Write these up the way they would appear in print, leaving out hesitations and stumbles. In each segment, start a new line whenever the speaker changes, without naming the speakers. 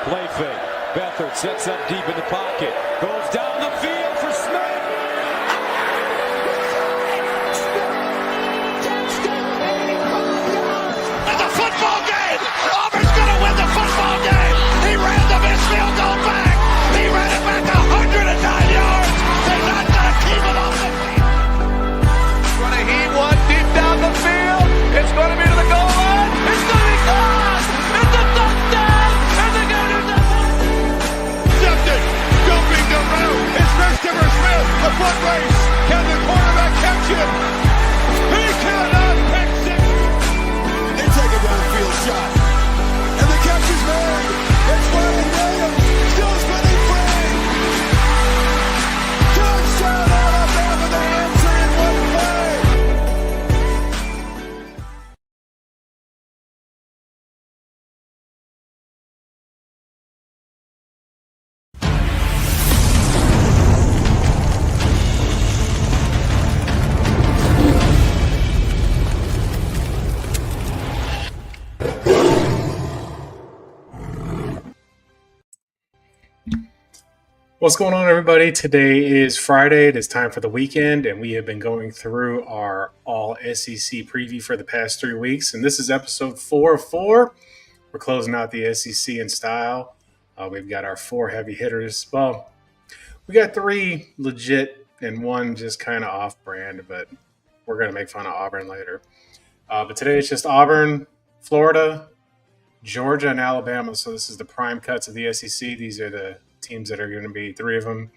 Play fake. Beathard sets up deep in the pocket. Goes down the field for Smith.
It's a football game. Auburn's going to win the football game. He ran the missed field goal back. He ran it back 109 yards. They're not going to keep it off the field. Going to heave one deep down the field. It's going to be to the goal line. It's going to be gone. It's a touchdown. And they're going to do nothing. Justin jumping around. It's Christopher Smith. The foot race. Can the quarterback catch him? He cannot pick six. They take a downfield shot. And the catch is made. It's William Williams. Still spinning free. Touchdown Alabama. They answer in one play.
What's going on, everybody? Today is Friday. It is time for the weekend, and we have been going through our all SEC preview for the past 3 weeks, and this is episode 4 of 4. We're closing out the SEC in style. We've got our 4 heavy hitters. Well, we got 3 legit and 1 just kind of off-brand, but we're going to make fun of Auburn later. But today it's just Auburn, Florida, Georgia, and Alabama. So this is the prime cuts of the SEC. These are the teams that are going to be 3 of them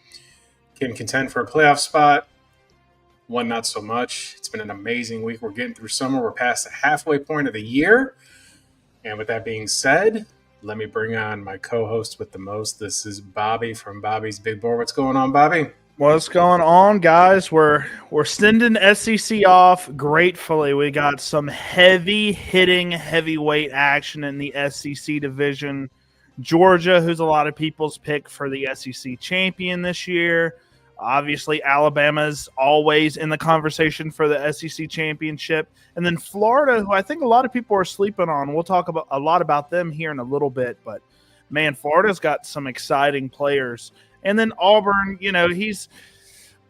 can contend for a playoff spot. 1 not so much. It's been an amazing week. We're getting through summer. We're past the halfway point of the year. And with that being said, let me bring on my co-host with the most. This is Bobby from Bobby's Big Board. What's going on, Bobby?
What's going on, guys? We're sending SEC off gratefully. We got some heavy-hitting heavyweight action in the SEC division. Georgia, who's a lot of people's pick for the SEC champion this year. Obviously, Alabama's always in the conversation for the SEC championship. And then Florida, who I think a lot of people are sleeping on. We'll talk about a lot about them here in a little bit. But, man, Florida's got some exciting players. And then Auburn,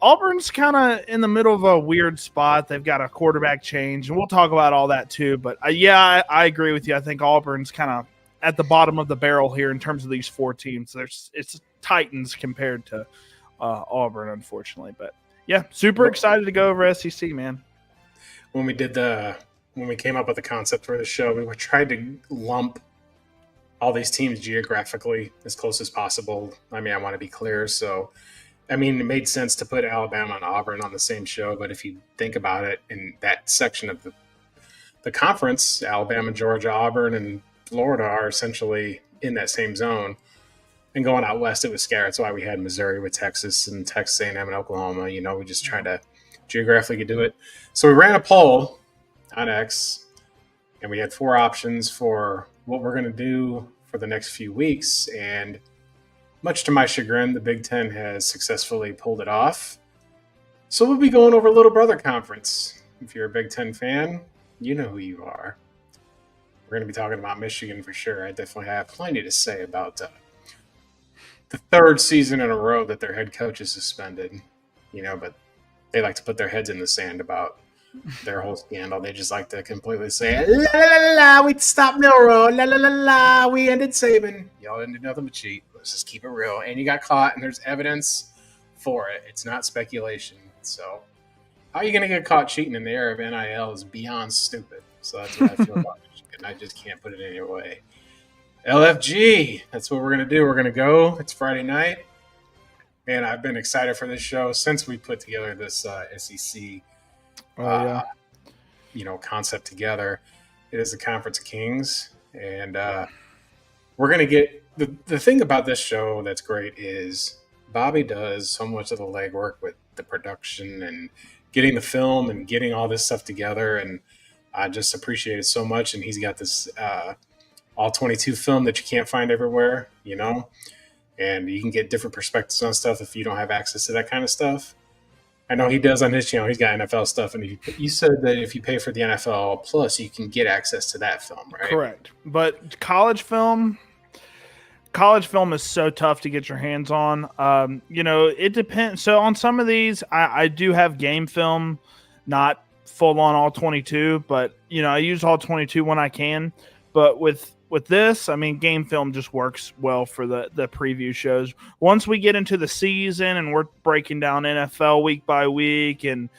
Auburn's kind of in the middle of a weird spot. They've got a quarterback change, and we'll talk about all that too. But, I agree with you. I think Auburn's kind of at the bottom of the barrel here in terms of these 4 teams. It's Titans compared to Auburn, unfortunately. But yeah, super excited to go over SEC, man.
When we came up with the concept for the show, we were trying to lump all these teams geographically as close as possible. I mean, I want to be clear. So, I mean, it made sense to put Alabama and Auburn on the same show. But if you think about it, in that section of the conference, Alabama, Georgia, Auburn, and Florida are essentially in that same zone. And going out west, it was scary. That's why we had Missouri with Texas and Texas A&M and Oklahoma. We just tried to geographically do it. So we ran a poll on X, and we had 4 options for what we're going to do for the next few weeks. And much to my chagrin, the Big Ten has successfully pulled it off. So we'll be going over Little Brother Conference. If you're a Big Ten fan, you know who you are. We're going to be talking about Michigan for sure. I definitely have plenty to say about the 3rd season in a row that their head coach is suspended. But they like to put their heads in the sand about their whole scandal. They just like to completely say, la, la, la, la, we stopped Milroe, la, la, la, la, we ended Saban. Y'all didn't do nothing but cheat. Let's just keep it real. And you got caught, and there's evidence for it. It's not speculation. So how are you going to get caught cheating in the era of NIL is beyond stupid. So that's what I feel about Michigan. I just can't put it any way. LFG, that's what we're going to do. We're going to go. It's Friday night. And I've been excited for this show since we put together this SEC concept together. It is the Conference of Kings. And we're going to get the thing about this show that's great is Bobby does so much of the legwork with the production and getting the film and getting all this stuff together. And I just appreciate it so much. And he's got this all 22 film that you can't find everywhere, and you can get different perspectives on stuff if you don't have access to that kind of stuff. I know he does on his channel. He's got NFL stuff. And you said that if you pay for the NFL Plus, you can get access to that film, right?
Correct. But college film, college film is so tough to get your hands on. It depends. So on some of these, I do have game film, not full on all 22, but I use all 22 when I can. But with this, I mean, game film just works well for the preview shows. Once we get into the season and we're breaking down NFL week by week and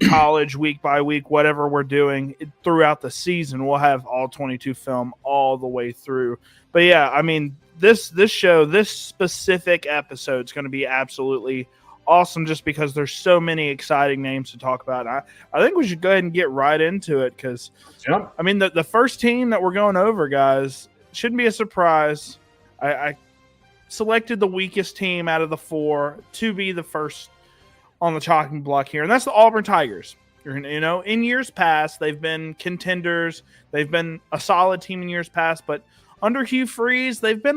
college week by week, whatever we're doing throughout the season, we'll have all 22 film all the way through. But yeah, I mean, this show, this specific episode is going to be absolutely awesome just because there's so many exciting names to talk about. I think we should go ahead and get right into it because, I mean, the first team that we're going over, guys, shouldn't be a surprise. I selected the weakest team out of the four to be the first on the chopping block here, and that's the Auburn Tigers. In years past, they've been contenders. They've been a solid team in years past, but under Hugh Freeze, they've been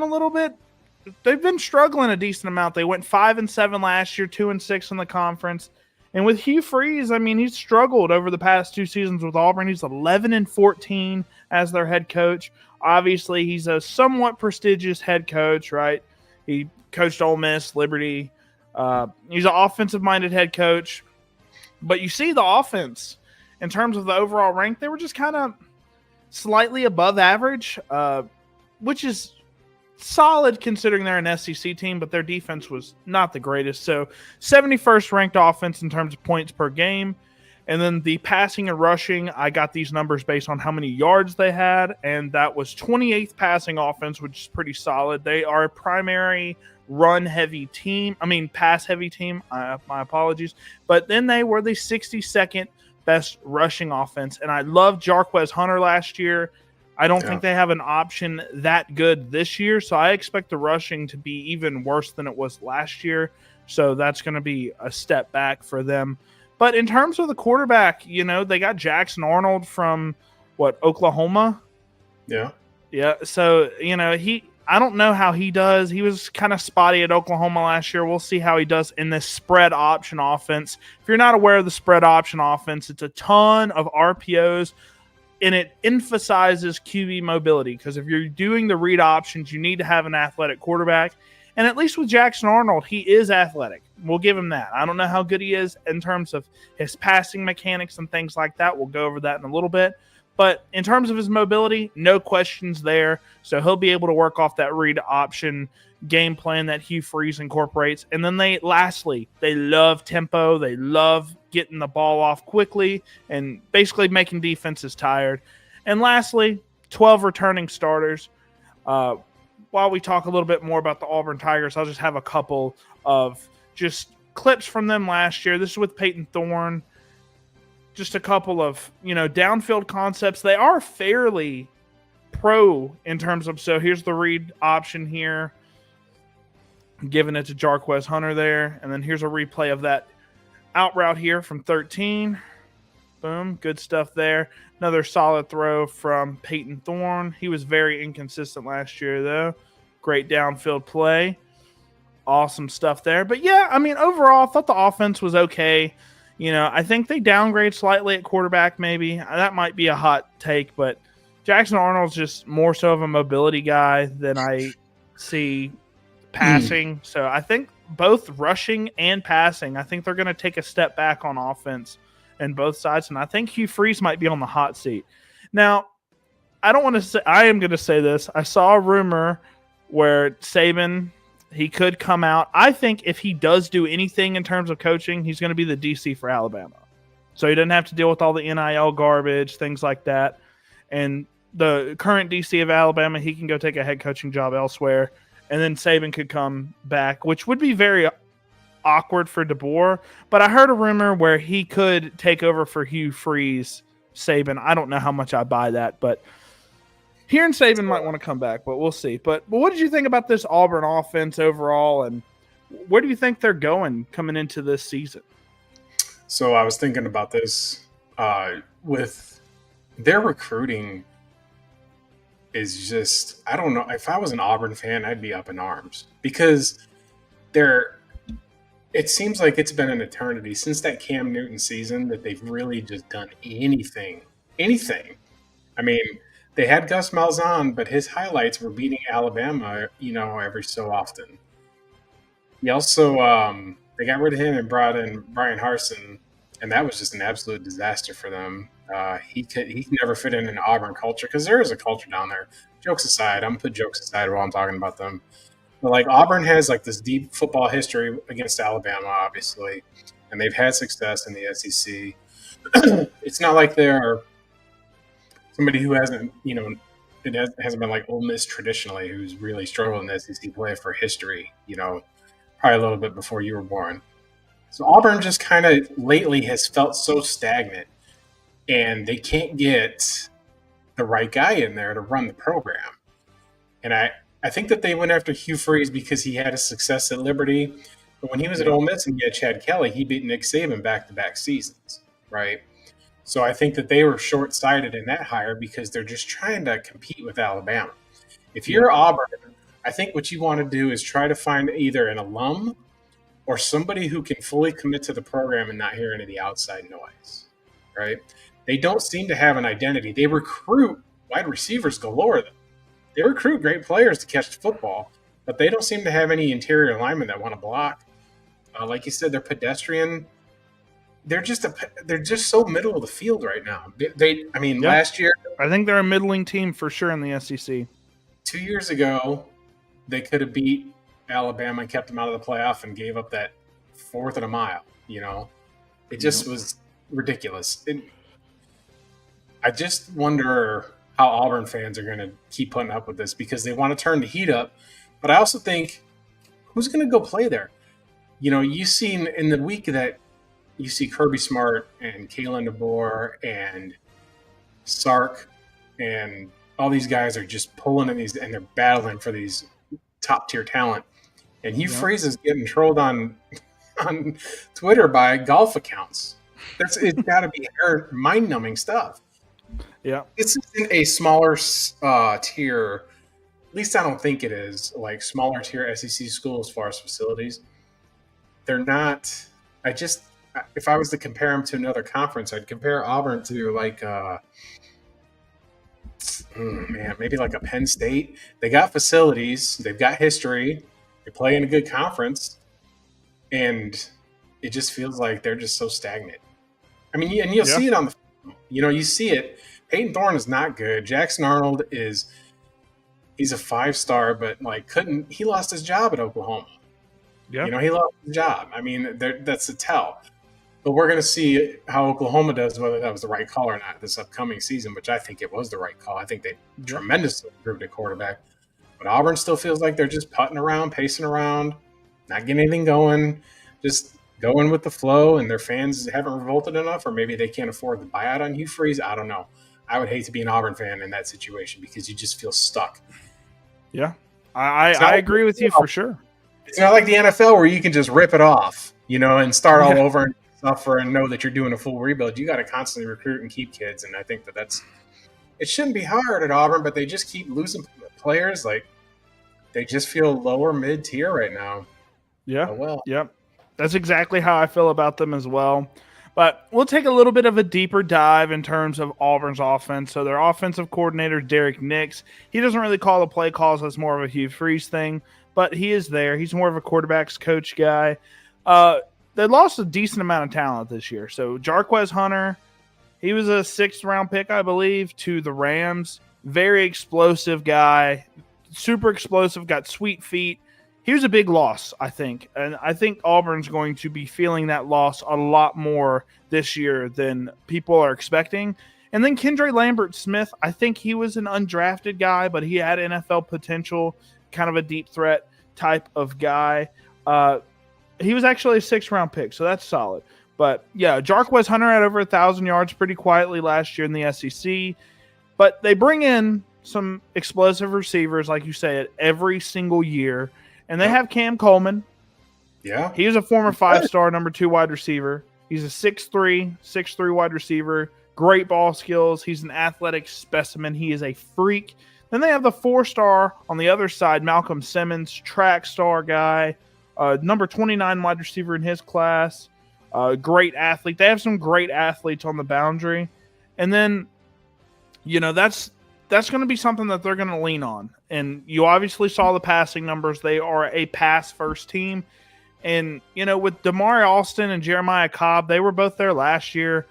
struggling a decent amount. They went 5-7 last year, 2-6 in the conference. And with Hugh Freeze, I mean, he's struggled over the past 2 seasons with Auburn. He's 11-14 as their head coach. Obviously, he's a somewhat prestigious head coach, right? He coached Ole Miss, Liberty. He's an offensive-minded head coach. But you see the offense, in terms of the overall rank, they were just kind of slightly above average, which is solid considering they're an SEC team, but their defense was not the greatest. So 71st ranked offense in terms of points per game. And then the passing and rushing, I got these numbers based on how many yards they had, and that was 28th passing offense, which is pretty solid. They are a primary run-heavy team. I mean, pass-heavy team. My apologies. But then they were the 62nd best rushing offense, and I loved Jarquez Hunter last year. I don't think they have an option that good this year, so I expect the rushing to be even worse than it was last year. So that's going to be a step back for them. But in terms of the quarterback, they got Jackson Arnold from, Oklahoma?
Yeah.
Yeah, so, I don't know how he does. He was kind of spotty at Oklahoma last year. We'll see how he does in this spread option offense. If you're not aware of the spread option offense, it's a ton of RPOs, and it emphasizes QB mobility because if you're doing the read options, you need to have an athletic quarterback. And at least with Jackson Arnold, he is athletic. We'll give him that. I don't know how good he is in terms of his passing mechanics and things like that. We'll go over that in a little bit. But in terms of his mobility, no questions there. So he'll be able to work off that read option game plan that Hugh Freeze incorporates. And then they love tempo. They love getting the ball off quickly and basically making defenses tired. And lastly, 12 returning starters. While we talk a little bit more about the Auburn Tigers, I'll just have a couple of just clips from them last year. This is with Peyton Thorne. Just a couple of, downfield concepts. They are fairly pro in terms of, so here's the read option here. I'm giving it to Jarquez Hunter there. And then here's a replay of that out route here from 13. Boom. Good stuff there. Another solid throw from Peyton Thorne. He was very inconsistent last year, though. Great downfield play. Awesome stuff there. But, yeah, I mean, overall, I thought the offense was okay. I think they downgrade slightly at quarterback maybe. That might be a hot take, but Jackson Arnold's just more so of a mobility guy than I see passing. So I think both rushing and passing, I think they're going to take a step back on offense and both sides. And I think Hugh Freeze might be on the hot seat. Now, I am going to say this. I saw a rumor where Saban, he could come out. I think if he does do anything in terms of coaching, he's going to be the DC for Alabama. So he doesn't have to deal with all the NIL garbage, things like that. And the current DC of Alabama, he can go take a head coaching job elsewhere. And then Saban could come back, which would be very awkward for DeBoer. But I heard a rumor where he could take over for Hugh Freeze, Saban. I don't know how much I buy that, but hearing Saban might want to come back, but we'll see. But what did you think about this Auburn offense overall, and where do you think they're going coming into this season?
So I was thinking about this with their recruiting is just, I don't know. If I was an Auburn fan, I'd be up in arms because it seems like it's been an eternity since that Cam Newton season that they've really just done anything. I mean, they had Gus Malzahn, but his highlights were beating Alabama, every so often. He also they got rid of him and brought in Brian Harsin, and that was just an absolute disaster for them. He could never fit in an Auburn culture because there is a culture down there. Jokes aside, I'm gonna put jokes aside while I'm talking about them. But like Auburn has like this deep football history against Alabama, obviously, and they've had success in the SEC. It's not like they're somebody who hasn't, hasn't been like Ole Miss traditionally, who's really struggled in the SEC play for history, probably a little bit before you were born. So Auburn just kind of lately has felt so stagnant, and they can't get the right guy in there to run the program. And I think that they went after Hugh Freeze because he had a success at Liberty. But when he was at Ole Miss and he had Chad Kelly, he beat Nick Saban back-to-back seasons, right? So I think that they were short-sighted in that hire because they're just trying to compete with Alabama. If you're Auburn, I think what you want to do is try to find either an alum or somebody who can fully commit to the program and not hear any of the outside noise, right? They don't seem to have an identity. They recruit wide receivers galore. They recruit great players to catch the football, but they don't seem to have any interior linemen that want to block. Like you said, they're pedestrian. They're just so middle of the field right now. Last year,
I think they're a middling team for sure in the SEC.
2 years ago, they could have beat Alabama and kept them out of the playoff and gave up that fourth and a mile. It just was ridiculous. I just wonder how Auburn fans are going to keep putting up with this because they want to turn the heat up. But I also think, who's going to go play there? You've seen in the week that you see Kirby Smart and Kalen DeBoer and Sark and all these guys are just pulling in these and they're battling for these top tier talent. And Hugh Freeze is getting trolled on Twitter by golf accounts. It's got to be mind numbing stuff.
Yeah,
it's in a smaller tier. At least I don't think it is like smaller tier SEC school as far as facilities. They're not. If I was to compare them to another conference, I'd compare Auburn to like, maybe like a Penn State. They got facilities. They've got history. They play in a good conference, and it just feels like they're just so stagnant. I mean, and you'll see it on the. You see it. Peyton Thorne is not good. Jackson Arnold he's a 5-star, but he lost his job at Oklahoma. Yeah. He lost his job. I mean, that's a tell. But we're going to see how Oklahoma does, whether that was the right call or not this upcoming season, which I think it was the right call. I think they tremendously improved at quarterback. But Auburn still feels like they're just putting around, pacing around, not getting anything going, just going with the flow, and their fans haven't revolted enough, or maybe they can't afford the buyout on Hugh Freeze. I don't know. I would hate to be an Auburn fan in that situation because you just feel stuck.
Yeah, I agree with you for sure.
It's not like the NFL where you can just rip it off, and start all over and suffer and know that you're doing a full rebuild. You got to constantly recruit and keep kids, and I think it shouldn't be hard at Auburn, but they just keep losing players. Like they just feel lower mid tier right now.
Yeah. Oh, well. Yep. That's exactly how I feel about them as well. But we'll take a little bit of a deeper dive in terms of Auburn's offense. So their offensive coordinator, Derek Nix, he doesn't really call the play calls. That's more of a Hugh Freeze thing, but he is there. He's more of a quarterback's coach guy. They lost a decent amount of talent this year. So Jarquez Hunter, he was a 6th-round pick, I believe, to the Rams. Very explosive guy, super explosive, got sweet feet. He was a big loss, I think. And I think Auburn's going to be feeling that loss a lot more this year than people are expecting. And then Kendre Lambert-Smith, I think he was an undrafted guy, but he had NFL potential, kind of a deep threat type of guy. He was actually a 6th-round pick, so that's solid. But, yeah, Jarquez Hunter had over 1,000 yards pretty quietly last year in the SEC. But they bring in some explosive receivers, like you said, every single year. And they have Cam Coleman.
Yeah.
He was a former 5-star number 2 wide receiver. He's a 6'3" wide receiver. Great ball skills. He's an athletic specimen. He is a freak. Then they have the 4-star on the other side, Malcolm Simmons, track star guy, number 29 wide receiver in his class. Great athlete. They have some great athletes on the boundary. And then, that's that's going to be something that they're going to lean on. And you obviously saw the passing numbers. They are a pass-first team. And, with Damari Alston and Jeremiah Cobb, they were both there last year.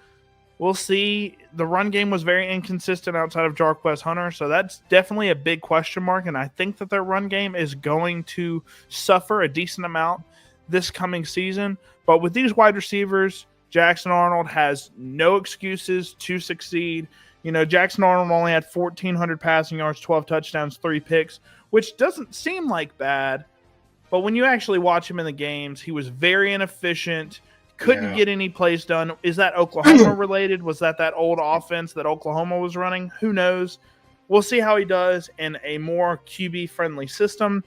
We'll see. The run game was very inconsistent outside of Jarquez Hunter, so that's definitely a big question mark, and I think that their run game is going to suffer a decent amount this coming season. But with these wide receivers, Jackson Arnold has no excuses to succeed. Jackson Arnold only had 1,400 passing yards, 12 touchdowns, 3 picks, which doesn't seem like bad. But when you actually watch him in the games, he was very inefficient, couldn't get any plays done. Is that Oklahoma related? Was that old offense that Oklahoma was running? Who knows? We'll see how he does in a more QB-friendly system.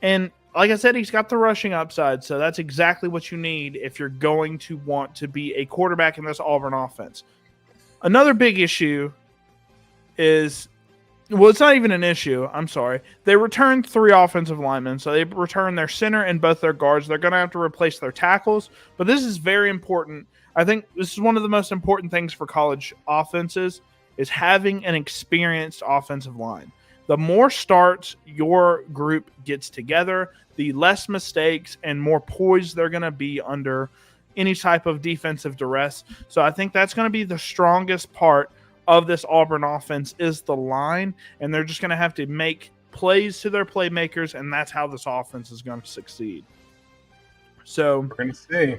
And like I said, he's got the rushing upside, so that's exactly what you need if you're going to want to be a quarterback in this Auburn offense. Another big issue is, well, it's not even an issue. I'm sorry. They returned 3 offensive linemen, so they returned their center and both their guards. They're going to have to replace their tackles, but this is very important. I think this is one of the most important things for college offenses is having an experienced offensive line. The more starts your group gets together, the less mistakes and more poised they're going to be under any type of defensive duress. So I think that's going to be the strongest part of this Auburn offense is the line, and they're just going to have to make plays to their playmakers, and that's how this offense is going to succeed. So
We're going to see.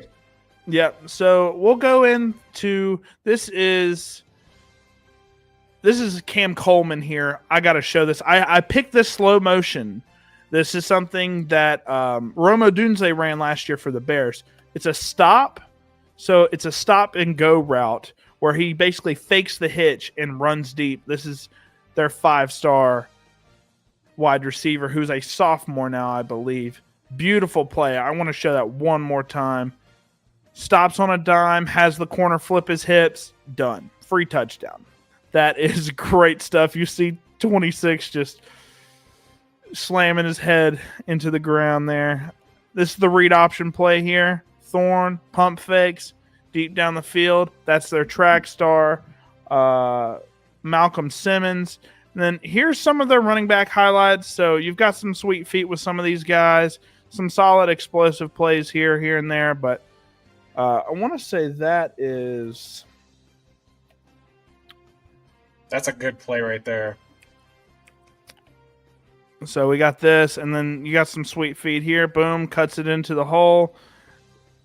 Yeah, so we'll go into this is Cam Coleman here. I got to show this. I picked this slow motion. This is something that Rome Odunze ran last year for the Bears. It's a stop. So it's a stop and go route where he basically fakes the hitch and runs deep. This is their 5-star wide receiver who's a sophomore now, I believe. Beautiful play. I want to show that one more time. Stops on a dime, has the corner flip his hips, done. Free touchdown. That is great stuff. You see 26 just slamming his head into the ground there. This is the read option play here. Thorne, pump fakes, deep down the field. That's their track star, Malcolm Simmons. And then here's some of their running back highlights. So you've got some sweet feet with some of these guys, some solid explosive plays here and there. But I want to say that's
a good play right there.
So we got this, and then you got some sweet feet here. Boom, cuts it into the hole.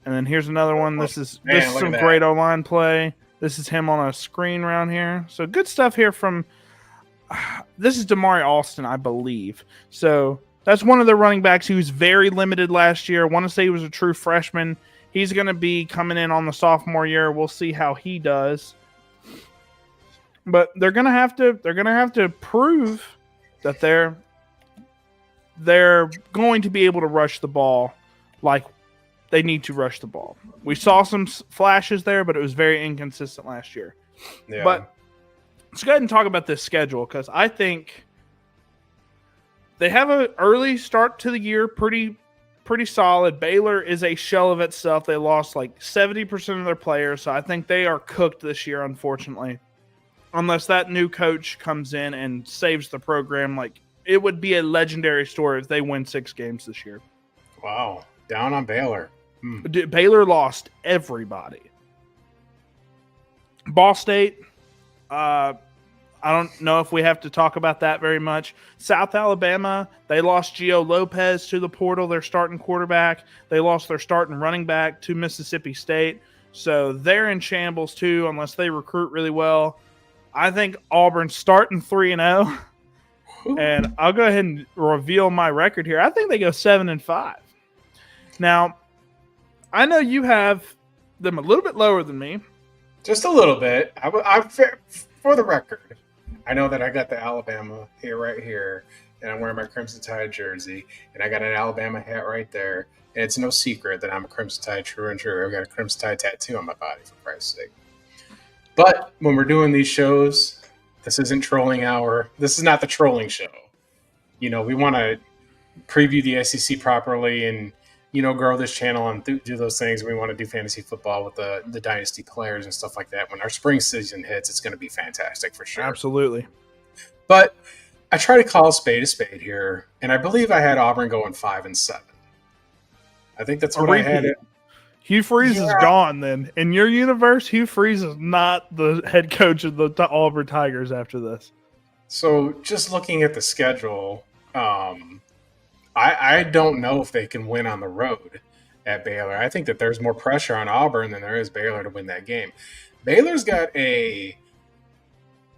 And then here's another one. This is some great O-line play. This is him on a screen around here. So good stuff here from this is Damari Alston, I believe. So that's one of the running backs who was very limited last year. I want to say he was a true freshman. He's going to be coming in on the sophomore year. We'll see how he does. But they're going to have to prove that they're going to be able to rush the ball like they need to rush the ball. We saw some flashes there, but it was very inconsistent last year.
Yeah.
But let's go ahead and talk about this schedule because I think they have an early start to the year, pretty solid. Baylor is a shell of itself. They lost like 70% of their players, so I think they are cooked this year, unfortunately. Unless that new coach comes in and saves the program, like it would be a legendary story if they win 6 games this year.
Wow, down on Baylor.
Baylor lost everybody. Ball State, I don't know if we have to talk about that very much. South Alabama, they lost Gio Lopez to the portal, their starting quarterback. They lost their starting running back to Mississippi State. So they're in shambles too, unless they recruit really well. I think Auburn's starting 3-0. And I'll go ahead and reveal my record here. I think they go 7-5. Now, I know you have them a little bit lower than me.
Just a little bit. For the record, I know that I got the Alabama here, right here, and I'm wearing my Crimson Tide jersey, and I got an Alabama hat right there. And it's no secret that I'm a Crimson Tide true and true. I've got a Crimson Tide tattoo on my body, for Christ's sake. But when we're doing these shows, this isn't trolling hour. This is not the trolling show. We want to preview the SEC properly and, grow this channel and do those things. We want to do fantasy football with the Dynasty players and stuff like that. When our spring season hits, it's going to be fantastic for sure.
Absolutely.
But I try to call a spade here, and I believe I had Auburn going 5-7. I think that's what I had it.
Hugh Freeze is gone then. In your universe, Hugh Freeze is not the head coach of the Auburn Tigers after this.
So just looking at the schedule, I don't know if they can win on the road at Baylor. I think that there's more pressure on Auburn than there is Baylor to win that game. Baylor's got a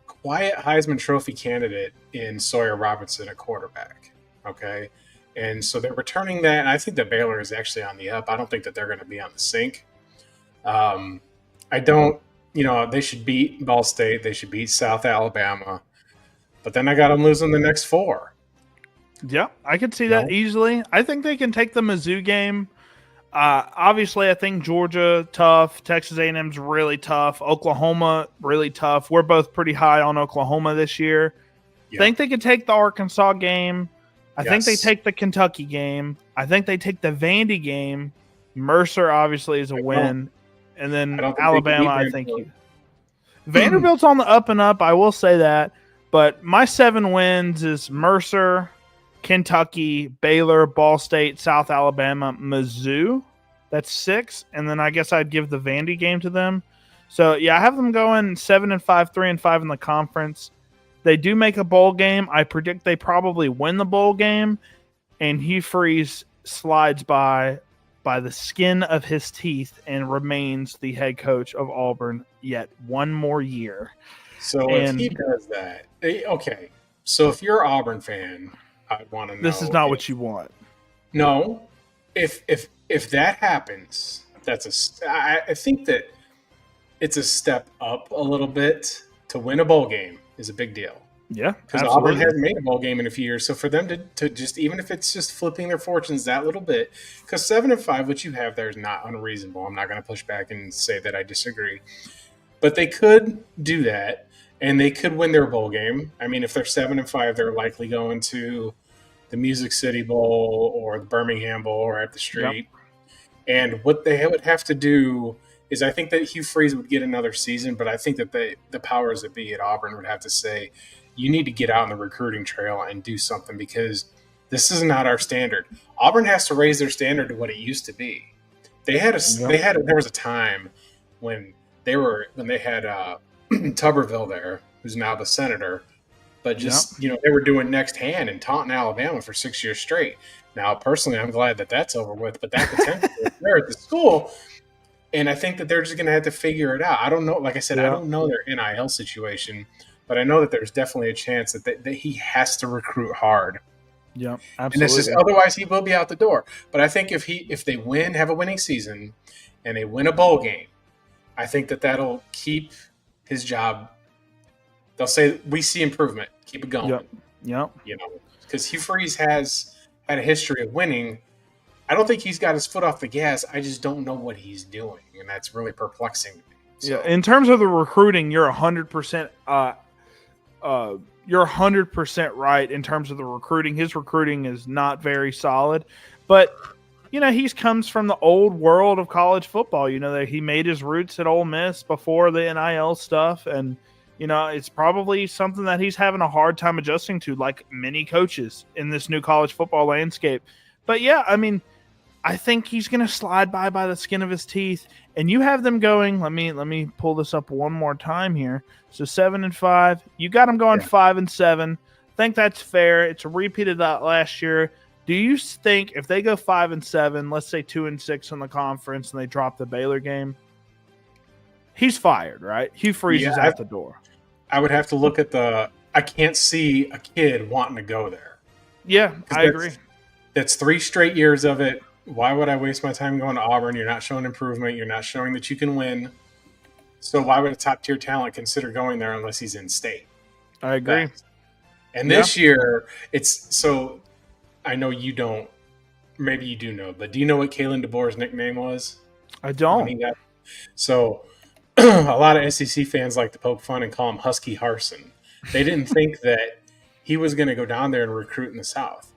quiet Heisman Trophy candidate in Sawyer Robertson at quarterback, okay? And so they're returning that, and I think that Baylor is actually on the up. I don't think that they're going to be on the sink. I don't, they should beat Ball State. They should beat South Alabama. But then I got them losing the next 4.
Yeah, I could see that easily. I think they can take the Mizzou game. Obviously, I think Georgia, tough. Texas A&M's really tough. Oklahoma, really tough. We're both pretty high on Oklahoma this year. I think they could take the Arkansas game. I think they take the Kentucky game. I think they take the Vandy game. Mercer obviously is a win. And then Alabama, I think. Vanderbilt's on the up and up, I will say that. But my 7 wins is Mercer, Kentucky, Baylor, Ball State, South Alabama, Mizzou. That's 6. And then I guess I'd give the Vandy game to them. So, yeah, I have them going 7-5, 3-5 in the conference. They do make a bowl game. I predict they probably win the bowl game, and Hugh Freeze slides by the skin of his teeth and remains the head coach of Auburn yet one more year.
So if he does that, okay. So if you're an Auburn fan, I want to know.
This is not what you want.
No, if that happens, I think that it's a step up a little bit. To win a bowl game is a big deal.
Yeah,
because Auburn hasn't made a bowl game in a few years. So for them to just, even if it's just flipping their fortunes that little bit, because 7-5, what you have there is not unreasonable. I'm not going to push back and say that I disagree, but they could do that and they could win their bowl game. I mean, if they're 7-5, they're likely going to the Music City Bowl or the Birmingham Bowl or at the street. Yep. And what they would have to do is, I think that Hugh Freeze would get another season, but I think that the powers that be at Auburn would have to say, you need to get out on the recruiting trail and do something, because this is not our standard. Auburn has to raise their standard to what it used to be. There was a time when they had Tuberville there, who's now the senator, but they were doing next hand in Taunton, Alabama for 6 years straight. Now, personally, I'm glad that that's over with, but that potential is there at the school. And I think that they're just going to have to figure it out. I don't know. Like I said, I don't know their NIL situation, but I know that there's definitely a chance that he has to recruit hard.
Yeah, absolutely.
And it's just, otherwise he will be out the door. But I think if they have a winning season, and they win a bowl game, I think that'll keep his job. They'll say, we see improvement. Keep it going.
Yep.
Because Hugh Freeze has had a history of winning. I don't think he's got his foot off the gas. I just don't know what he's doing, and that's really perplexing to me. So.
Yeah, in terms of the recruiting, you're 100%. You're 100% right in terms of the recruiting. His recruiting is not very solid, but he comes from the old world of college football. That he made his roots at Ole Miss before the NIL stuff, and it's probably something that he's having a hard time adjusting to, like many coaches in this new college football landscape. But yeah, I mean, I think he's going to slide by the skin of his teeth. And you have them going. Let me pull this up one more time here. So 7-5. You got them going 5-7. I think that's fair. It's a repeat of that last year. Do you think if they go 5-7, let's say 2-6 in the conference, and they drop the Baylor game, he's fired, right? Hugh Freeze is out the door.
I would have to look at I can't see a kid wanting to go there.
Yeah, I agree.
That's 3 straight years of it. Why would I waste my time going to Auburn? You're not showing improvement. You're not showing that you can win. So why would a top-tier talent consider going there unless he's in state?
I agree.
And this year, it's so – I know you don't – maybe you do know, but do you know what Kalen DeBoer's nickname was?
I don't.
So a lot of SEC fans like to poke fun and call him Husky Harsin. They didn't think that he was going to go down there and recruit in the South.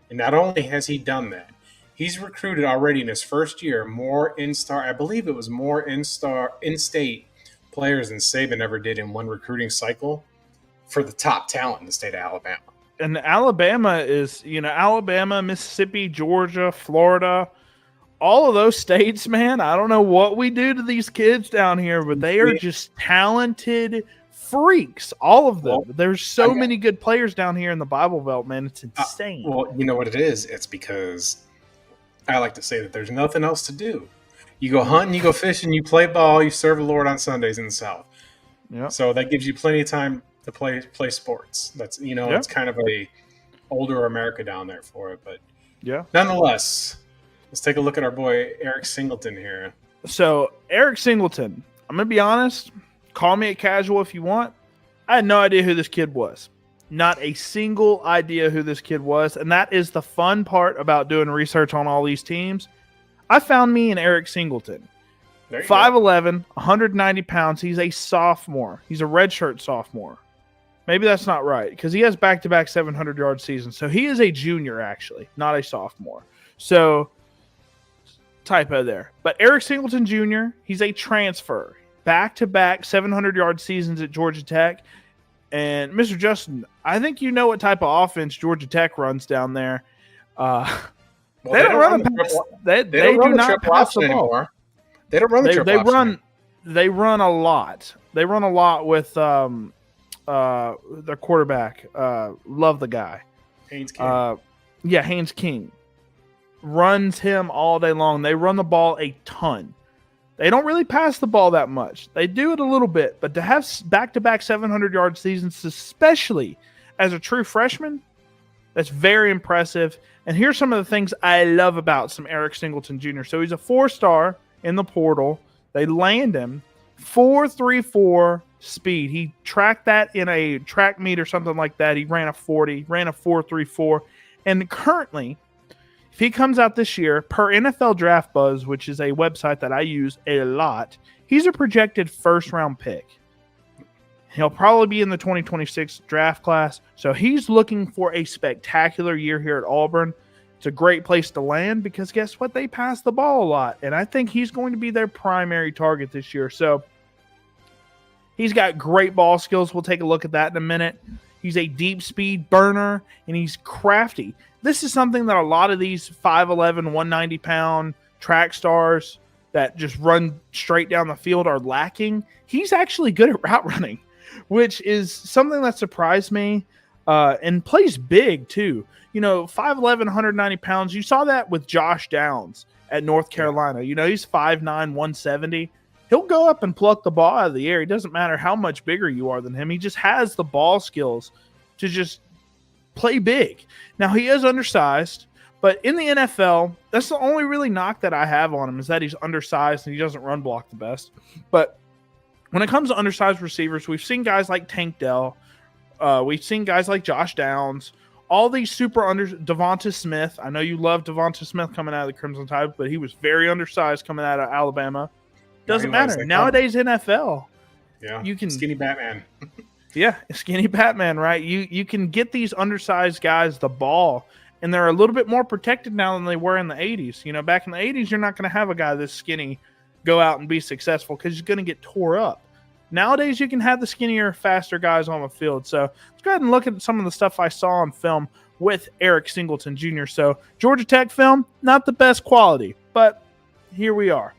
And not only has he done that, he's recruited already in his first year more in-state players than Saban ever did in one recruiting cycle. for the top talent in the state of Alabama.
And Alabama is, Alabama, Mississippi, Georgia, Florida, all of those states, man. I don't know what we do to these kids down here, but they are just talented freaks, all of them. There's so many good players down here in the Bible Belt, man. It's insane.
Well, you know what it is? It's because I like to say that there's nothing else to do. You go hunting, you go fishing, you play ball, you serve the Lord on Sundays in the South.
Yeah.
So that gives you plenty of time to play sports. That's it's kind of a older America down there for it. But nonetheless, let's take a look at our boy Eric Singleton here.
So Eric Singleton, I'm gonna be honest. Call me a casual if you want. I had no idea who this kid was. Not a single idea who this kid was. And that is the fun part about doing research on all these teams. I found me an Eric Singleton. 5'11", 190 pounds. He's a sophomore. He's a redshirt sophomore. Maybe that's not right because he has back-to-back 700-yard seasons. So he is a junior, actually, not a sophomore. So typo there. But Eric Singleton Jr., he's a transfer. Back-to-back 700-yard seasons at Georgia Tech. And, Mr. Justin, I think you know what type of offense Georgia Tech runs down there. They don't run the pass the ball.
Anymore. They don't run the trip option.
They run a lot. They run a lot with their quarterback. Love the guy.
Haynes King.
Haynes King. Runs him all day long. They run the ball a ton. They don't really pass the ball that much. They do it a little bit, but to have back-to-back 700-yard seasons, especially as a true freshman, that's very impressive. And here's some of the things I love about some Eric Singleton Jr. So he's a 4-star in the portal. They land him 4.34 speed. He tracked that in a track meet or something like that. He ran a 40, ran a 4.34. And currently, if he comes out this year, per NFL Draft Buzz, which is a website that I use a lot, he's a projected first-round pick. He'll probably be in the 2026 draft class. So he's looking for a spectacular year here at Auburn. It's a great place to land because guess what? They pass the ball a lot. And I think he's going to be their primary target this year. So he's got great ball skills. We'll take a look at that in a minute. He's a deep speed burner, and he's crafty. This is something that a lot of these 5'11", 190-pound track stars that just run straight down the field are lacking. He's actually good at route running, which is something that surprised me, and plays big too. 5'11", 190 pounds. You saw that with Josh Downs at North Carolina. He's 5'9", 170. He'll go up and pluck the ball out of the air. It doesn't matter how much bigger you are than him. He just has the ball skills to just play big. Now, he is undersized, but in the NFL, that's the only really knock that I have on him is that he's undersized and he doesn't run block the best. But when it comes to undersized receivers, we've seen guys like Tank Dell. We've seen guys like Josh Downs. All these Devonta Smith. I know you love Devonta Smith coming out of the Crimson Tide, but he was very undersized coming out of Alabama. Doesn't matter. Nowadays, NFL.
Yeah,
you can
skinny Batman.
Yeah, skinny Batman, right? You can get these undersized guys the ball, and they're a little bit more protected now than they were in the 80s. Back in the 80s, you're not going to have a guy this skinny go out and be successful because he's going to get tore up. Nowadays, you can have the skinnier, faster guys on the field. So let's go ahead and look at some of the stuff I saw on film with Eric Singleton Jr. So Georgia Tech film, not the best quality, but here we are.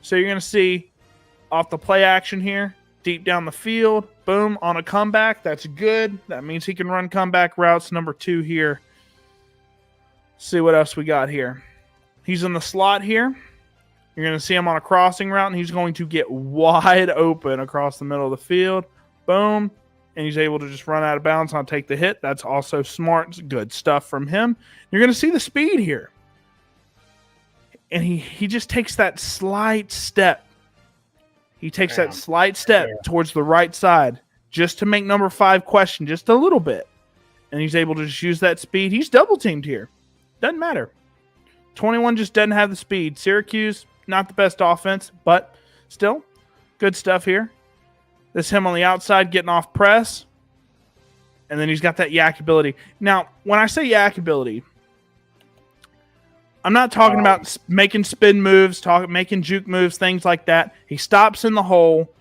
So you're going to see off the play action here, deep down the field, boom, on a comeback. That's good. That means he can run comeback routes. Number 2 here. See what else we got here. He's in the slot here. You're going to see him on a crossing route, and he's going to get wide open across the middle of the field. Boom. And he's able to just run out of bounds and take the hit. That's also smart. It's good stuff from him. You're going to see the speed here. And he just takes that slight step. He takes that slight step towards the right side just to make number 5 question just a little bit. And he's able to just use that speed. He's double teamed here. Doesn't matter. 21 just doesn't have the speed. Syracuse, not the best offense, but still good stuff here. This is him on the outside getting off press. And then he's got that yak ability. Now, when I say yak ability, I'm not talking about making spin moves, making juke moves, things like that. He stops in the hole,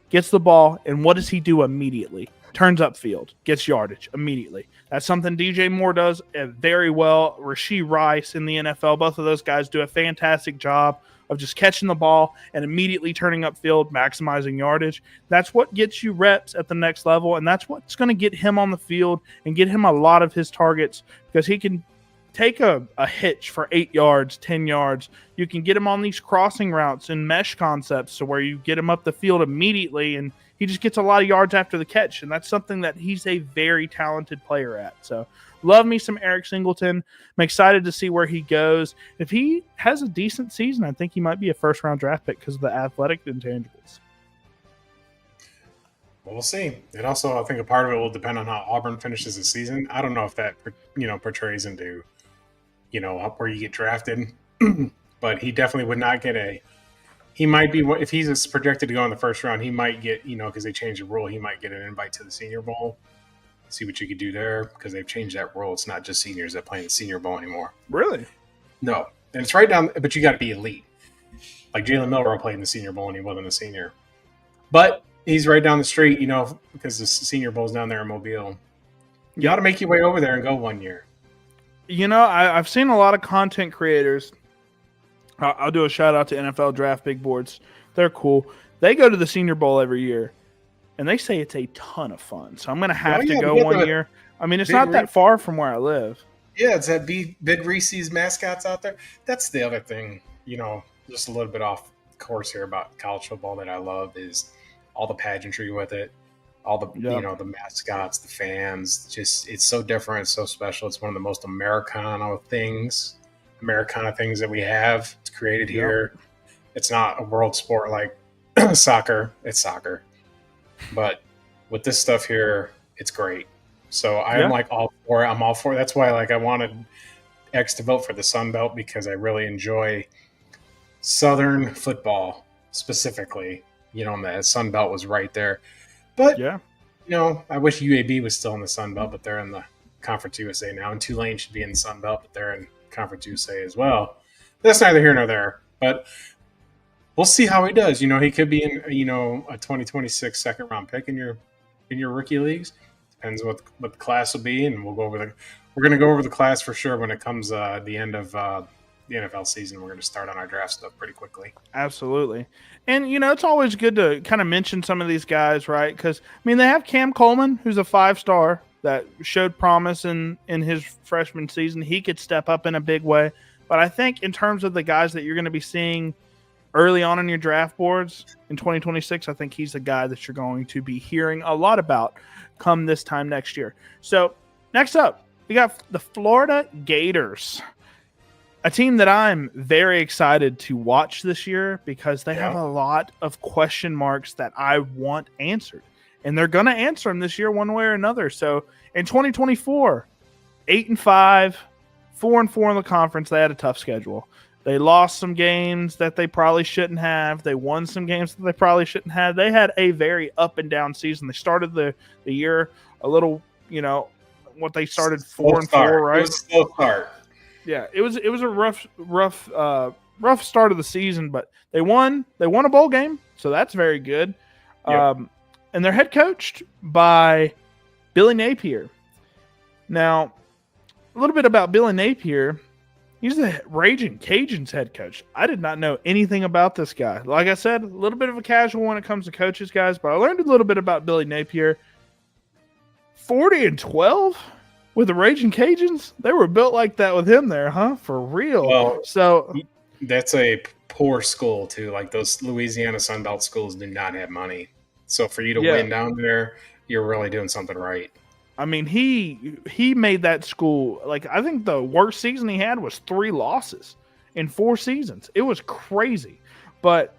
gets the ball, and what does he do immediately? turns upfield, gets yardage immediately. That's something DJ Moore does very well. Rashee Rice in the NFL, both of those guys do a fantastic job of just catching the ball and immediately turning upfield, maximizing yardage. That's what gets you reps at the next level, and that's what's going to get him on the field and get him a lot of his targets, because he can take a hitch for 8 yards, 10 yards. You can get him on these crossing routes and mesh concepts, so where you get him up the field immediately, and he just gets a lot of yards after the catch, and that's something that he's a very talented player at. So love me some Eric Singleton. I'm excited to see where he goes. If he has a decent season, I think he might be a first-round draft pick because of the athletic intangibles.
Well, we'll see. And also, I think a part of it will depend on how Auburn finishes the season. I don't know if that, portrays into, up where you get drafted. But he definitely would not get he might be, if he's projected to go in the first round, he might get, because they changed the rule, he might get an invite to the Senior Bowl. See what you could do there, because they've changed that rule. It's not just seniors that play in the Senior Bowl anymore.
Really?
No. And it's right down, but you got to be elite. Like Jalen Milroe played in the Senior Bowl and he wasn't a senior. But he's right down the street, because the Senior Bowl's down there in Mobile. You ought to make your way over there and go 1 year.
I've seen a lot of content creators. I'll do a shout out to NFL Draft Big Boards. They're cool. They go to the Senior Bowl every year, and they say it's a ton of fun. So I'm going to have to go 1 year. I mean, it's not that far from where I live.
Yeah, it's that Big Reese's mascots out there. That's the other thing, just a little bit off course here about college football that I love is all the pageantry with it, all the the mascots, the fans. Just it's so different, it's so special. It's one of the most Americana things that we have. It's created here. It's not a world sport like soccer. It's soccer, but with this stuff here, it's great. So I'm all for it. I'm all for it. That's why I wanted X to vote for the Sun Belt, because I really enjoy Southern football specifically. And the Sun Belt was right there. But I wish UAB was still in the Sun Belt, but they're in the Conference USA now, and Tulane should be in the Sun Belt, but they're in Conference USA as well. That's neither here nor there. But we'll see how he does. He could be in a 2026 second round pick in your rookie leagues. Depends what the class will be, and we're going to go over the class for sure when it comes the end of the NFL season. We're going to start on our draft stuff pretty quickly.
Absolutely. And, it's always good to kind of mention some of these guys, right? Because, they have Cam Coleman, who's a 5-star that showed promise in his freshman season. He could step up in a big way. But I think in terms of the guys that you're going to be seeing early on in your draft boards in 2026, I think he's the guy that you're going to be hearing a lot about come this time next year. So next up, we got the Florida Gators, a team that I'm very excited to watch this year because they have a lot of question marks that I want answered, and they're going to answer them this year one way or another. So in 2024, 8-5, 4-4 in the conference. They had a tough schedule. They lost some games that they probably shouldn't have. They won some games that they probably shouldn't have. They had a very up and down season. They started the year a little, what they started 4-4, right?
It was a slow start.
Yeah, it was a rough start of the season, but they won a bowl game, so that's very good. Yep. And they're head coached by Billy Napier. Now, a little bit about Billy Napier. He's the Raging Cajuns head coach. I did not know anything about this guy. Like I said, a little bit of a casual when it comes to coaches, guys, but I learned a little bit about Billy Napier. 40-12 with the Raging Cajuns? They were built like that with him there, huh? For real.
Well,
so
that's a poor school, too. Like those Louisiana Sunbelt schools do not have money. So for you to win down there, you're really doing something right.
He made that school, I think the worst season he had was 3 losses in 4 seasons. It was crazy. But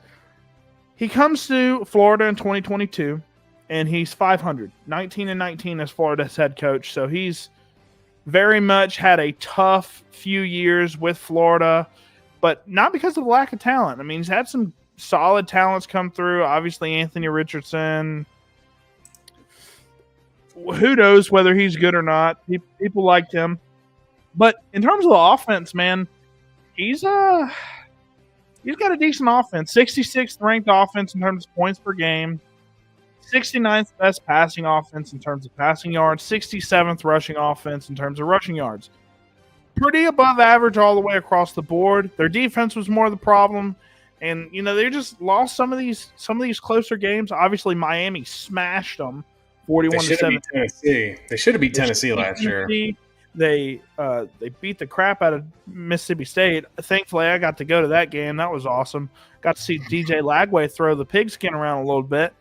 he comes to Florida in 2022, and he's 500, 19-19 as Florida's head coach. So he's very much had a tough few years with Florida, but not because of the lack of talent. He's had some solid talents come through. Obviously, Anthony Richardson. Who knows whether he's good or not? People liked him. But in terms of the offense, man, he's got a decent offense. 66th ranked offense in terms of points per game. 69th best passing offense in terms of passing yards, 67th rushing offense in terms of rushing yards. Pretty above average all the way across the board. Their defense was more the problem. And, you know, they just lost some of these closer games. Obviously, Miami smashed them 41-7.
They should have beat Tennessee last year.
They beat the crap out of Mississippi State. Thankfully, I got to go to that game. That was awesome. Got to see DJ Lagway throw the pigskin around a little bit.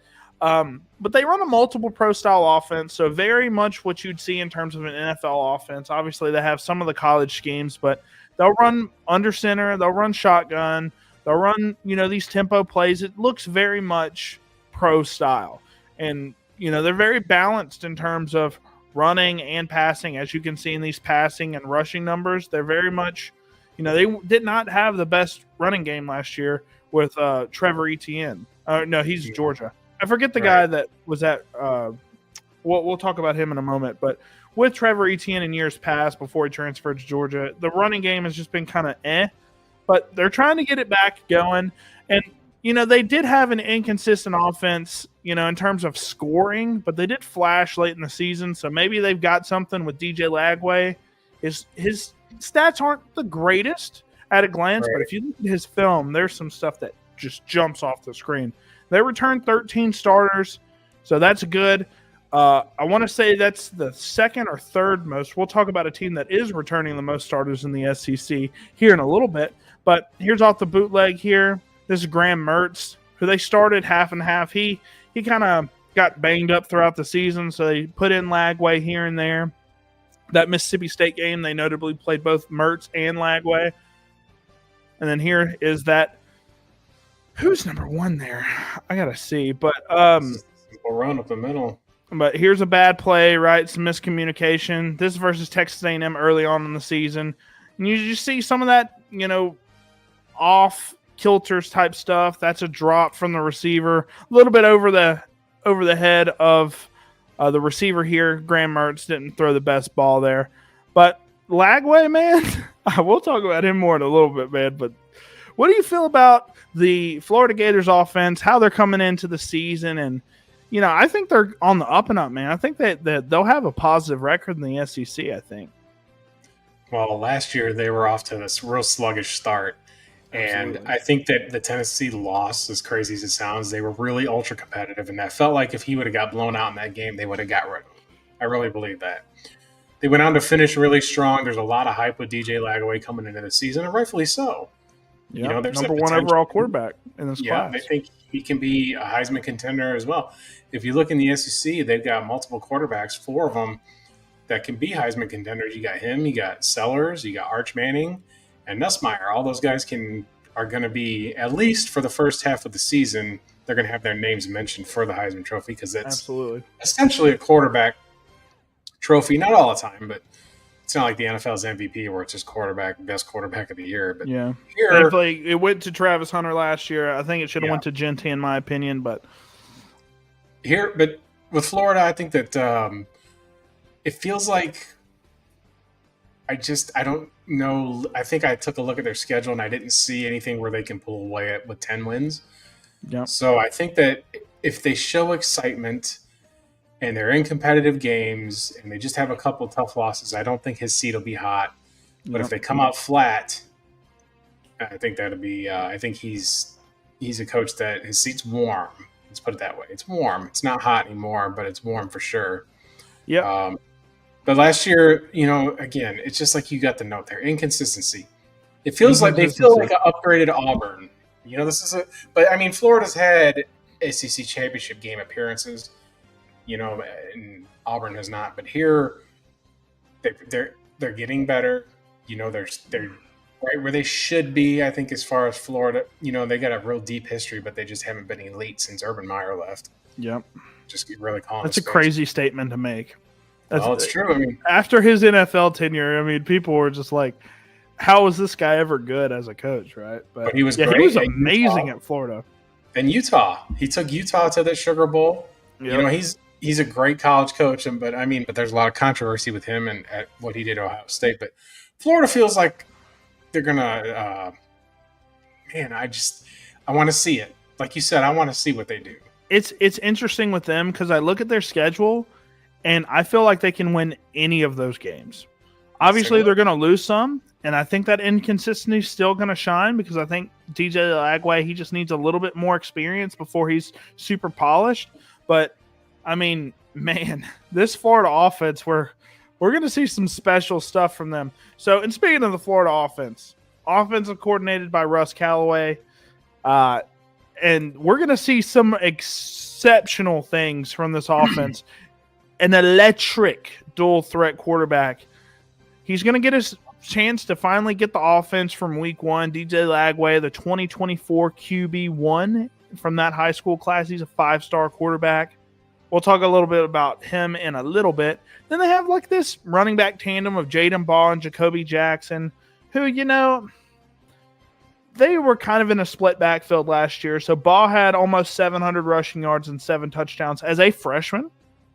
But they run a multiple pro-style offense, so very much what you'd see in terms of an NFL offense. Obviously, they have some of the college schemes, but they'll run under center, they'll run shotgun, they'll run, you know, these tempo plays. It looks very much pro-style. And, you know, they're very balanced in terms of running and passing. As you can see in these passing and rushing numbers, they're very much, you know, they did not have the best running game last year with Trevor Etienne. No, he's Georgia. I forget the guy that was at we'll talk about him in a moment, but with Trevor Etienne in years past before he transferred to Georgia, the running game has just been kind of but they're trying to get it back going. And, you know, they did have an inconsistent offense, you know, in terms of scoring, but they did flash late in the season, so maybe they've got something with DJ Lagway. His stats aren't the greatest at a glance, but if you look at his film, there's some stuff that just jumps off the screen. They returned 13 starters, so that's good. I want to say that's the second or third most. We'll talk about a team that is returning the most starters in the SEC here in a little bit. But here's off the bootleg here. This is Graham Mertz, who they started half and half. He kind of got banged up throughout the season, so they put in Lagway here and there. That Mississippi State game, they notably played both Mertz and Lagway. And then here is that. Who's number one there? I gotta see, but
We'll run up the middle.
But here's a bad play, right? Some miscommunication. This versus Texas A&M early on in the season, and you just see some of that, you know, off kilters type stuff. That's a drop from the receiver, a little bit over the head of the receiver here. Graham Mertz didn't throw the best ball there, but Lagway, man, we'll talk about him more in a little bit, man. But what do you feel about the Florida Gators offense, how they're coming into the season? And, you know, I think they're on the up and up, man. I think that they'll have a positive record in the SEC, I think.
Well, last year they were off to this real sluggish start. And I think that the Tennessee loss, as crazy as it sounds, they were really ultra competitive. And I felt like if he would have got blown out in that game, they would have got rid of him. I really believe that. They went on to finish really strong. There's a lot of hype with DJ Lagway coming into the season, and rightfully so.
Yeah, you know, there's number one overall quarterback in this class.
I think he can be a Heisman contender as well. If you look in the SEC, they've got multiple quarterbacks, 4 of them that can be Heisman contenders. You got him, you got Sellers, you got Arch Manning, and Nussmeier. All those guys are going to be, at least for the first half of the season, they're going to have their names mentioned for the Heisman Trophy because it's essentially a quarterback trophy. Not all the time, but it's not like the NFL's MVP where it's just best quarterback of the year. But
yeah,
here,
it went to Travis Hunter last year. I think it should have went to Gentry, in my opinion. But with Florida, I think that it feels like I don't know. I think I took a look at their schedule and I didn't see anything where they can pull away with 10 wins. Yeah.
So I think that if they show excitement and they're in competitive games and they just have a couple of tough losses, I don't think his seat will be hot. But if they come out flat, I think that'll be I think he's a coach that his seat's warm. Let's put it that way. It's warm. It's not hot anymore, but it's warm for sure.
Yeah.
But last year, you know, again, it's just like you got the note there. Inconsistency. It feels like they feel like an upgraded Auburn. You know, but I mean, Florida's had SEC championship game appearances. You know, and Auburn has not. But here, they're getting better. You know, they're right where they should be. I think as far as Florida, you know, they got a real deep history, but they just haven't been elite since Urban Meyer left.
Yep.
Just really calm.
That's a crazy statement to make.
Well, it's true. I mean,
after his NFL tenure, I mean, people were just like, "How was this guy ever good as a coach?" Right? But
he was great.
He was amazing at Florida.
And Utah, he took Utah to the Sugar Bowl. Yep. You know, he's a great college coach, but there's a lot of controversy with him and at what he did at Ohio State. But Florida feels like they're gonna. Man, I want to see it. Like you said, I want to see what they do.
it's interesting with them because I look at their schedule and I feel like they can win any of those games. Obviously, they're going to lose some, and I think that inconsistency is still going to shine because I think DJ Lagway, he just needs a little bit more experience before he's super polished. But, I mean, man, this Florida offense, we're going to see some special stuff from them. So, and speaking of the Florida offensive coordinated by Russ Callaway, and we're going to see some exceptional things from this offense. An electric dual threat quarterback. He's going to get his chance to finally get the offense from week one. DJ Lagway, the 2024 QB1 from that high school class. He's a 5-star quarterback. We'll talk a little bit about him in a little bit. Then they have like this running back tandem of Jaden Ball and Jacoby Jackson, who, you know, they were kind of in a split backfield last year. So Ball had almost 700 rushing yards and 7 touchdowns as a freshman.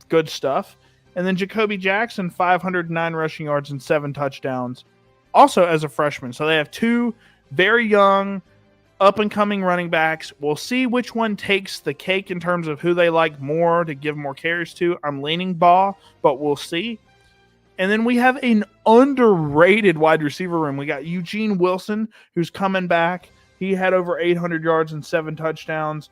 Good stuff. And then Jacoby Jackson, 509 rushing yards and 7 touchdowns, also as a freshman. So they have 2 very young, up-and-coming running backs. We'll see which one takes the cake in terms of who they like more to give more carries to. I'm leaning Ball, but we'll see. And then we have an underrated wide receiver room. We got Eugene Wilson, who's coming back. He had over 800 yards and 7 touchdowns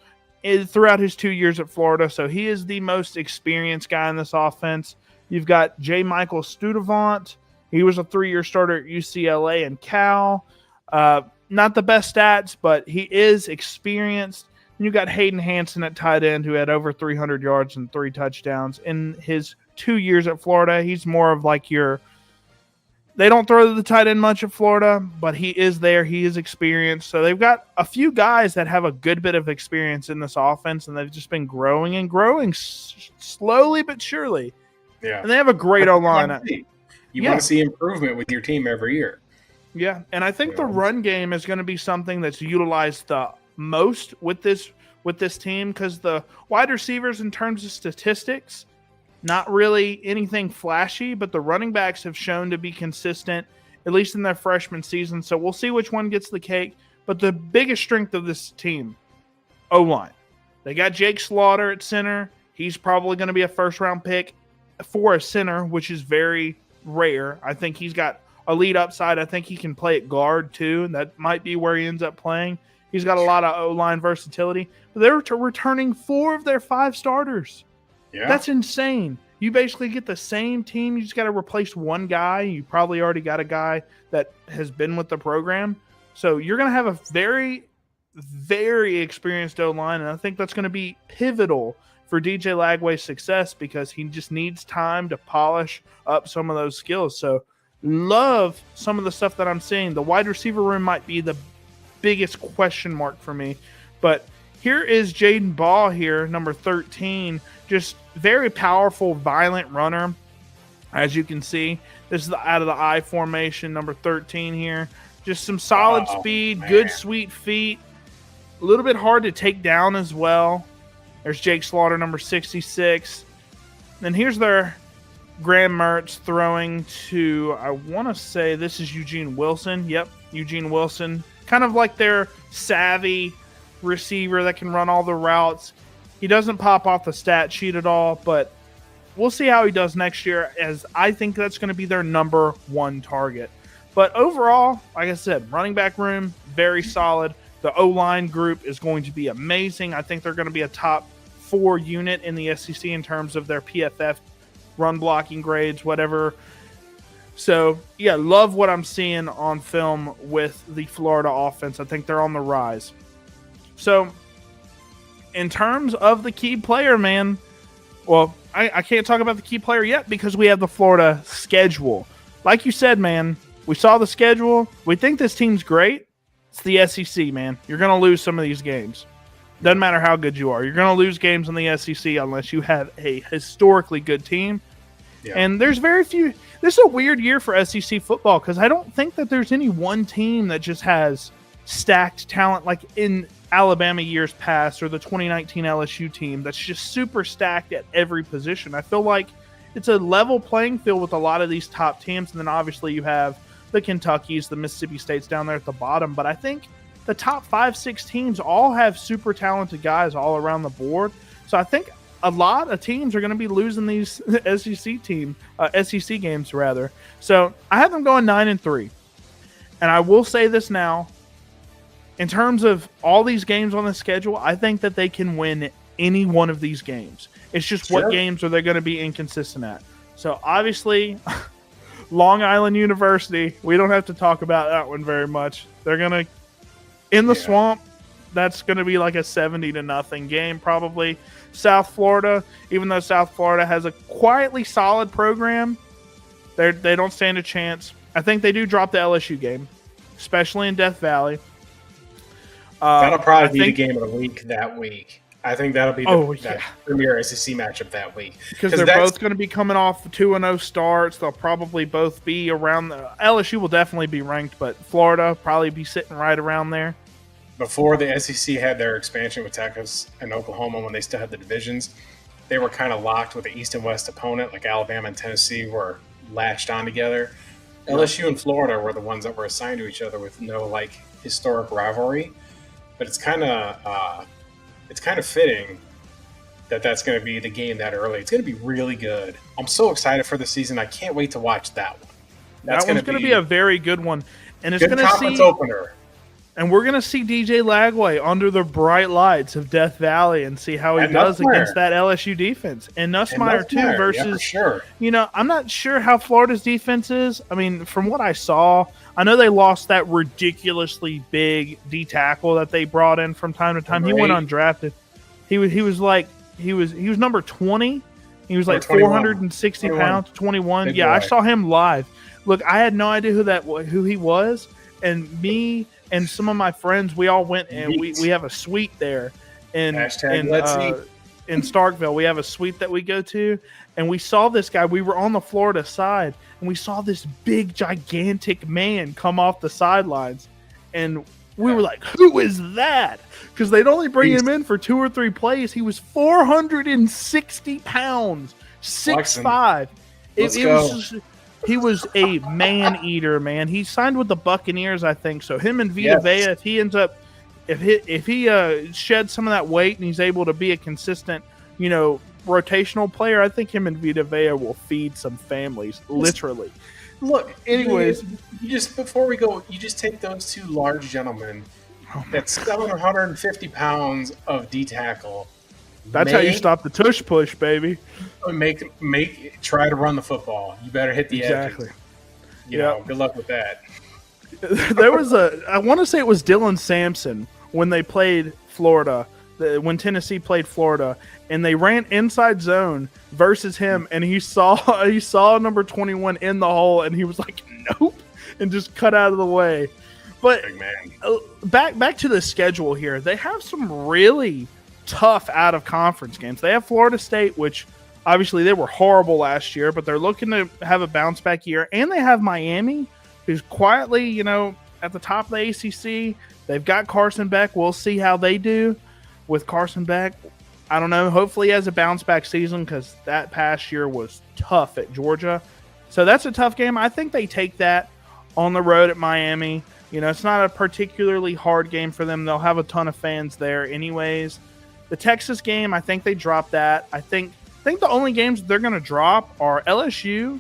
throughout his 2 years at Florida. So he is the most experienced guy in this offense. You've got J. Michael Studevant. He was a 3-year starter at UCLA and Cal. Not the best stats, but he is experienced. And you've got Hayden Hansen at tight end, who had over 300 yards and 3 touchdowns. In his 2 years at Florida, he's more of like your – they don't throw the tight end much at Florida, but he is there. He is experienced. So they've got a few guys that have a good bit of experience in this offense, and they've just been growing and growing slowly but surely.
Yeah.
And they have a great O-line.
You want to see improvement with your team every year.
Yeah, and I think the run game is going to be something that's utilized the most with this team because the wide receivers in terms of statistics – not really anything flashy, but the running backs have shown to be consistent, at least in their freshman season. So we'll see which one gets the cake. But the biggest strength of this team, O-line. They got Jake Slaughter at center. He's probably going to be a first-round pick for a center, which is very rare. I think he's got a lead upside. I think he can play at guard, too, and that might be where he ends up playing. He's got a lot of O-line versatility. They're returning 4 of their 5 starters. Yeah. That's insane. You basically get the same team. You just got to replace one guy. You probably already got a guy that has been with the program. So you're going to have a very, very experienced O-line, and I think that's going to be pivotal for DJ Lagway's success because he just needs time to polish up some of those skills. So love some of the stuff that I'm seeing. The wide receiver room might be the biggest question mark for me, but here is Jaden Ball here, number 13, just very powerful, violent runner. As you can see, this is the out of the I formation, number 13 here. Just some solid speed, good sweet feet. A little bit hard to take down as well. There's Jake Slaughter, number 66. Then here's their Graham Mertz throwing to, I want to say this is Eugene Wilson. Yep, Eugene Wilson. Kind of like their savvy receiver that can run all the routes. He doesn't pop off the stat sheet at all, but we'll see how he does next year, as I think that's going to be their number 1 target. But overall, like I said, running back room, very solid. The O-line group is going to be amazing. I think they're going to be a top 4 unit in the SEC in terms of their PFF run blocking grades, whatever. So, yeah, love what I'm seeing on film with the Florida offense. I think they're on the rise. So, in terms of the key player, man, well, I can't talk about the key player yet because we have the Florida schedule. Like you said, man, we saw the schedule. We think this team's great. It's the SEC, man. You're going to lose some of these games. Doesn't matter how good you are. You're going to lose games in the SEC unless you have a historically good team. Yeah. And there's very few. This is a weird year for SEC football because I don't think that there's any one team that just has stacked talent like in Alabama years past or the 2019 LSU team that's just super stacked at every position. I feel like it's a level playing field with a lot of these top teams, and then obviously you have the Kentuckys, the Mississippi States down there at the bottom, but I think the top 5-6 teams all have super talented guys all around the board. So I think a lot of teams are going to be losing these SEC games rather. So I have them going 9-3, and I will say this now: in terms of all these games on the schedule, I think that they can win any one of these games. It's just what games are they going to be inconsistent at. So obviously, Long Island University, we don't have to talk about that one very much. They're going to, in the swamp, that's going to be like a 70-0 game probably. South Florida, even though South Florida has a quietly solid program, they don't stand a chance. I think they do drop the LSU game, especially in Death Valley.
That'll probably be the game of the week that week. I think that'll be the premier SEC matchup that week.
Because they're both going to be coming off 2-0 starts. They'll probably both be around LSU will definitely be ranked, but Florida probably be sitting right around there.
Before the SEC had their expansion with Texas and Oklahoma, when they still had the divisions, they were kind of locked with the East and West opponent, like Alabama and Tennessee were latched on together. LSU and Florida were the ones that were assigned to each other with no historic rivalry. But it's kind of fitting that that's going to be the game that early. It's going to be really good. I'm so excited for the season. I can't wait to watch that one.
That one's going to be a very good one, and it's going to
conference opener.
And we're going to see DJ Lagway under the bright lights of Death Valley and see how he does against that LSU defense. And Nussmeier, too, versus, I'm not sure how Florida's defense is. I mean, from what I saw, I know they lost that ridiculously big D tackle that they brought in from time to time. He went undrafted. He was number 20. He was like 460 pounds, 21.
Big
boy.
I
saw him live. Look, I had no idea who he was, and me and some of my friends, we all went and we have a suite there in Starkville. We have a suite that we go to, and we saw this guy. We were on the Florida side, and we saw this big, gigantic man come off the sidelines, and we were like, "Who is that?" Because they'd only bring him in for 2 or 3 plays. He was 460 pounds, 6'5". He was a man-eater, man. He signed with the Buccaneers, I think. So him and Vita Vea, if he ends up, if he sheds some of that weight and he's able to be a consistent, rotational player, I think him and Vita Vea will feed some families, literally.
Look,
anyways,
before we go, you just take those two large gentlemen, that's 750 pounds of D tackle.
That's how you stop the tush push, baby.
Try to run the football. You better hit the edges. Good luck with that.
There was I want to say it was Dylan Sampson when they played Florida, when Tennessee played Florida, and they ran inside zone versus him, and he saw number 21 in the hole, and he was like, nope, and just cut out of the way. But back to the schedule here. They have some really tough out-of-conference games. They have Florida State, which obviously they were horrible last year, but they're looking to have a bounce-back year. And they have Miami, who's quietly, at the top of the ACC. They've got Carson Beck. We'll see how they do with Carson Beck. I don't know. Hopefully he has a bounce-back season because that past year was tough at Georgia. So that's a tough game. I think they take that on the road at Miami. It's not a particularly hard game for them. They'll have a ton of fans there anyways. The Texas game, I think they dropped that. I think the only games they're going to drop are LSU,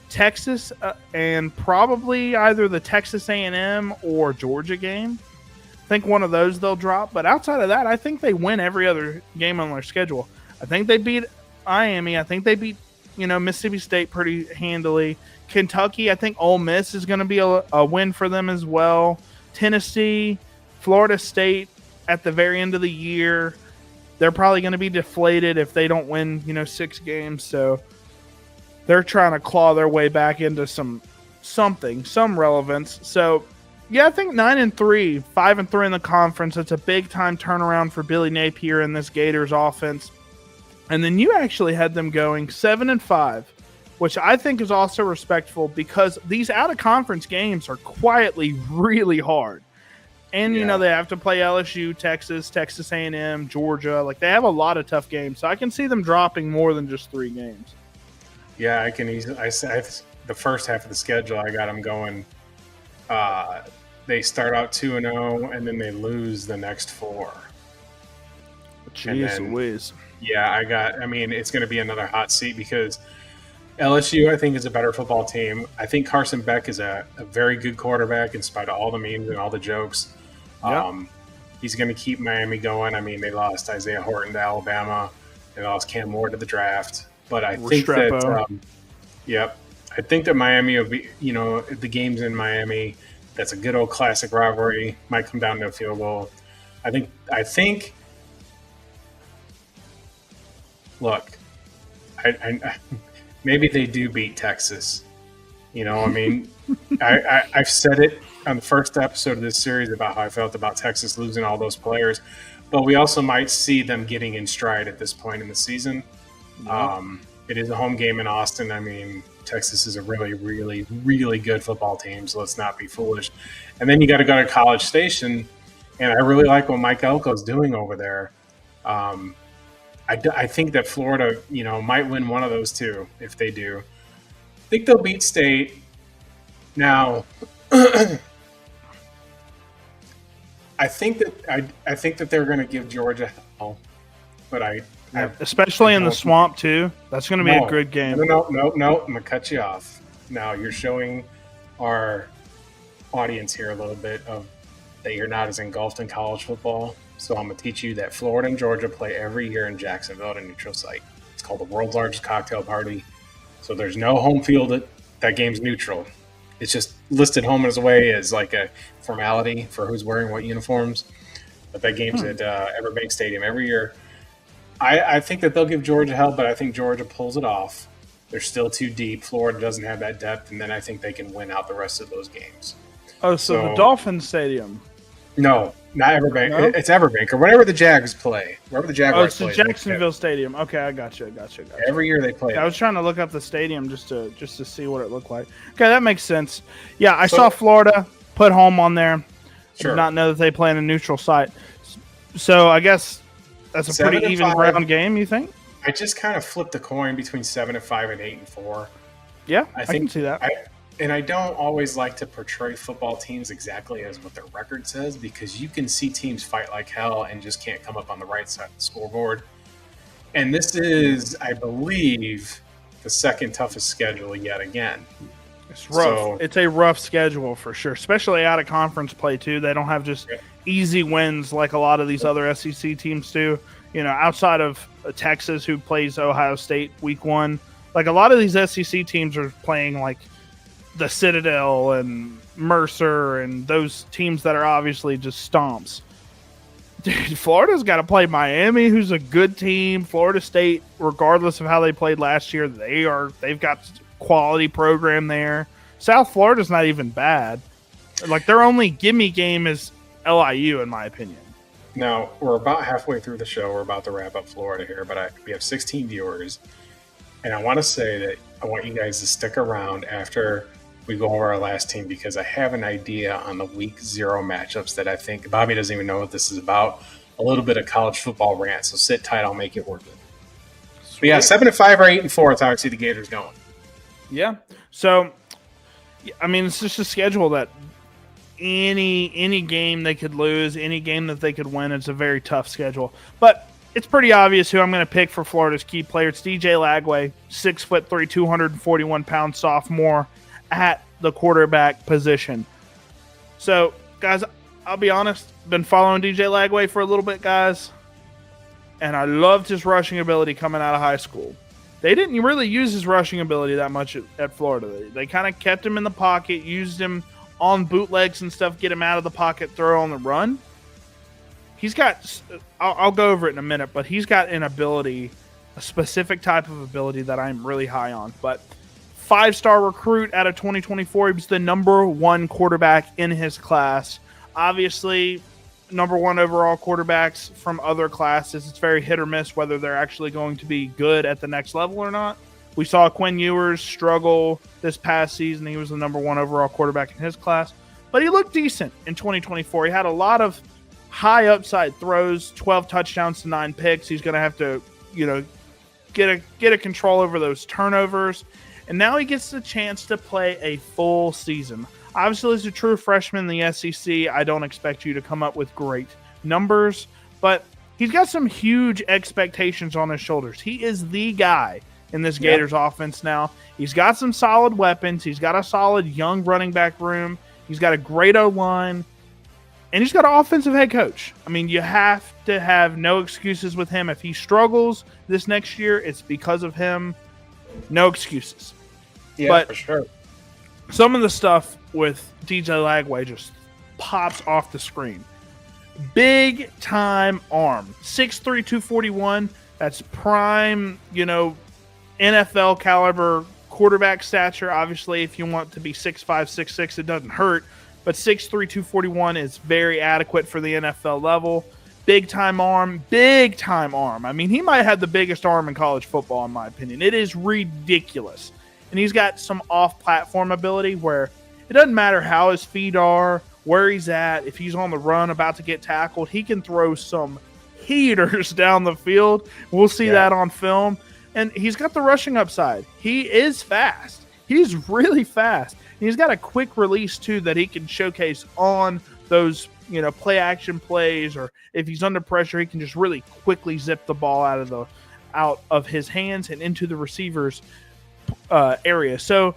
Texas, and probably either the Texas A&M or Georgia game. I think one of those they'll drop. But outside of that, I think they win every other game on their schedule. I think they beat Miami. I think they beat, Mississippi State pretty handily. Kentucky, I think Ole Miss is going to be a win for them as well. Tennessee, Florida State at the very end of the year. They're probably going to be deflated if they don't win, 6 games. So they're trying to claw their way back into some relevance. So, I think 9-3, 5-3 in the conference. It's a big time turnaround for Billy Napier and this Gators offense. And then you actually had them going 7-5, which I think is also respectful because these out-of-conference games are quietly really hard. And, they have to play LSU, Texas A&M, Georgia. They have a lot of tough games. So I can see them dropping more than just 3 games.
Yeah, I can easily. The first half of the schedule, I got them going. They start out 2-0, and then they lose the next 4.
Jeez Louise.
Yeah, it's going to be another hot seat because LSU, I think, is a better football team. I think Carson Beck is a very good quarterback in spite of all the memes and all the jokes.
Yep.
He's going to keep Miami going. I mean, they lost Isaiah Horton to Alabama. They lost Cam Ward to the draft. But I think that, I think that Miami will be, the game's in Miami. That's a good old classic rivalry. Might come down to a field goal. I think. Look, I maybe they do beat Texas. I've said it on the first episode of this series about how I felt about Texas losing all those players, but we also might see them getting in stride at this point in the season. It is a home game in Austin. I mean, Texas is a really, really, really good football team, so let's not be foolish. And then you got to go to College Station, and I really like what Mike Elko's doing over there. I think that Florida, might win one of those two if they do. I think they'll beat State. Now, I think that they're going to give Georgia hell, but
especially in the swamp too. That's going to be a good game.
No. I'm going to cut you off. Now you're showing our audience here a little bit of that you're not as engulfed in college football. So I'm going to teach you that Florida and Georgia play every year in Jacksonville at a neutral site. It's called the world's largest cocktail party. So there's no home field. That game's neutral. It's just listed home and away as like a formality for who's wearing what uniforms. But that game's at Everbank Stadium every year. I think that they'll give Georgia hell, but I think Georgia pulls it off. They're still too deep. Florida doesn't have that depth, and then I think they can win out the rest of those games.
Oh, so the Dolphin Stadium.
No, not Everbank. No? It's Everbank or whatever the Jags play. Wherever the Jaguars play.
Oh, it's the Jacksonville Stadium. Okay, I got you.
Every year they play.
I was trying to look up the stadium just to see what it looked like. Okay, that makes sense. Yeah, I saw Florida put home on there. Sure. I did not know that they play in a neutral site. So I guess that's a pretty even ground game, you think?
I just kind of flipped the coin between 7-5 and 8-4.
Yeah, I can see that.
I don't always like to portray football teams exactly as what their record says because you can see teams fight like hell and just can't come up on the right side of the scoreboard. And this is, I believe, the second toughest schedule yet again.
It's rough. It's a rough schedule for sure, especially out of conference play too. They don't have just easy wins like a lot of these other SEC teams do. Outside of Texas, who plays Ohio State week 1, like a lot of these SEC teams are playing like the Citadel and Mercer and those teams that are obviously just stomps. Dude, Florida's got to play Miami, who's a good team. Florida State, regardless of how they played last year, they've got quality program there. South Florida's not even bad. Like their only gimme game is LIU, in my opinion.
Now, we're about halfway through the show. We're about to wrap up Florida here, but we have 16 viewers. And I want to say that I want you guys to stick around after we go over our last team because I have an idea on the week 0 matchups that I think Bobby doesn't even know what this is about. A little bit of college football rant, so sit tight. I'll make it worth it. But yeah, 7-5 or 8-4 is how I see the Gators going.
Yeah. So, I mean, it's just a schedule that any game they could lose, any game that they could win, it's a very tough schedule. But it's pretty obvious who I'm going to pick for Florida's key player. It's DJ Lagway, 6'3", 241-pound sophomore at the quarterback position. So, guys, I'll be honest, been following DJ Lagway for a little bit, guys, and I loved his rushing ability coming out of high school. They didn't really use his rushing ability that much at Florida. They kind of kept him in the pocket, used him on bootlegs and stuff, get him out of the pocket, throw on the run. He's got, I'll go over it in a minute, but he's got an ability, a specific type of ability that I'm really high on. But 5-star recruit out of 2024. He was the number 1 quarterback in his class. Obviously, number 1 overall quarterbacks from other classes. It's very hit or miss whether they're actually going to be good at the next level or not. We saw Quinn Ewers struggle this past season. He was the number 1 overall quarterback in his class. But he looked decent in 2024. He had a lot of high upside throws, 12 touchdowns to 9 picks. He's going to have to, get a control over those turnovers. And now he gets the chance to play a full season. Obviously, as a true freshman in the SEC, I don't expect you to come up with great numbers. But he's got some huge expectations on his shoulders. He is the guy in this Gators offense now. He's got some solid weapons. He's got a solid young running back room. He's got a great O-line. And he's got an offensive head coach. I mean, you have to have no excuses with him. If he struggles this next year, it's because of him. No excuses.
Yeah,
but
for sure.
Some of the stuff with DJ Lagway just pops off the screen. Big time arm. 6'3", 241. That's prime, NFL caliber quarterback stature. Obviously, if you want to be 6'5", 6'6", it doesn't hurt. But 6'3", 241 is very adequate for the NFL level. Big time arm. Big time arm. I mean, he might have the biggest arm in college football, in my opinion. It is ridiculous. And he's got some off-platform ability where it doesn't matter how his feet are, where he's at. If he's on the run about to get tackled, he can throw some heaters down the field. We'll see that on film. And he's got the rushing upside. He is fast. He's really fast. And he's got a quick release, too, that he can showcase on those, play action plays, or if he's under pressure, he can just really quickly zip the ball out of his hands and into the receiver's area. So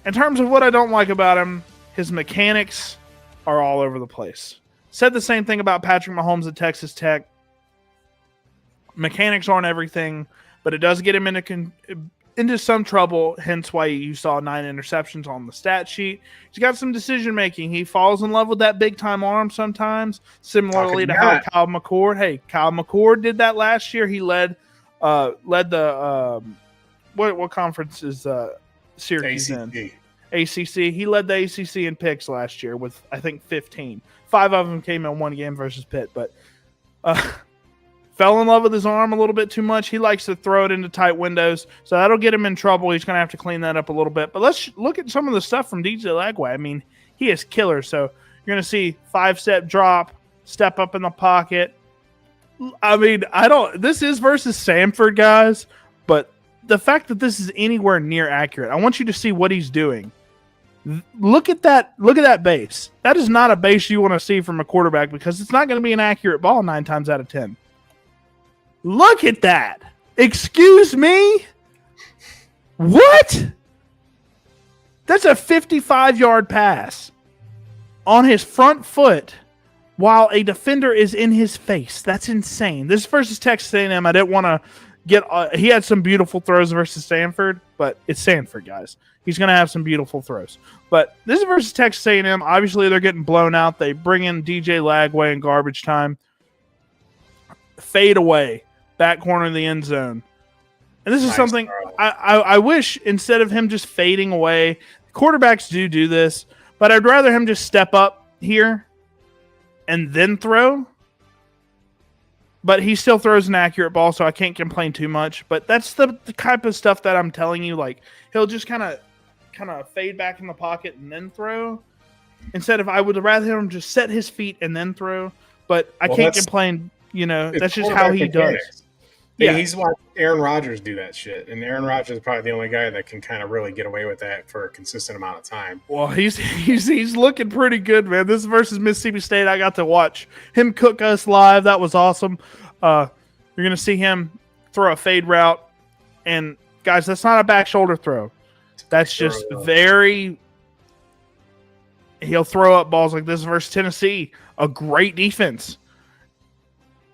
in terms of what I don't like about him, his mechanics are all over the place. Said the same thing about Patrick Mahomes at Texas Tech. Mechanics aren't everything, but it does get him into some trouble, hence why you saw 9 interceptions on the stat sheet. He's got some decision making. He falls in love with that big time arm sometimes, similarly to how Kyle McCord did that last year. He led the what conference is Syracuse in? ACC. He led the ACC in picks last year with, I think, 15. 5 of them came in one game versus Pitt, but fell in love with his arm a little bit too much. He likes to throw it into tight windows, so that'll get him in trouble. He's going to have to clean that up a little bit. But let's look at some of the stuff from DJ Lagway. I mean, he is killer. So you're going to see 5-step drop, step up in the pocket. I mean, this is versus Samford, guys, but the fact that this is anywhere near accurate, I want you to see what he's doing. Look at that base. That is not a base you want to see from a quarterback because it's not going to be an accurate ball 9 times out of 10. Look at that. Excuse me? What? That's a 55-yard pass on his front foot while a defender is in his face. That's insane. This is versus Texas A&M. I didn't want to he had some beautiful throws versus Stanford, but it's Stanford, guys. He's going to have some beautiful throws. But this is versus Texas A&M. Obviously, they're getting blown out. They bring in DJ Lagway in garbage time. Fade away. Back corner of the end zone. And this is something I wish, instead of him just fading away, quarterbacks do this, but I'd rather him just step up here and then throw. But he still throws an accurate ball, so I can't complain too much. But that's the type of stuff that I'm telling you. Like, he'll just kind of fade back in the pocket and then throw. Instead of, I would rather him just set his feet and then throw. But I can't complain. That's just how he does.
Yeah, he's watched Aaron Rodgers do that shit, and Aaron Rodgers is probably the only guy that can kind of really get away with that for a consistent amount of time.
Well, he's looking pretty good, man. This is versus Mississippi State. I got to watch him cook us live. That was awesome. You're gonna see him throw a fade route, and guys, that's not a back shoulder throw. That's just very. He'll throw up balls like this versus Tennessee, a great defense.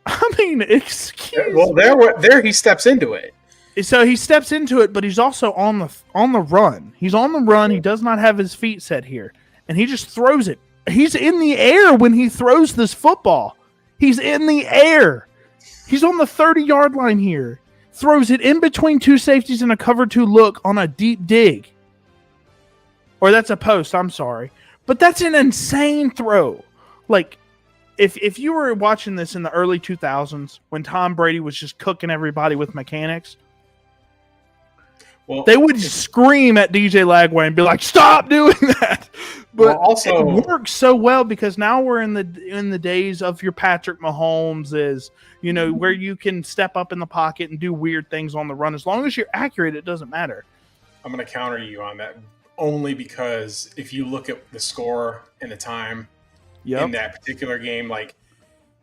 I mean, excuse.
Well, there he steps into it.
So he steps into it, but he's also on the run. He's on the run. He does not have his feet set here, and he just throws it. He's in the air when he throws this football. He's in the air. He's on the 30-yard line here. Throws it in between 2 safeties and a cover 2 look on a deep dig. Or that's a post. I'm sorry, but that's an insane throw. Like. If you were watching this in the early 2000s when Tom Brady was just cooking everybody with mechanics, they would scream at DJ Lagway and be like, "Stop doing that!" But also, it works so well because now we're in the days of your Patrick Mahomes, where you can step up in the pocket and do weird things on the run. As long as you're accurate, it doesn't matter.
I'm going to counter you on that only because if you look at the score and the time. Yep. In that particular game, like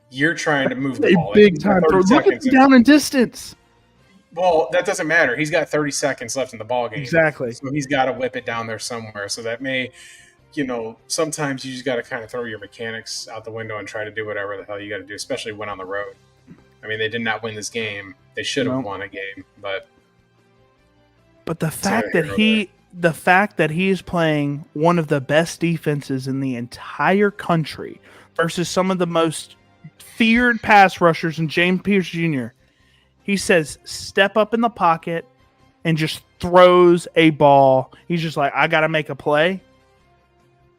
You're trying to move the
A
ball.
big time throw. Look at the down and distance.
Well, that doesn't matter. He's got 30 seconds left in the ball game.
Exactly.
So he's got to whip it down there somewhere. So that may, sometimes you just got to kind of throw your mechanics out the window and try to do whatever the hell you got to do, especially when on the road. I mean, they did not win this game. They should have won a game, but
the fact that he is playing one of the best defenses in the entire country versus some of the most feared pass rushers in James Pierce Jr., he says, step up in the pocket and just throws a ball. He's just like, I got to make a play.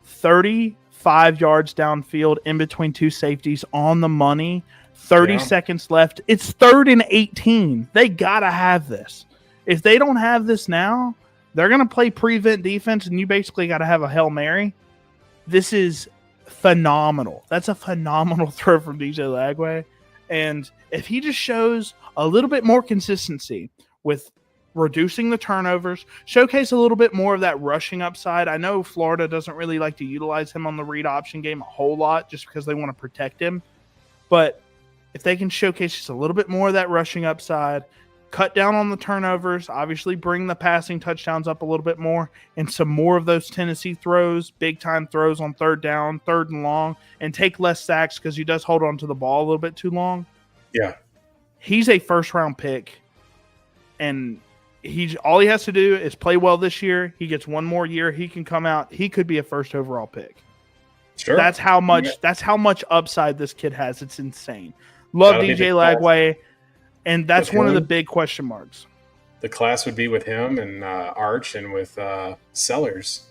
35 yards downfield in between two safeties on the money. 30 seconds left. It's 3rd and 18. They got to have this. If they don't have this now, they're going to play prevent defense, and you basically got to have a Hail Mary. This is phenomenal. That's a phenomenal throw from DJ Lagway. And if he just shows a little bit more consistency with reducing the turnovers, showcase a little bit more of that rushing upside. I know Florida doesn't really like to utilize him on the read option game a whole lot just because they want to protect him. But if they can showcase just a little bit more of that rushing upside, cut down on the turnovers, obviously bring the passing touchdowns up a little bit more, and some more of those Tennessee throws, big-time throws on 3rd down, 3rd and long, and take less sacks because he does hold on to the ball a little bit too long.
Yeah.
He's a first-round pick, and all he has to do is play well this year. He gets one more year. He can come out. He could be a first overall pick.
Sure.
That's how much upside this kid has. It's insane. Love DJ Lagway. And that's one of the big question marks.
The class would be with him and Arch and with Sellers.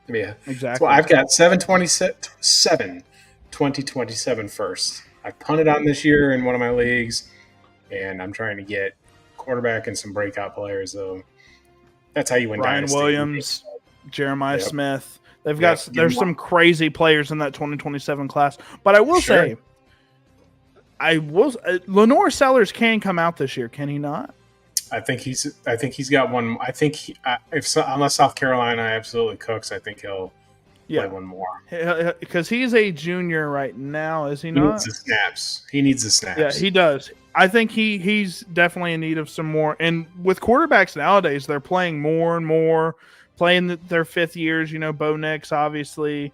Yeah,
exactly.
So I've got 2027 first. I punted on this year in one of my leagues, and I'm trying to get quarterback and some breakout players. So that's how you win.
Ryan
Dynasty.
Williams, Jeremiah Smith. There's some crazy players in that 2027 class. But I will say, Lenore Sellers can come out this year, can he not?
I think he's got one. I think unless South Carolina absolutely cooks, I think he'll play one more.
Because he's a junior right now, is he not?
He needs the snaps.
Yeah, he does. I think he's definitely in need of some more. And with quarterbacks nowadays, they're playing more and more, playing their 5th years. Bo Nix, obviously.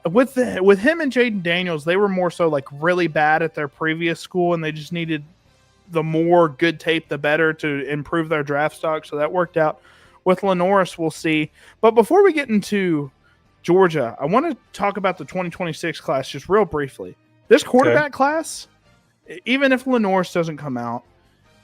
With him and Jaden Daniels, they were more so like really bad at their previous school, and they just needed the more good tape, the better to improve their draft stock. So that worked out. With Lenoris, we'll see. But before we get into Georgia, I want to talk about the 2026 class just real briefly. This quarterback class, even if Lenoris doesn't come out,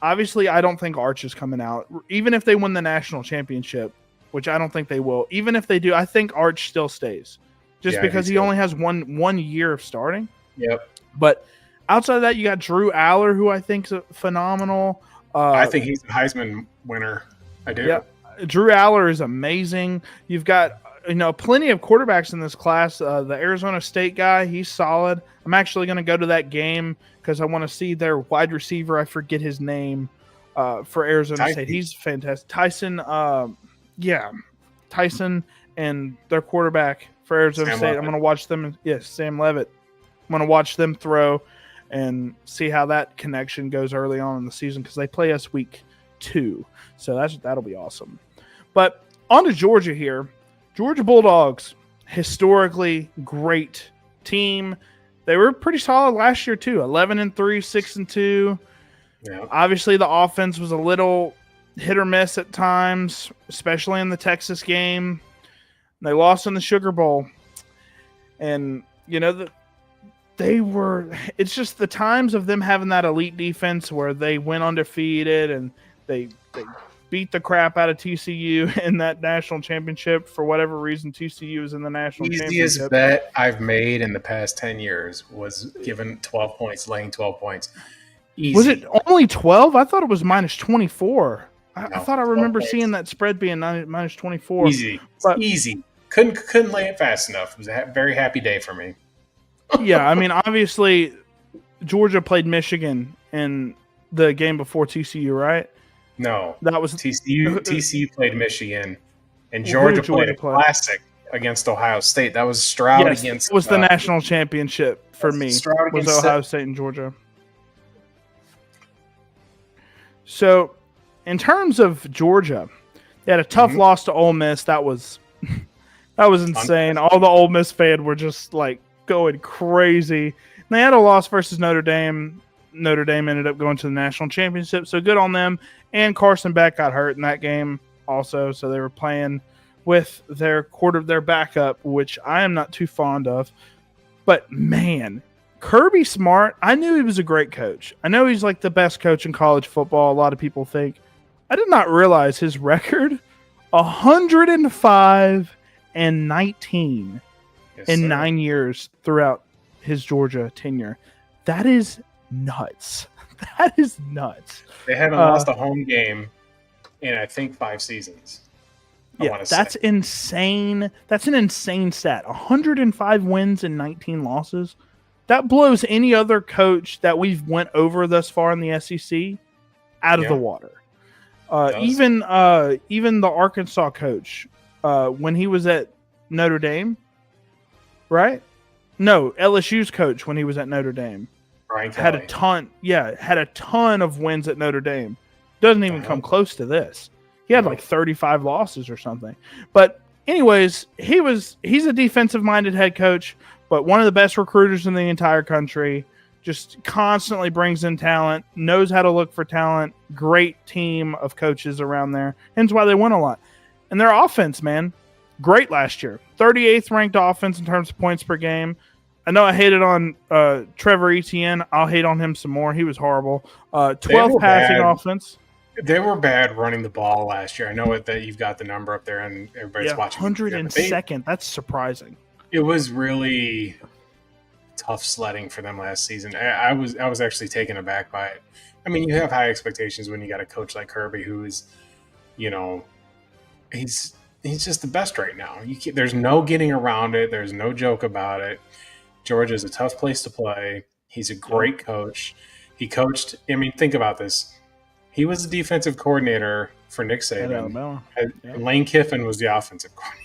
obviously I don't think Arch is coming out. Even if they win the national championship, which I don't think they will, even if they do, I think Arch still stays. Just because he only has one year of starting.
Yep.
But outside of that, you got Drew Aller, who I think is phenomenal.
I think he's a Heisman winner. I do.
Yeah. Drew Aller is amazing. You've got plenty of quarterbacks in this class. The Arizona State guy, he's solid. I'm actually going to go to that game because I want to see their wide receiver. I forget his name for Arizona State. He's fantastic. Tyson. Tyson and their quarterback for Arizona State. Levitt. I'm going to watch them. Sam Levitt. I'm going to watch them throw and see how that connection goes early on in the season because they play us week 2. So that'll be awesome. But on to Georgia here. Georgia Bulldogs, historically great team. They were pretty solid last year too. 11-3, 6-2. Yeah. Obviously, the offense was a little hit or miss at times, especially in the Texas game. They lost in the Sugar Bowl. And, it's just the times of them having that elite defense where they went undefeated and they beat the crap out of TCU in that national championship. For whatever reason, TCU was in the national championship.
Easiest bet I've made in the past 10 years was given 12 points, laying 12 points. Easy.
Was it only 12? I thought it was minus 24. I thought I remember seeing that spread being minus 24.
Easy. Couldn't lay it fast enough. It was a very happy day for me.
Yeah, I mean, obviously, Georgia played Michigan in the game before TCU, right?
No,
that was
TCU. TCU played Michigan, and Georgia played a classic against Ohio State. That was Stroud
Yes,
against.
it was the national championship for me.
Stroud
Was
against
Ohio State and Georgia. So, in terms of Georgia, they had a tough loss to Ole Miss. That was insane. All the Ole Miss fans were just like going crazy. And they had a loss versus Notre Dame. Notre Dame ended up going to the national championship, so good on them. And Carson Beck got hurt in that game also, so they were playing with their backup, which I am not too fond of. But man, Kirby Smart, I knew he was a great coach. I know he's like the best coach in college football, a lot of people think. I did not realize his record, 105-19 in 9 years throughout his Georgia tenure. That is nuts. That is nuts.
They haven't lost a home game in, I think, 5 seasons.
Yeah, that's insane. That's an insane stat. 105 wins and 19 losses. That blows any other coach that we've went over thus far in the SEC out of the water. Even the Arkansas coach, when he was at Notre Dame, right? No, LSU's coach when he was at Notre Dame had a ton of wins at Notre Dame. Doesn't even come close to this. He had like 35 losses or something. But anyways, he's a defensive-minded head coach, but one of the best recruiters in the entire country. Just constantly brings in talent, knows how to look for talent. Great team of coaches around there. Hence why they win a lot. And their offense, man, great last year. 38th ranked offense in terms of points per game. I know I hated on Trevor Etienne. I'll hate on him some more. He was horrible. 12th passing offense.
They were bad running the ball last year. I know that you've got the number up there and everybody's watching.
102nd. That's surprising.
It was really tough sledding for them last season. I was actually taken aback by it. I mean, you have high expectations when you got a coach like Kirby, who is, he's just the best right now. There's no getting around it. There's no joke about it. Georgia's a tough place to play. He's a great coach. He coached. I mean, think about this. He was the defensive coordinator for Nick Saban. Lane Kiffin was the offensive coordinator.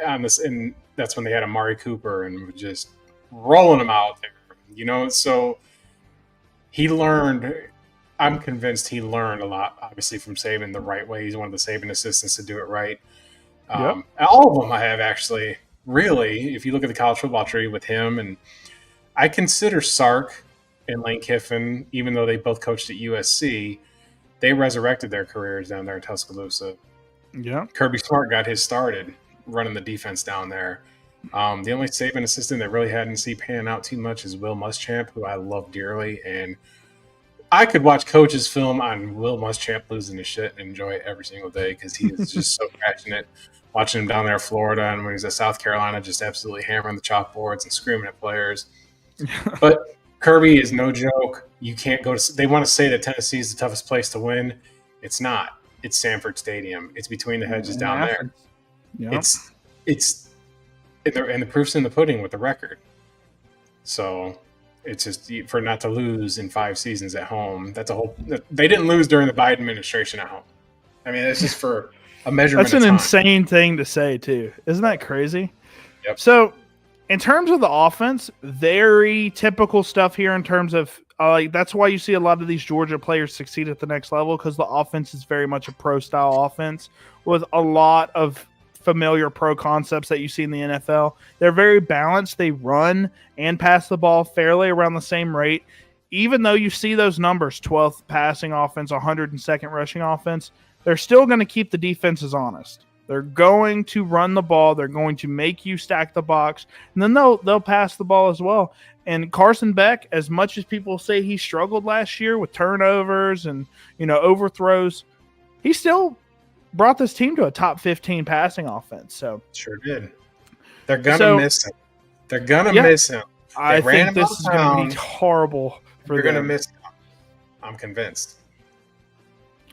On this, and that's when they had Amari Cooper and were just rolling him out there. So he learned. I'm convinced he learned a lot, obviously, from Saban the right way. He's one of the Saban assistants to do it right. All of them I have actually. Really, if you look at the college football tree with him, and I consider Sark and Lane Kiffin, even though they both coached at USC, they resurrected their careers down there in Tuscaloosa.
Yeah.
Kirby Smart got his started running the defense down there. The only Saban assistant that really hadn't seen pan out too much is Will Muschamp, who I love dearly. And I could watch coaches film on Will Muschamp losing his shit and enjoy it every single day because he is just so passionate. Watching him down there in Florida and when he's at South Carolina, just absolutely hammering the chalkboards and screaming at players. But Kirby is no joke. You can't go to – they want to say that Tennessee is the toughest place to win. It's not. It's Sanford Stadium. It's between the hedges down there. Yep. It's and the proof's in the pudding with the record. So it's just for not to lose in 5 seasons at home. That's a whole – they didn't lose during the Biden administration at home. I mean, it's just for – a measurement.
That's an insane thing to say, too. Isn't that crazy?
Yep.
So, in terms of the offense, very typical stuff here in terms of that's why you see a lot of these Georgia players succeed at the next level because the offense is very much a pro-style offense with a lot of familiar pro concepts that you see in the NFL. They're very balanced. They run and pass the ball fairly around the same rate. Even though you see those numbers, 12th passing offense, 102nd rushing offense, they're still going to keep the defenses honest. They're going to run the ball. They're going to make you stack the box. And then they'll pass the ball as well. And Carson Beck, as much as people say he struggled last year with turnovers and, overthrows, he still brought this team to a top 15 passing offense. So
sure did. They're going to miss him. They're going to miss him.
I think this is going to be horrible for them.
They're going to miss him. I'm convinced.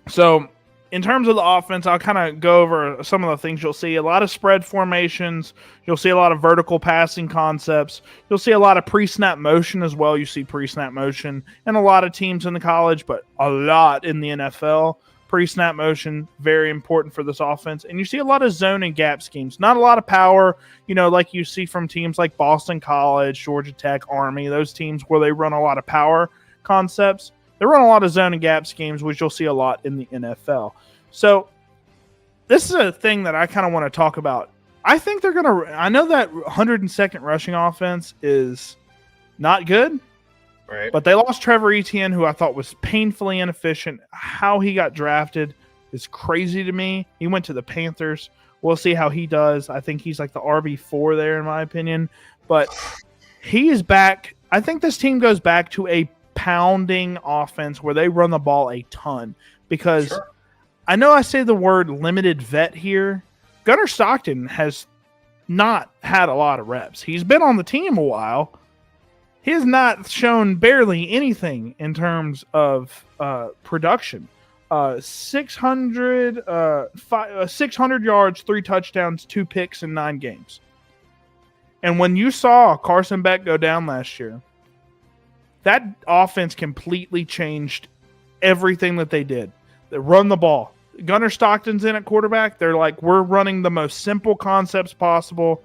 So, in terms of the offense, I'll kind of go over some of the things you'll see. A lot of spread formations. You'll see a lot of vertical passing concepts. You'll see a lot of pre-snap motion as well. You see pre-snap motion in a lot of teams in the college, but a lot in the NFL. Pre-snap motion, very important for this offense. And you see a lot of zone and gap schemes. Not a lot of power, like you see from teams like Boston College, Georgia Tech, Army, those teams where they run a lot of power concepts. They run a lot of zone and gap schemes, which you'll see a lot in the NFL. So this is a thing that I kind of want to talk about. I think they're going to – I know that 102nd rushing offense is not good.
Right.
But they lost Trevor Etienne, who I thought was painfully inefficient. How he got drafted is crazy to me. He went to the Panthers. We'll see how he does. I think he's like the RB4 there, in my opinion. But he is back. I think this team goes back to a pounding offense where they run the ball a ton. Because I know I say the word limited vet here. Gunnar Stockton has not had a lot of reps. He's been on the team a while. He has not shown barely anything in terms of production. 600 yards, 3 touchdowns, 2 picks in 9 games. And when you saw Carson Beck go down last year, that offense completely changed everything that they did. They run the ball. Gunnar Stockton's in at quarterback. They're like, we're running the most simple concepts possible.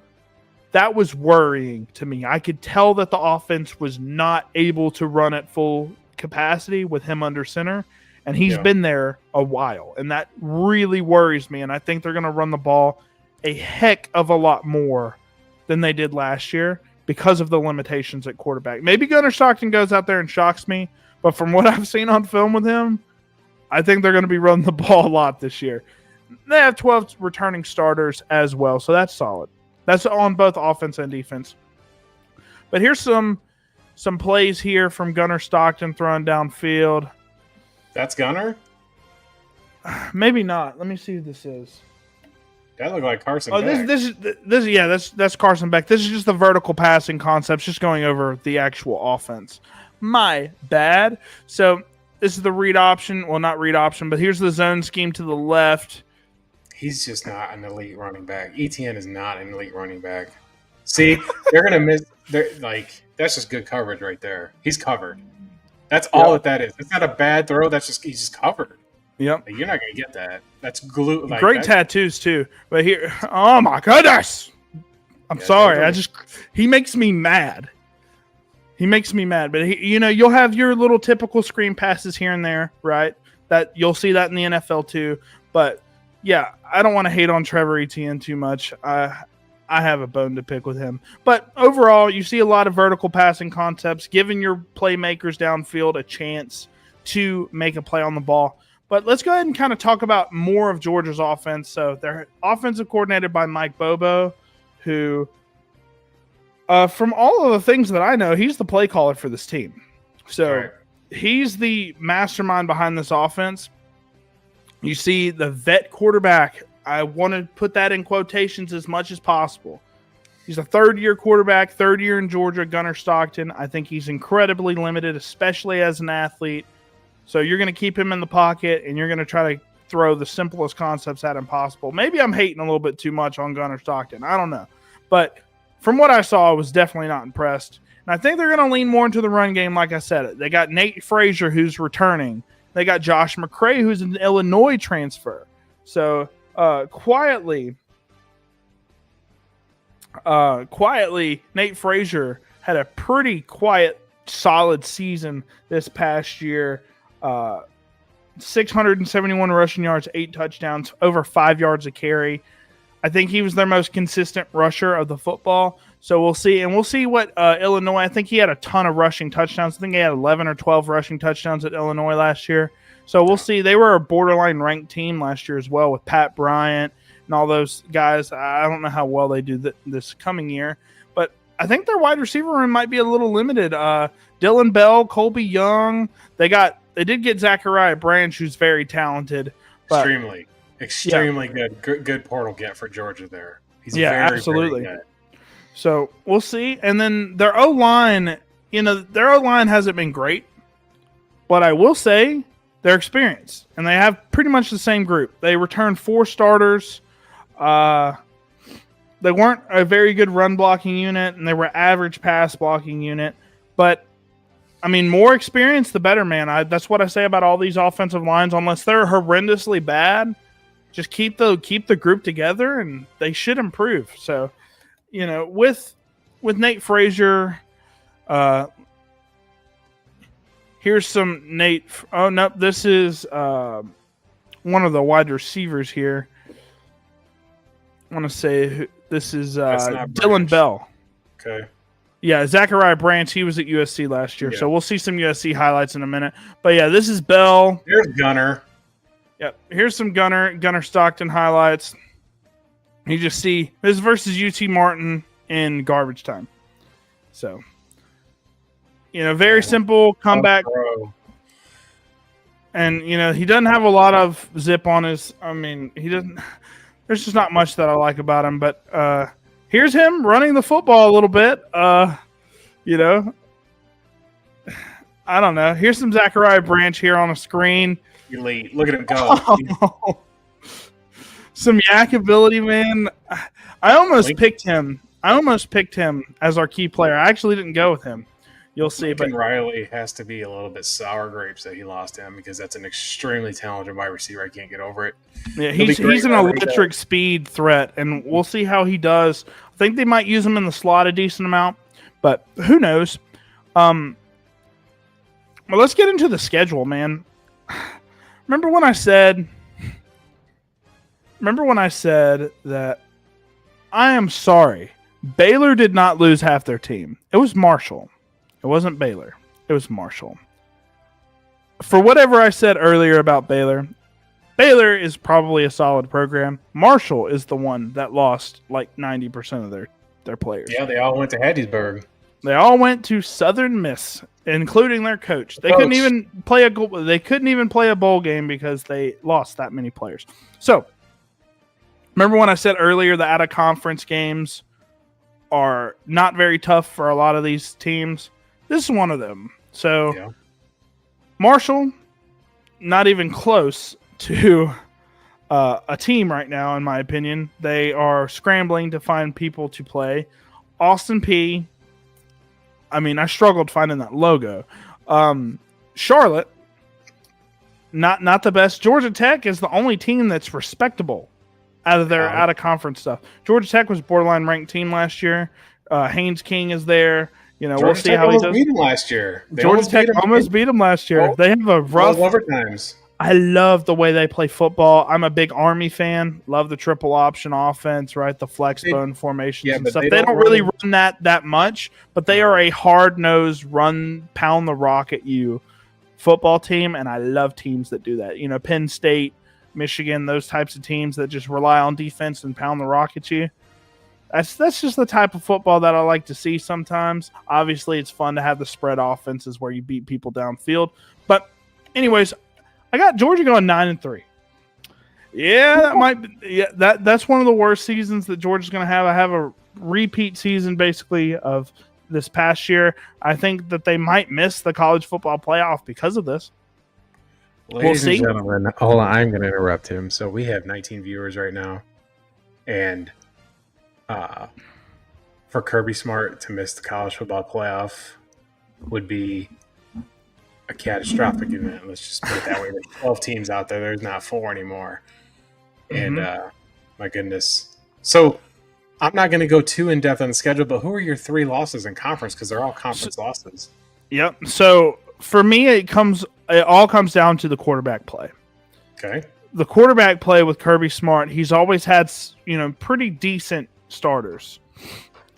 That was worrying to me. I could tell that the offense was not able to run at full capacity with him under center, and he's been there a while, and that really worries me, and I think they're going to run the ball a heck of a lot more than they did last year because of the limitations at quarterback. Maybe Gunnar Stockton goes out there and shocks me, but from what I've seen on film with him, I think they're going to be running the ball a lot this year. They have 12 returning starters as well, so that's solid. That's on both offense and defense. But here's some plays here from Gunnar Stockton throwing downfield.
That's Gunnar?
Maybe not. Let me see who this is.
That looked like Carson Beck.
That's Carson Beck. This is just the vertical passing concepts, just going over the actual offense. My bad. So this is the read option. Well, not read option, but here's the zone scheme to the left.
He's just not an elite running back. ETN is not an elite running back. See, they're gonna miss. That's just good coverage right there. He's covered. That's all that is. It's not a bad throw. He's just covered.
Yep.
You're not gonna get that. That's glue.
Great tattoos too. But here, oh my goodness! I'm sorry. He makes me mad. He makes me mad. But you'll have your little typical screen passes here and there, right? That you'll see that in the NFL too. But yeah, I don't want to hate on Trevor Etienne too much. I have a bone to pick with him. But overall, you see a lot of vertical passing concepts, giving your playmakers downfield a chance to make a play on the ball. But let's go ahead and kind of talk about more of Georgia's offense. So they're offensive coordinated by Mike Bobo, who, from all of the things that I know, he's the play caller for this team. So he's the mastermind behind this offense. You see the vet quarterback. I want to put that in quotations as much as possible. He's a third-year quarterback, third year in Georgia, Gunnar Stockton. I think he's incredibly limited, especially as an athlete. So you're going to keep him in the pocket, and you're going to try to throw the simplest concepts at him possible. Maybe I'm hating a little bit too much on Gunnar Stockton. I don't know. But from what I saw, I was definitely not impressed. And I think they're going to lean more into the run game, like I said. They got Nate Frazier, who's returning. They got Josh McCray, who's an Illinois transfer. So quietly, Nate Frazier had a pretty quiet, solid season this past year. 671 rushing yards, 8 touchdowns, over 5 yards a carry. I think he was their most consistent rusher of the football. So we'll see. And we'll see what Illinois, I think he had a ton of rushing touchdowns. I think he had 11 or 12 rushing touchdowns at Illinois last year. So we'll see. They were a borderline ranked team last year as well with Pat Bryant and all those guys. I don't know how well they do this coming year. But I think their wide receiver room might be a little limited. Dylan Bell, Colby Young. They did get Zachariah Branch, who's very talented. But,
extremely good portal get for Georgia there. He's very,
absolutely.
Very good.
So we'll see. And then their O-line, their O-line hasn't been great. But I will say they're experienced. And they have pretty much the same group. They returned 4 starters. They weren't a very good run blocking unit, and they were average pass blocking unit. But I mean, more experience, the better, man. That's what I say about all these offensive lines. Unless they're horrendously bad, just keep the group together, and they should improve. So, with Nate Frazier, here's some Nate. Oh no, this is one of the wide receivers here. I want to say this is Dylan Bell.
Okay.
Yeah, Zachariah Branch, he was at USC last year,
Yeah.
so we'll see some USC highlights in a minute. But yeah, this is Bell.
Here's Gunner.
Yep, here's some Gunner Stockton highlights. You just see this versus UT Martin in garbage time. So, very simple comeback. And, he doesn't have a lot of zip on his, he doesn't, there's just not much that I like about him, but here's him running the football a little bit. I don't know. Here's some Zachariah Branch here on a screen.
Elite. Look at him go.
Some yak ability, man. I almost picked him. As our key player. I actually didn't go with him. You'll see.
But
But
Riley has to be a little bit sour grapes that he lost him, because that's an extremely talented wide receiver. I can't get over it.
yeah,
He'll be great
he's an
wherever he
electric speed threat, and we'll see how he does. I think they might use him in the slot a decent amount, but who knows? Well, let's get into the schedule, man. Remember when I said that I am sorry, Baylor did not lose half their team. It was Marshall. It wasn't Baylor. It was Marshall. For whatever I said earlier about Baylor is probably a solid program. Marshall is the one that lost like 90% of their players.
Yeah, they all went to Hattiesburg.
They all went to Southern Miss, including their coach. They couldn't even play a bowl game because they lost that many players. So, remember when I said earlier the out-of-conference games are not very tough for a lot of these teams? This is one of them. So,
Yeah.
Marshall, not even close to a team right now, in my opinion. They are scrambling to find people to play. Austin Peay. I struggled finding that logo. Charlotte, not the best. Georgia Tech is the only team that's respectable out of their out-of-conference stuff. Georgia Tech was borderline ranked team last year. Haynes King is there. We'll see how he does.
Beat him last year.
Georgia Tech almost beat them last year.
Well,
they have a rough
overtimes.
I love the way they play football. I'm a big Army fan. Love the triple option offense, right? The flex bone formations and stuff. They don't really run that much, but they are a hard-nosed, run, pound the rock at you football team, and I love teams that do that. Penn State, Michigan, those types of teams that just rely on defense and pound the rock at you. That's just the type of football that I like to see sometimes. Obviously, it's fun to have the spread offenses where you beat people downfield. But anyways, I got Georgia going 9-3. Yeah, that might be, yeah, that's one of the worst seasons that Georgia's going to have. I have a repeat season basically of this past year. I think that they might miss the college football playoff because of this.
Ladies
We'll see.
and gentlemen, hold on, I'm going to interrupt him. So we have 19 viewers right now, and for Kirby Smart to miss the college football playoff would be a catastrophic event. Let's just put it that way. There's 12 teams out there. There's not 4 anymore. And my goodness. So I'm not going to go too in depth on the schedule, but who are your 3 losses in conference? Because they're all conference losses.
Yep. So for me, it all comes down to the quarterback play.
Okay.
The quarterback play with Kirby Smart, he's always had, pretty decent starters.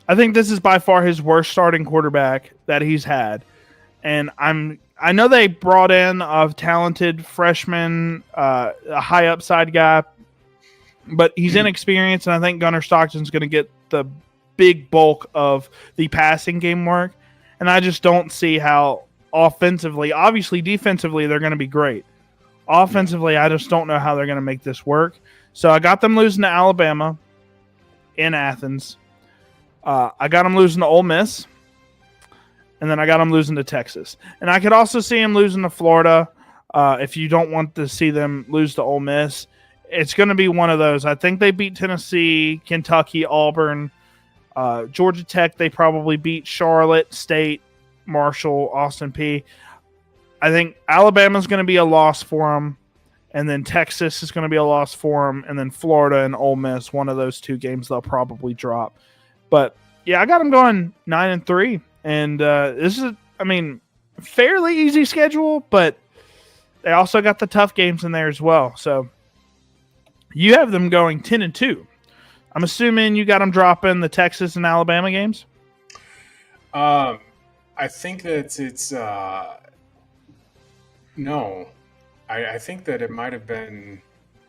I think this is by far his worst starting quarterback that he's had. And I know they brought in a talented freshman, a high upside guy, but he's inexperienced, and I think Gunnar Stockton's going to get the big bulk of the passing game work. And I just don't see how offensively, obviously defensively, they're going to be great. Offensively, I just don't know how they're going to make this work. So I got them losing to Alabama in Athens. I got them losing to Ole Miss. And then I got them losing to Texas. And I could also see them losing to Florida. If you don't want to see them lose to Ole Miss, it's going to be one of those. I think they beat Tennessee, Kentucky, Auburn, Georgia Tech. They probably beat Charlotte State. Marshall, Austin P. I think Alabama's going to be a loss for them, and then Texas is going to be a loss for them, and then Florida and Ole Miss, one of those two games they'll probably drop. But, yeah, I got them going 9-3, and this is, fairly easy schedule, but they also got the tough games in there as well. So you have them going 10-2. I'm assuming you got them dropping the Texas and Alabama games?
I think that it's no. I think that it might have been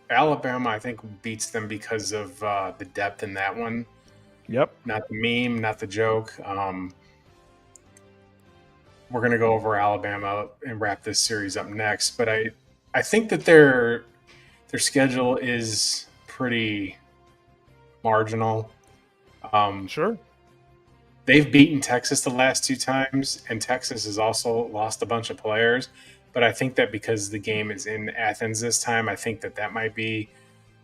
Alabama. I think beats them because of the depth in that one.
Yep.
Not the meme, not the joke. We're going to go over Alabama and wrap this series up next. But I think that their schedule is pretty marginal.
Sure.
They've beaten Texas the last 2 times, and Texas has also lost a bunch of players. But I think that because the game is in Athens this time, I think that might be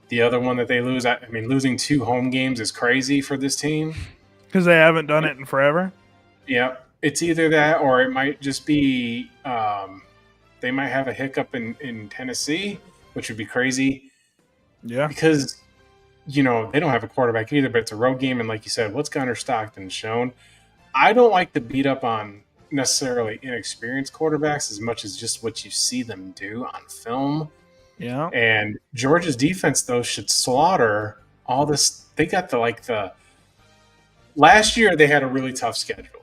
the other one that they lose. I mean, losing 2 home games is crazy for this team.
Because they haven't done it in forever?
Yeah. It's either that or it might just be they might have a hiccup in Tennessee, which would be crazy.
Yeah.
Because, they don't have a quarterback either, but it's a road game. And like you said, what's Gunnar Stockton shown? I don't like to beat up on necessarily inexperienced quarterbacks as much as just what you see them do on film.
Yeah.
And Georgia's defense, though, should slaughter all this. They got the last year they had a really tough schedule.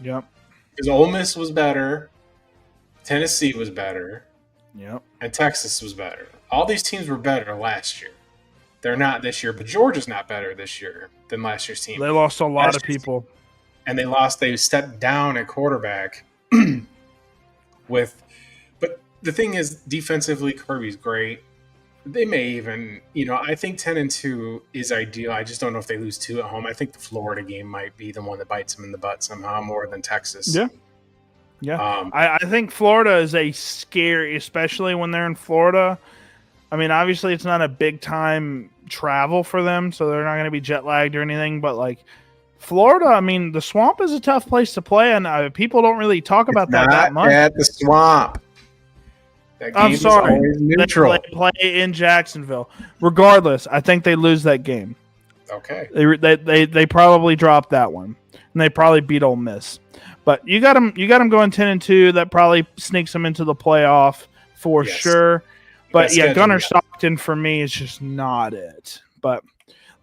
Yep.
Because Ole Miss was better, Tennessee was better,
yep,
and Texas was better. All these teams were better last year. They're not this year, but Georgia's not better this year than last year's team.
They lost a lot of people.
And they stepped down at quarterback but the thing is, defensively, Kirby's great. They may even, I think 10-2 is ideal. I just don't know if they lose 2 at home. I think the Florida game might be the one that bites them in the butt somehow more than Texas.
Yeah. Yeah. I think Florida is a scary, especially when they're in Florida. I mean, obviously it's not a big time travel for them, so they're not going to be jet lagged or anything. But like Florida, the Swamp is a tough place to play, and people don't really talk about that much.
At the Swamp.
I'm sorry.
Neutral.
They play in Jacksonville. Regardless, I think they lose that game.
Okay.
They probably drop that one, and they probably beat Ole Miss. But you got them going 10-2. That probably sneaks them into the playoff for sure. But yeah, Gunnar Stockton for me is just not it. But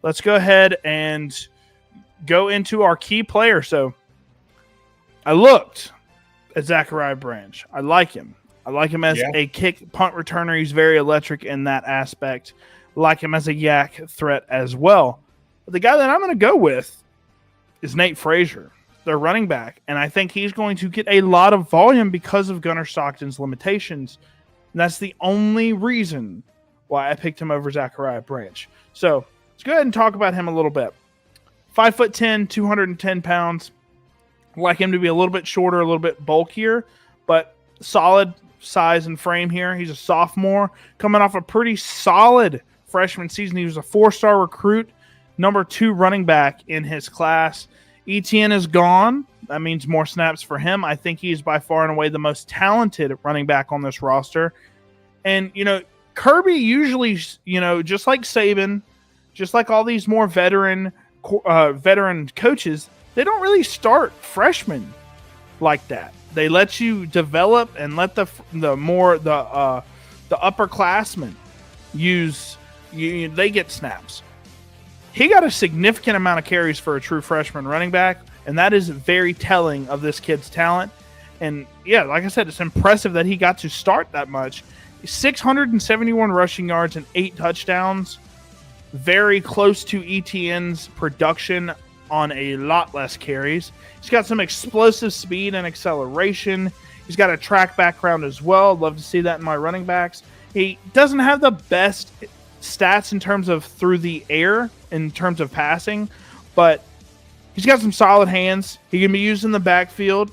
let's go ahead and go into our key player. So I looked at Zachariah Branch. I like him. I like him as a kick punt returner. He's very electric in that aspect. I like him as a yak threat as well. But the guy that I'm going to go with is Nate Frazier, their running back. And I think he's going to get a lot of volume because of Gunnar Stockton's limitations. And that's the only reason why I picked him over Zachariah Branch. So let's go ahead and talk about him a little bit. 5'10", 210 pounds. I like him to be a little bit shorter, a little bit bulkier, but solid size and frame here. He's a sophomore coming off a pretty solid freshman season. He was a 4-star recruit, number 2 running back in his class. ETN is gone. That means more snaps for him. I think he is by far and away the most talented running back on this roster. And, Kirby usually, just like Saban, just like all these more veteran coaches, they don't really start freshmen like that. They let you develop and let the upperclassmen they get snaps. He got a significant amount of carries for a true freshman running back, and that is very telling of this kid's talent. And yeah, like I said, it's impressive that he got to start that much. 671 rushing yards and 8 touchdowns. Very close to ETN's production on a lot less carries. He's got some explosive speed and acceleration. He's got a track background as well. Love to see that in my running backs. He doesn't have the best stats in terms of through the air, in terms of passing, but he's got some solid hands. He can be used in the backfield.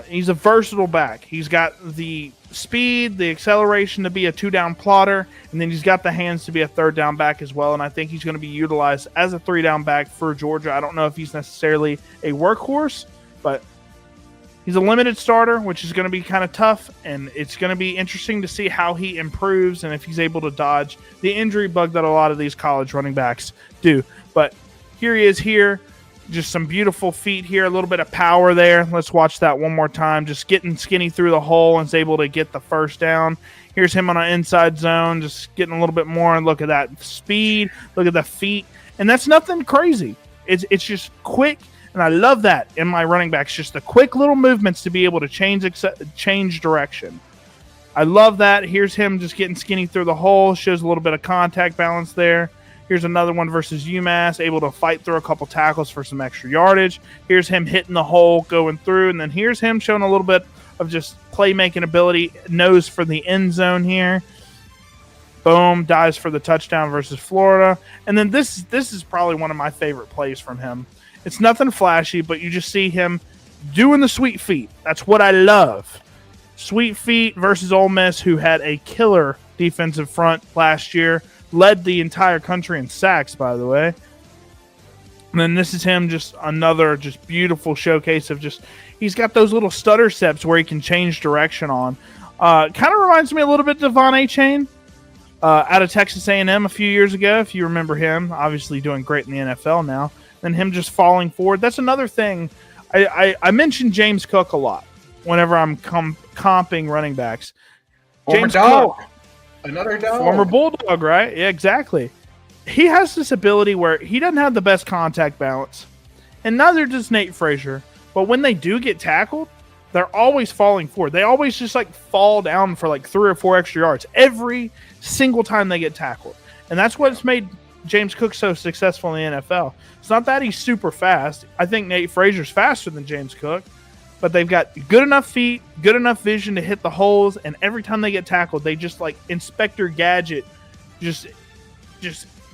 He's a versatile back. He's got the speed, the acceleration to be a 2-down plotter, and then he's got the hands to be a 3rd-down back as well, and I think he's going to be utilized as a 3-down back for Georgia. I don't know if he's necessarily a workhorse, but He's a limited starter, which is going to be kind of tough, and it's going to be interesting to see how he improves and if he's able to dodge the injury bug that a lot of these college running backs do. But here he is here. Just some beautiful feet here, a little bit of power there. Let's watch that one more time. Just getting skinny through the hole and is able to get the first down. Here's him on an inside zone, just getting a little bit more. And look at that speed. Look at the feet. And that's nothing crazy. It's just quick. And I love that in my running backs, just the quick little movements to be able to change direction. I love that. Here's him just getting skinny through the hole. Shows a little bit of contact balance there. Here's another one versus UMass, able to fight through a couple tackles for some extra yardage. Here's him hitting the hole, going through. And then here's him showing a little bit of just playmaking ability, nose for the end zone here. Boom, dives for the touchdown versus Florida. And then this is probably one of my favorite plays from him. It's nothing flashy, but you just see him doing the sweet feet. That's what I love. Sweet feet versus Ole Miss, who had a killer defensive front last year. Led the entire country in sacks, by the way. And then this is him, just another just beautiful showcase of just, he's got those little stutter steps where he can change direction on. Kind of reminds me a little bit of Devon A-Chain out of Texas A&M a few years ago, if you remember him. Obviously doing great in the NFL now. And him just falling forward. That's another thing. I mention James Cook a lot whenever I'm comping running backs. James Cook.
Another dog.
Former Bulldog, right? Yeah, exactly. He has this ability where he doesn't have the best contact balance, and neither does Nate Frazier. But when they do get tackled, they're always falling forward. They always just like fall down for like 3 or 4 extra yards every single time they get tackled. And that's what's made James Cook so successful in the NFL. It's not that he's super fast. I think Nate Frazier's faster than James Cook. But they've got good enough feet, good enough vision to hit the holes, and every time they get tackled, they just like Inspector Gadget, just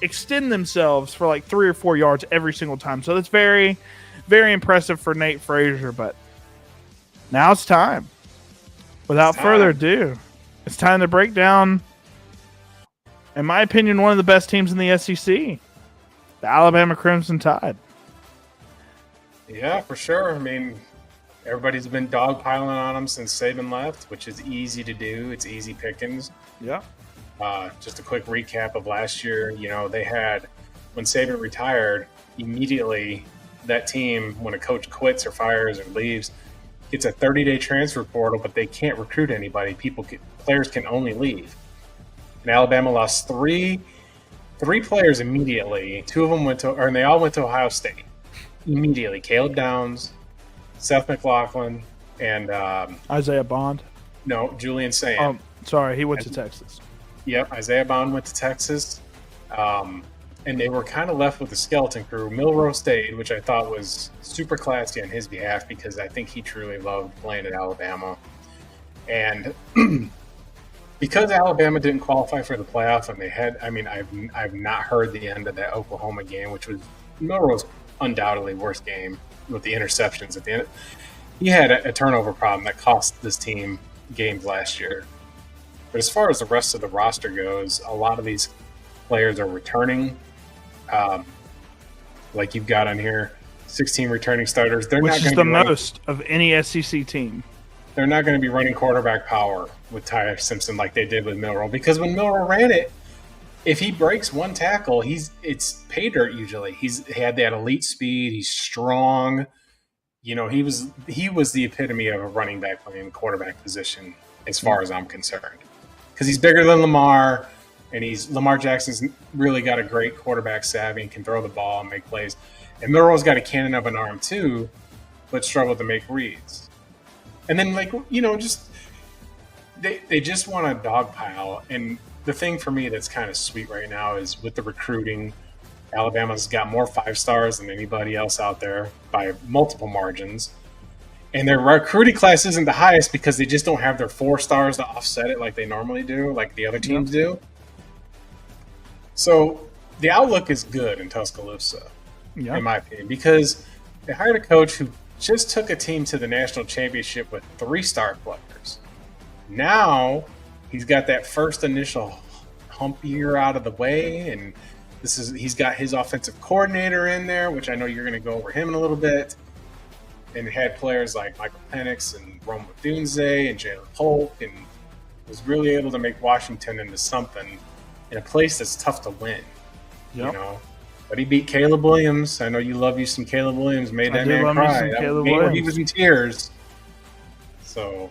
extend themselves for like 3 or 4 yards every single time. So that's very, very impressive for Nate Frazier. But now it's time. Without further ado, it's time to break down, in my opinion, one of the best teams in the SEC, the Alabama Crimson Tide.
Yeah, for sure. I mean, everybody's been dogpiling on them since Saban left, which is easy to do. It's easy pickings.
Yeah.
Just a quick recap of last year. You know, they had, when Saban retired, immediately that team, when a coach quits or fires or leaves, gets a 30-day transfer portal, but they can't recruit anybody. Players can only leave. And Alabama lost three players immediately. 2 of them and they all went to Ohio State immediately. Caleb Downs, Seth McLaughlin, and
Isaiah Bond.
No, Julian Sam.
Sorry, he went to Texas.
Yep, Isaiah Bond went to Texas. And they were kind of left with the skeleton crew. Milroe stayed, which I thought was super classy on his behalf because I think he truly loved playing at Alabama. And because Alabama didn't qualify for the playoff, and I've not heard the end of that Oklahoma game, which was Milroe's undoubtedly worst game with the interceptions at the end. He had a turnover problem that cost this team games last year. But as far as the rest of the roster goes, a lot of these players are returning. Like you've got on here, 16 returning starters.
Which is the most of any SEC team.
They're not going to be running quarterback power with Ty Simpson like they did with Milroe. Because when Milroe ran it, if he breaks one tackle, it's pay dirt usually. He had that elite speed. He's strong. You know, he was the epitome of a running back playing the quarterback position as far as I'm concerned. Because he's bigger than Lamar, and Lamar Jackson's really got a great quarterback savvy and can throw the ball and make plays. And Milroe's got a cannon of an arm too, but struggled to make reads. And then, they just want a dogpile. And the thing for me that's kind of sweet right now is with the recruiting, Alabama's got more 5-stars than anybody else out there by multiple margins. And their recruiting class isn't the highest because they just don't have their 4 stars to offset it like they normally do, like the other teams do. So the outlook is good in Tuscaloosa, in my opinion, because they hired a coach who just took a team to the national championship with 3-star players. Now he's got that first initial hump year out of the way, and he's got his offensive coordinator in there, which I know you're going to go over him in a little bit. and had players like Michael Penix and Rome Odunze and Jalen Polk, and was really able to make Washington into something in a place that's tough to win.
Yep.
You know, but he beat Caleb Williams. I know you love you some Caleb Williams. Made that man cry. That was a game where he was in tears. So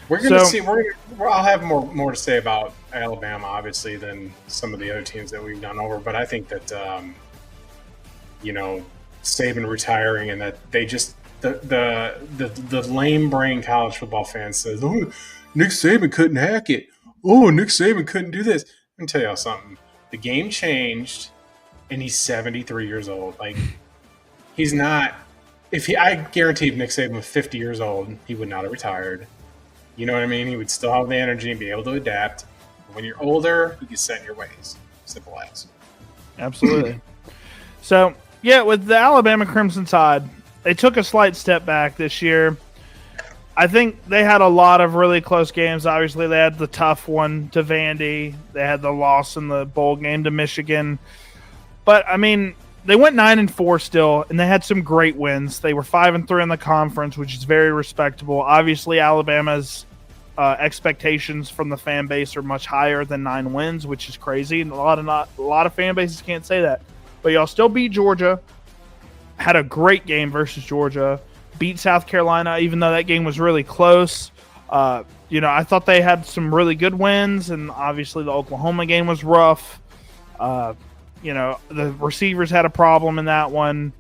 we're going to see. I'll have more to say about Alabama, obviously, than some of the other teams that we've gone over. But I think that Saban retiring and that they just the lame brain college football fan says, "Oh, Nick Saban couldn't hack it. Oh, Nick Saban couldn't do this." Let me tell y'all something. The game changed, and he's 73 years old. Like, he's not. I guarantee if Nick Saban was 50 years old, he would not have retired. You know what I mean? He would still have the energy and be able to adapt. When you're older, you can set in your ways. Simple as.
Absolutely. So, yeah, with the Alabama Crimson Tide, they took a slight step back this year. I think they had a lot of really close games. Obviously, they had the tough one to Vandy. They had the loss in the bowl game to Michigan. But, I mean, they went 9-4 still, and they had some great wins. They were 5-3 in the conference, which is very respectable. Obviously, Alabama's expectations from the fan base are much higher than 9 wins, which is crazy. And a lot of fan bases can't say that. But y'all still beat Georgia. Had a great game versus Georgia. Beat South Carolina, even though that game was really close. I thought they had some really good wins, and obviously the Oklahoma game was rough. The receivers had a problem in that one.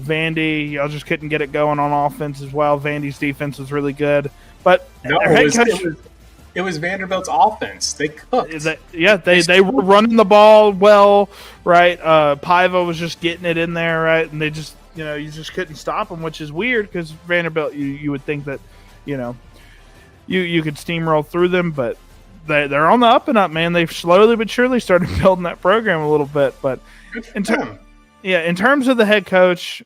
Vandy, y'all just couldn't get it going on offense as well. Vandy's defense was really good. But
it was Vanderbilt's offense. They cooked.
They were running the ball well, right? Paiva was just getting it in there, right? And they just, you just couldn't stop them, which is weird because Vanderbilt, you would think that, you could steamroll through them, but they're on the up and up, man. They've slowly but surely started building that program a little bit. But in terms of the head coach,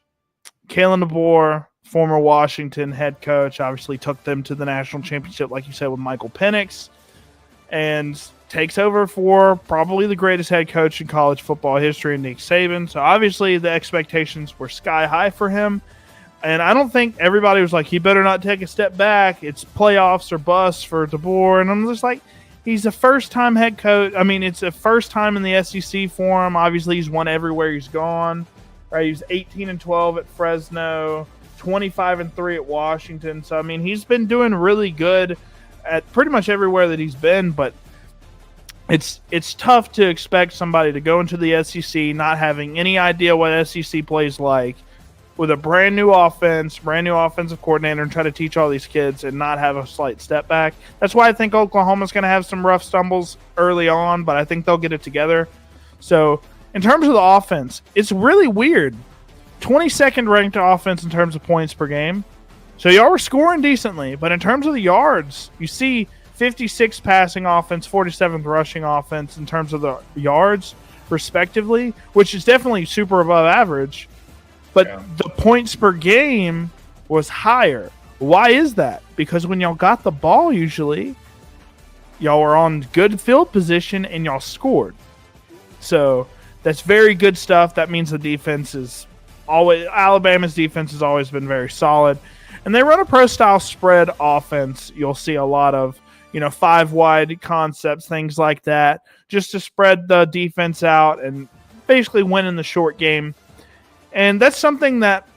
Kalen DeBoer, former Washington head coach, obviously took them to the national championship, like you said, with Michael Penix, and takes over for probably the greatest head coach in college football history, Nick Saban. So obviously the expectations were sky high for him. And I don't think everybody was like, he better not take a step back. It's playoffs or bust for DeBoer. And I'm just like, he's a first-time head coach. I mean, it's a first time in the SEC for him. Obviously, he's won everywhere he's gone. Right? He was 18-12 at Fresno, 25-3 at Washington. So, I mean, he's been doing really good at pretty much everywhere that he's been. But it's tough to expect somebody to go into the SEC not having any idea what SEC plays like, with a brand new offensive coordinator, and try to teach all these kids and not have a slight step back. That's why I think Oklahoma's going to have some rough stumbles early on, but I think they'll get it together. So in terms of the offense, it's really weird. 22nd ranked offense in terms of points per game. So y'all were scoring decently, but in terms of the yards, you see 56 passing offense, 47th rushing offense in terms of the yards, respectively, which is definitely super above average. But the points per game was higher. Why is that? Because when y'all got the ball, usually, y'all were on good field position and y'all scored. So that's very good stuff. That means the defense is Alabama's defense has always been very solid. And they run a pro-style spread offense. You'll see a lot of, 5-wide concepts, things like that, just to spread the defense out and basically win in the short game. And that's something that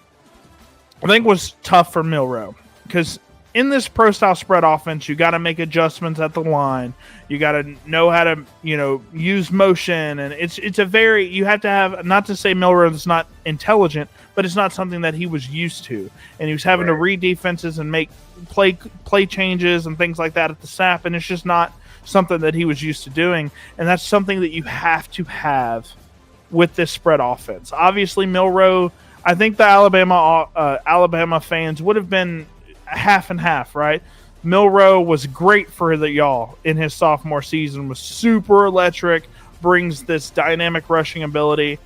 I think was tough for Milroe, because in this pro-style spread offense, you got to make adjustments at the line. You got to know how to, use motion, and you have to have, not to say Milroe is not intelligent, but it's not something that he was used to, and he was having to read defenses and make play changes and things like that at the snap, and it's just not something that he was used to doing, and that's something that you have to have with this spread offense. Obviously, Milroe, I think the Alabama fans would have been half and half, right? Milroe was great for y'all in his sophomore season, was super electric, brings this dynamic rushing ability,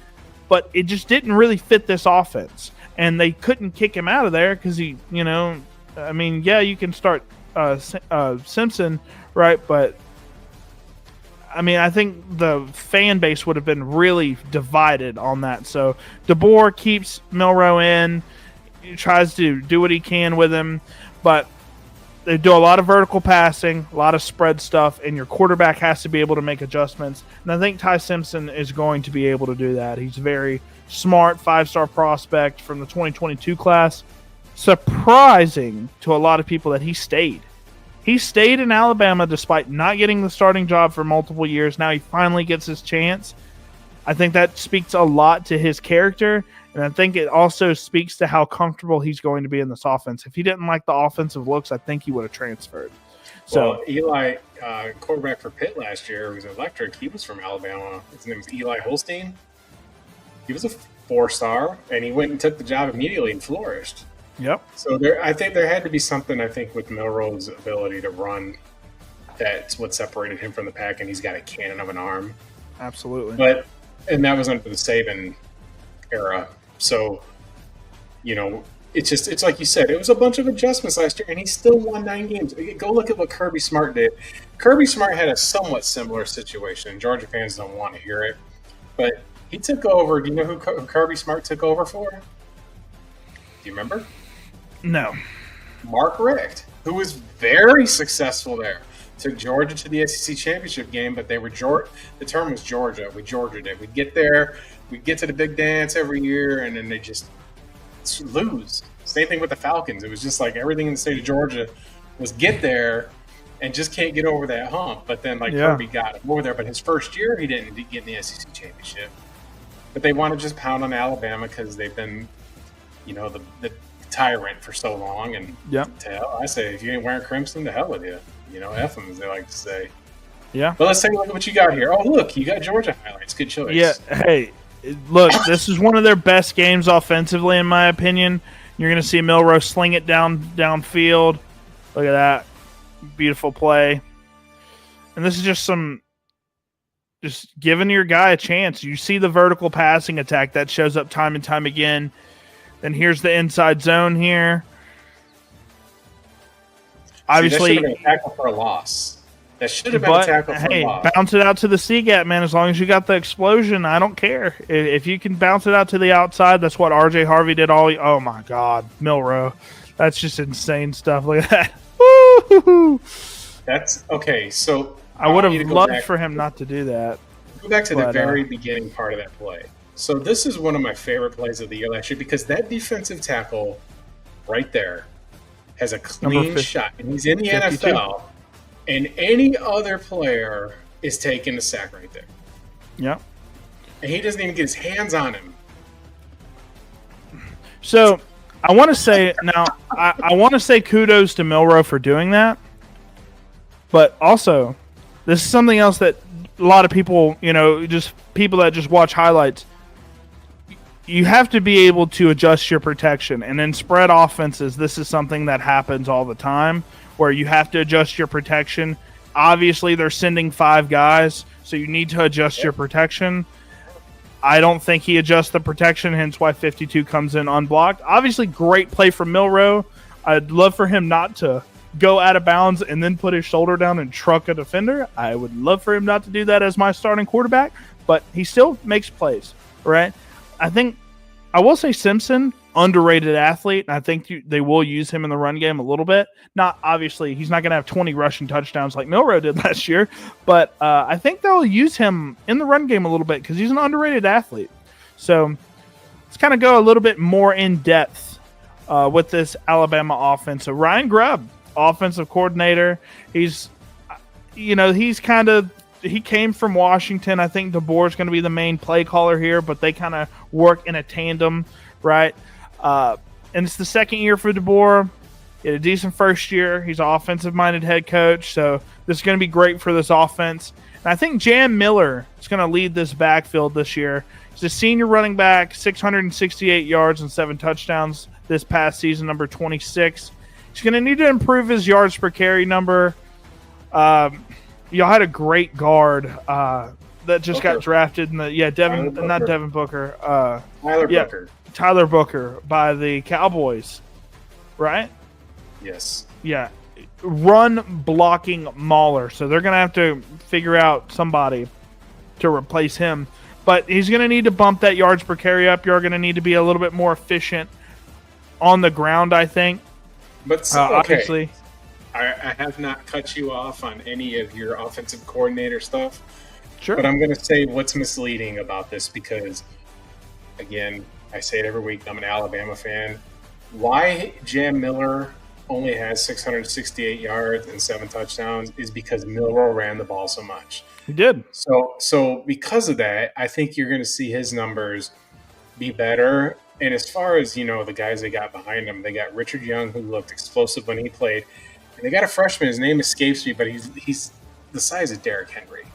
but it just didn't really fit this offense. And they couldn't kick him out of there because you can start Simpson, right? But I think the fan base would have been really divided on that. So DeBoer keeps Milroe in. he tries to do what he can with him, but they do a lot of vertical passing, a lot of spread stuff, and your quarterback has to be able to make adjustments. And I think Ty Simpson is going to be able to do that. He's a very smart 5-star prospect from the 2022 class. Surprising to a lot of people that he stayed. He stayed in Alabama despite not getting the starting job for multiple years. Now he finally gets his chance. I think that speaks a lot to his character, and I think it also speaks to how comfortable he's going to be in this offense. If he didn't like the offensive looks, I think he would have transferred.
So Eli, quarterback for Pitt last year, was electric. He was from Alabama. His name was Eli Holstein. He was a 4-star, and he went and took the job immediately and flourished.
Yep.
So I think there had to be something, with Milroe's ability to run. That's what separated him from the pack, and he's got a cannon of an arm.
Absolutely.
And that was under the Saban era. So, it's like you said, it was a bunch of adjustments last year, and he still won 9 games. Go look at what Kirby Smart did. Kirby Smart had a somewhat similar situation. Georgia fans don't want to hear it, but he took over. Do you know who Kirby Smart took over for? Do you remember?
No.
Mark Richt, who was very successful there. Took Georgia to the SEC championship game, but they were the term was Georgia. We Georgia'd it. We'd get there, we'd get to the big dance every year, and then they just lose. Same thing with the Falcons. It was just like everything in the state of Georgia was get there and just can't get over that hump. But then Kirby got him over there. But his first year, he didn't get in the SEC championship. But they want to just pound on Alabama because they've been, the tyrant for so long. And to hell, I say, if you ain't wearing crimson, to hell with you. F them, as they like to say.
Yeah.
But let's take a look at what you got here. Oh, look, you got Georgia highlights. Good choice.
Yeah. Hey, look, this is one of their best games offensively, in my opinion. You're going to see Milroe sling it downfield. Look at that. Beautiful play. And this is just giving your guy a chance. You see the vertical passing attack that shows up time and time again. Then here's the inside zone here. Obviously,
that should have been a tackle for a loss. That should have been a tackle for a loss.
Bounce it out to the C-gap, man. As long as you got the explosion, I don't care. If you can bounce it out to the outside, that's what R.J. Harvey did all. Oh, my God. Milroe. That's just insane stuff. Look at that. Woo-hoo-hoo.
That's okay. So
I would have loved for him not to do that.
Go back to the very beginning part of that play. So this is one of my favorite plays of the year last year because that defensive tackle right there has a clean shot, and he's in the 52. NFL, and any other player is taking the sack right there.
Yep.
And he doesn't even get his hands on him.
So I want to say now, I want to say kudos to Milroe for doing that, but also this is something else that a lot of people, just people that just watch highlights, you have to be able to adjust your protection. And in spread offenses, this is something that happens all the time where you have to adjust your protection. Obviously, they're sending 5 guys, so you need to adjust your protection. I don't think he adjusts the protection, hence why 52 comes in unblocked. Obviously, great play from Milroe. I'd love for him not to go out of bounds and then put his shoulder down and truck a defender. I would love for him not to do that as my starting quarterback, but he still makes plays, right? I will say Simpson, underrated athlete, and I think they will use him in the run game a little bit. Not obviously, he's not going to have 20 rushing touchdowns like Milroe did last year, but I think they'll use him in the run game a little bit because he's an underrated athlete. So let's kind of go a little bit more in depth with this Alabama offense. So Ryan Grubb, offensive coordinator, he came from Washington. I think DeBoer's going to be the main play caller here, but they kind of work in a tandem, right? And it's the second year for DeBoer. He had a decent first year. He's an offensive-minded head coach, so this is going to be great for this offense. And I think Jam Miller is going to lead this backfield this year. He's a senior running back, 668 yards and 7 touchdowns this past season, number 26. He's going to need to improve his yards per carry number. Y'all had a great guard that just got drafted in Tyler Booker by the Cowboys, right?
Yes.
Yeah. Run blocking mauler. So they're going to have to figure out somebody to replace him. But he's going to need to bump that yards per carry up. You're going to need to be a little bit more efficient on the ground, I think.
But okay.
Obviously,
I have not cut you off on any of your offensive coordinator stuff.
sure.
But I'm going to say what's misleading about this because, again, I say it every week. I'm an Alabama fan. Why Jam Miller only has 668 yards and 7 touchdowns is because Milroe ran the ball so much.
He did.
So because of that, I think you're going to see his numbers be better. And as far as, the guys they got behind him, they got Richard Young, who looked explosive when he played. And they got a freshman. His name escapes me, but he's the size of Derrick Henry.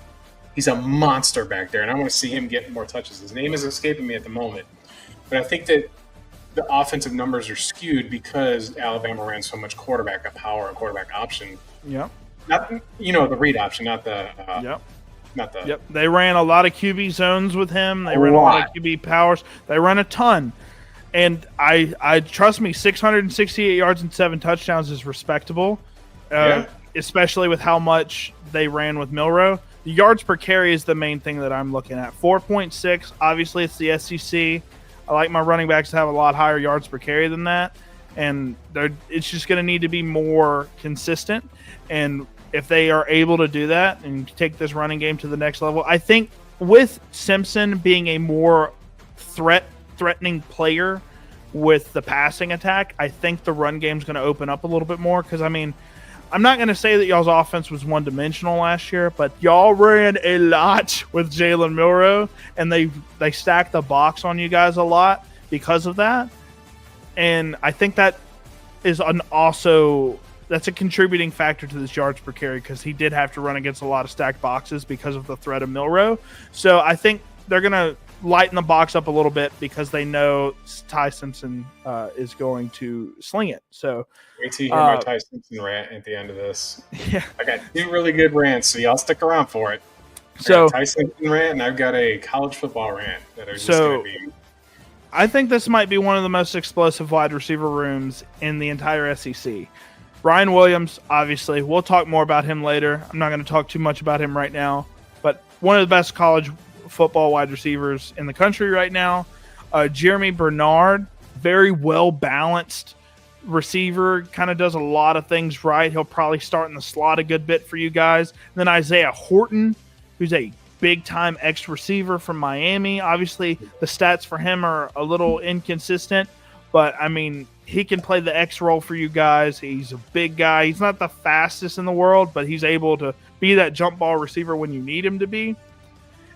He's a monster back there, and I want to see him get more touches. His name is escaping me at the moment. But I think that the offensive numbers are skewed because Alabama ran so much quarterback power and quarterback option.
Yep.
Not the read option, not the
Yep.
not the
Yep. They ran a lot of QB zones with him. They ran a lot of QB powers. They ran a ton. And I trust me, 668 yards and 7 touchdowns is respectable, especially with how much they ran with Milroe. The yards per carry is the main thing that I'm looking at. 4.6. Obviously, it's the SEC. I like my running backs to have a lot higher yards per carry than that, and it's just going to need to be more consistent. And if they are able to do that and take this running game to the next level, I think with Simpson being a more threatening player with the passing attack, I think the run game's going to open up a little bit more because, I'm not going to say that y'all's offense was one-dimensional last year, but y'all ran a lot with Jalen Milroe, and they stacked the box on you guys a lot because of that. And I think that is that's a contributing factor to this yards per carry because he did have to run against a lot of stacked boxes because of the threat of Milroe. So I think they're going to lighten the box up a little bit because they know Ty Simpson is going to sling it. So
wait till you hear my Ty Simpson rant at the end of this.
Yeah,
I got 2 really good rants, so y'all stick around for it.
So
Ty Simpson rant, and I've got a college football rant that are just going to be.
I think this might be one of the most explosive wide receiver rooms in the entire SEC. Ryan Williams, obviously, we'll talk more about him later. I'm not going to talk too much about him right now, but one of the best college football wide receivers in the country right now. Jeremy Bernard, very well balanced receiver, kind of does a lot of things right. He'll probably start in the slot a good bit for you guys. And then Isaiah Horton, who's a big time X receiver from Miami. Obviously, the stats for him are a little inconsistent, but he can play the X role for you guys. He's a big guy. He's not the fastest in the world, but he's able to be that jump ball receiver when you need him to be.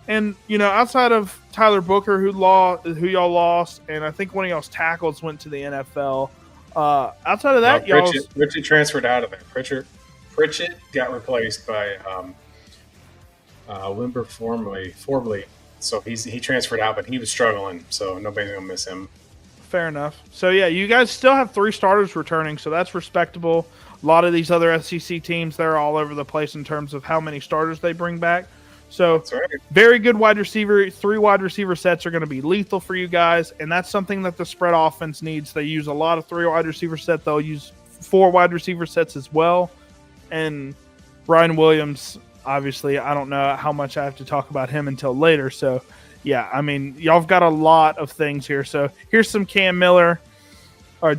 And, outside of Tyler Booker, who y'all lost, and I think one of y'all's tackles went to the NFL, outside of that,
Pritchett transferred out of there. Pritchett got replaced by Wimber Forbley. So he transferred out, but he was struggling, so nobody's going to miss him.
Fair enough. So, yeah, you guys still have 3 starters returning, so that's respectable. A lot of these other SEC teams, they're all over the place in terms of how many starters they bring back. So,
that's right.
Very good wide receiver. 3 wide receiver sets are going to be lethal for you guys, and that's something that the spread offense needs. They use a lot of 3 wide receiver sets. They'll use 4 wide receiver sets as well. And Ryan Williams, obviously, I don't know how much I have to talk about him until later. So, yeah, y'all have got a lot of things here. So, here's some Jan Miller, my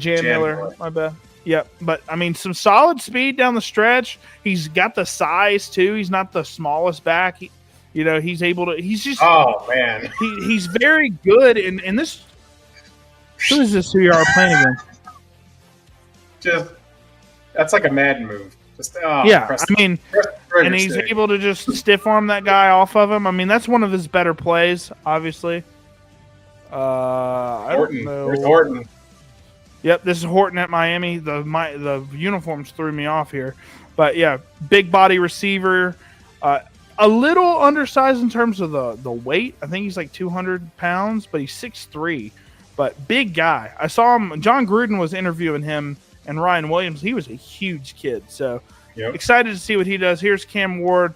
bad. Yeah, but some solid speed down the stretch. He's got the size too. He's not the smallest back. He's able to. He's just.
Oh man.
He's very good. And this. Who is this? Who you are playing against?
That's like a Madden move.
And he's able to just stiff arm that guy off of him. That's one of his better plays, obviously. I don't know.
There's Horton.
Yep, this is Horton at Miami. The uniforms threw me off here. But, yeah, big body receiver. A little undersized in terms of the weight. I think he's like 200 pounds, but he's 6'3". But big guy. I saw him. John Gruden was interviewing him and Ryan Williams. He was a huge kid. So, excited to see what he does. Here's Cam Ward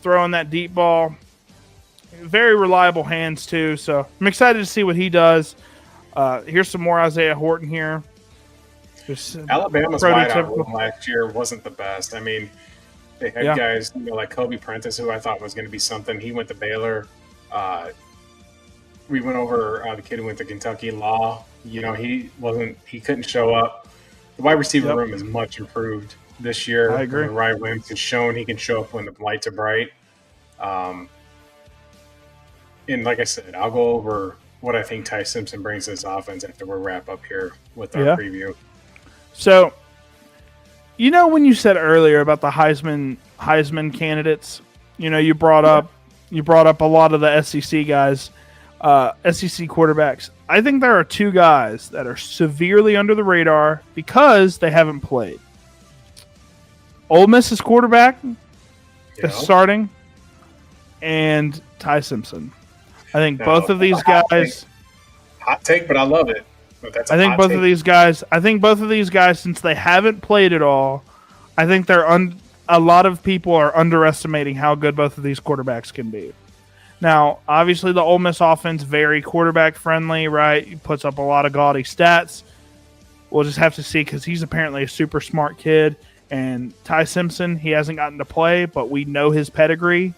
throwing that deep ball. Very reliable hands, too. So, I'm excited to see what he does. Here's some more Isaiah Horton here.
Alabama's wideout room last year wasn't the best. They had guys like Kobe Prentice, who I thought was going to be something. He went to Baylor. We went over the kid who went to Kentucky, Law. He couldn't show up. The wide receiver room is much improved this year.
I agree.
Ryan Williams has shown he can show up when the lights are bright. And like I said, I'll go over what I think Ty Simpson brings to this offense after we wrap up here with our preview.
So, when you said earlier about the Heisman candidates, you brought up a lot of the SEC guys, SEC quarterbacks. I think there are two guys that are severely under the radar because they haven't played. Ole Miss's quarterback is starting, and Ty Simpson. I think both of these guys.
Hot take, but I love it.
I think both of these guys, since they haven't played at all, I think a lot of people are underestimating how good both of these quarterbacks can be. Now, obviously, the Ole Miss offense very quarterback friendly, right? He puts up a lot of gaudy stats. We'll just have to see because he's apparently a super smart kid. And Ty Simpson, he hasn't gotten to play, but we know his pedigree,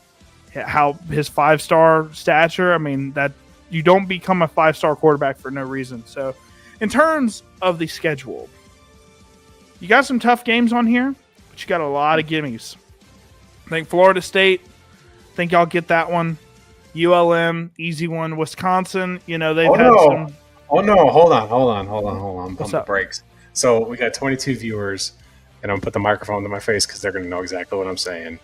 how his 5-star stature. I mean, that you don't become a 5-star quarterback for no reason. So, in terms of the schedule, you got some tough games on here, but you got a lot of gimmies. I think Florida State, I think y'all get that one. ULM, easy one. Wisconsin, they've had some.
Oh no! Hold on. Pump the brakes. So we got 22 viewers, and I'm gonna put the microphone to my face because they're gonna know exactly what I'm saying.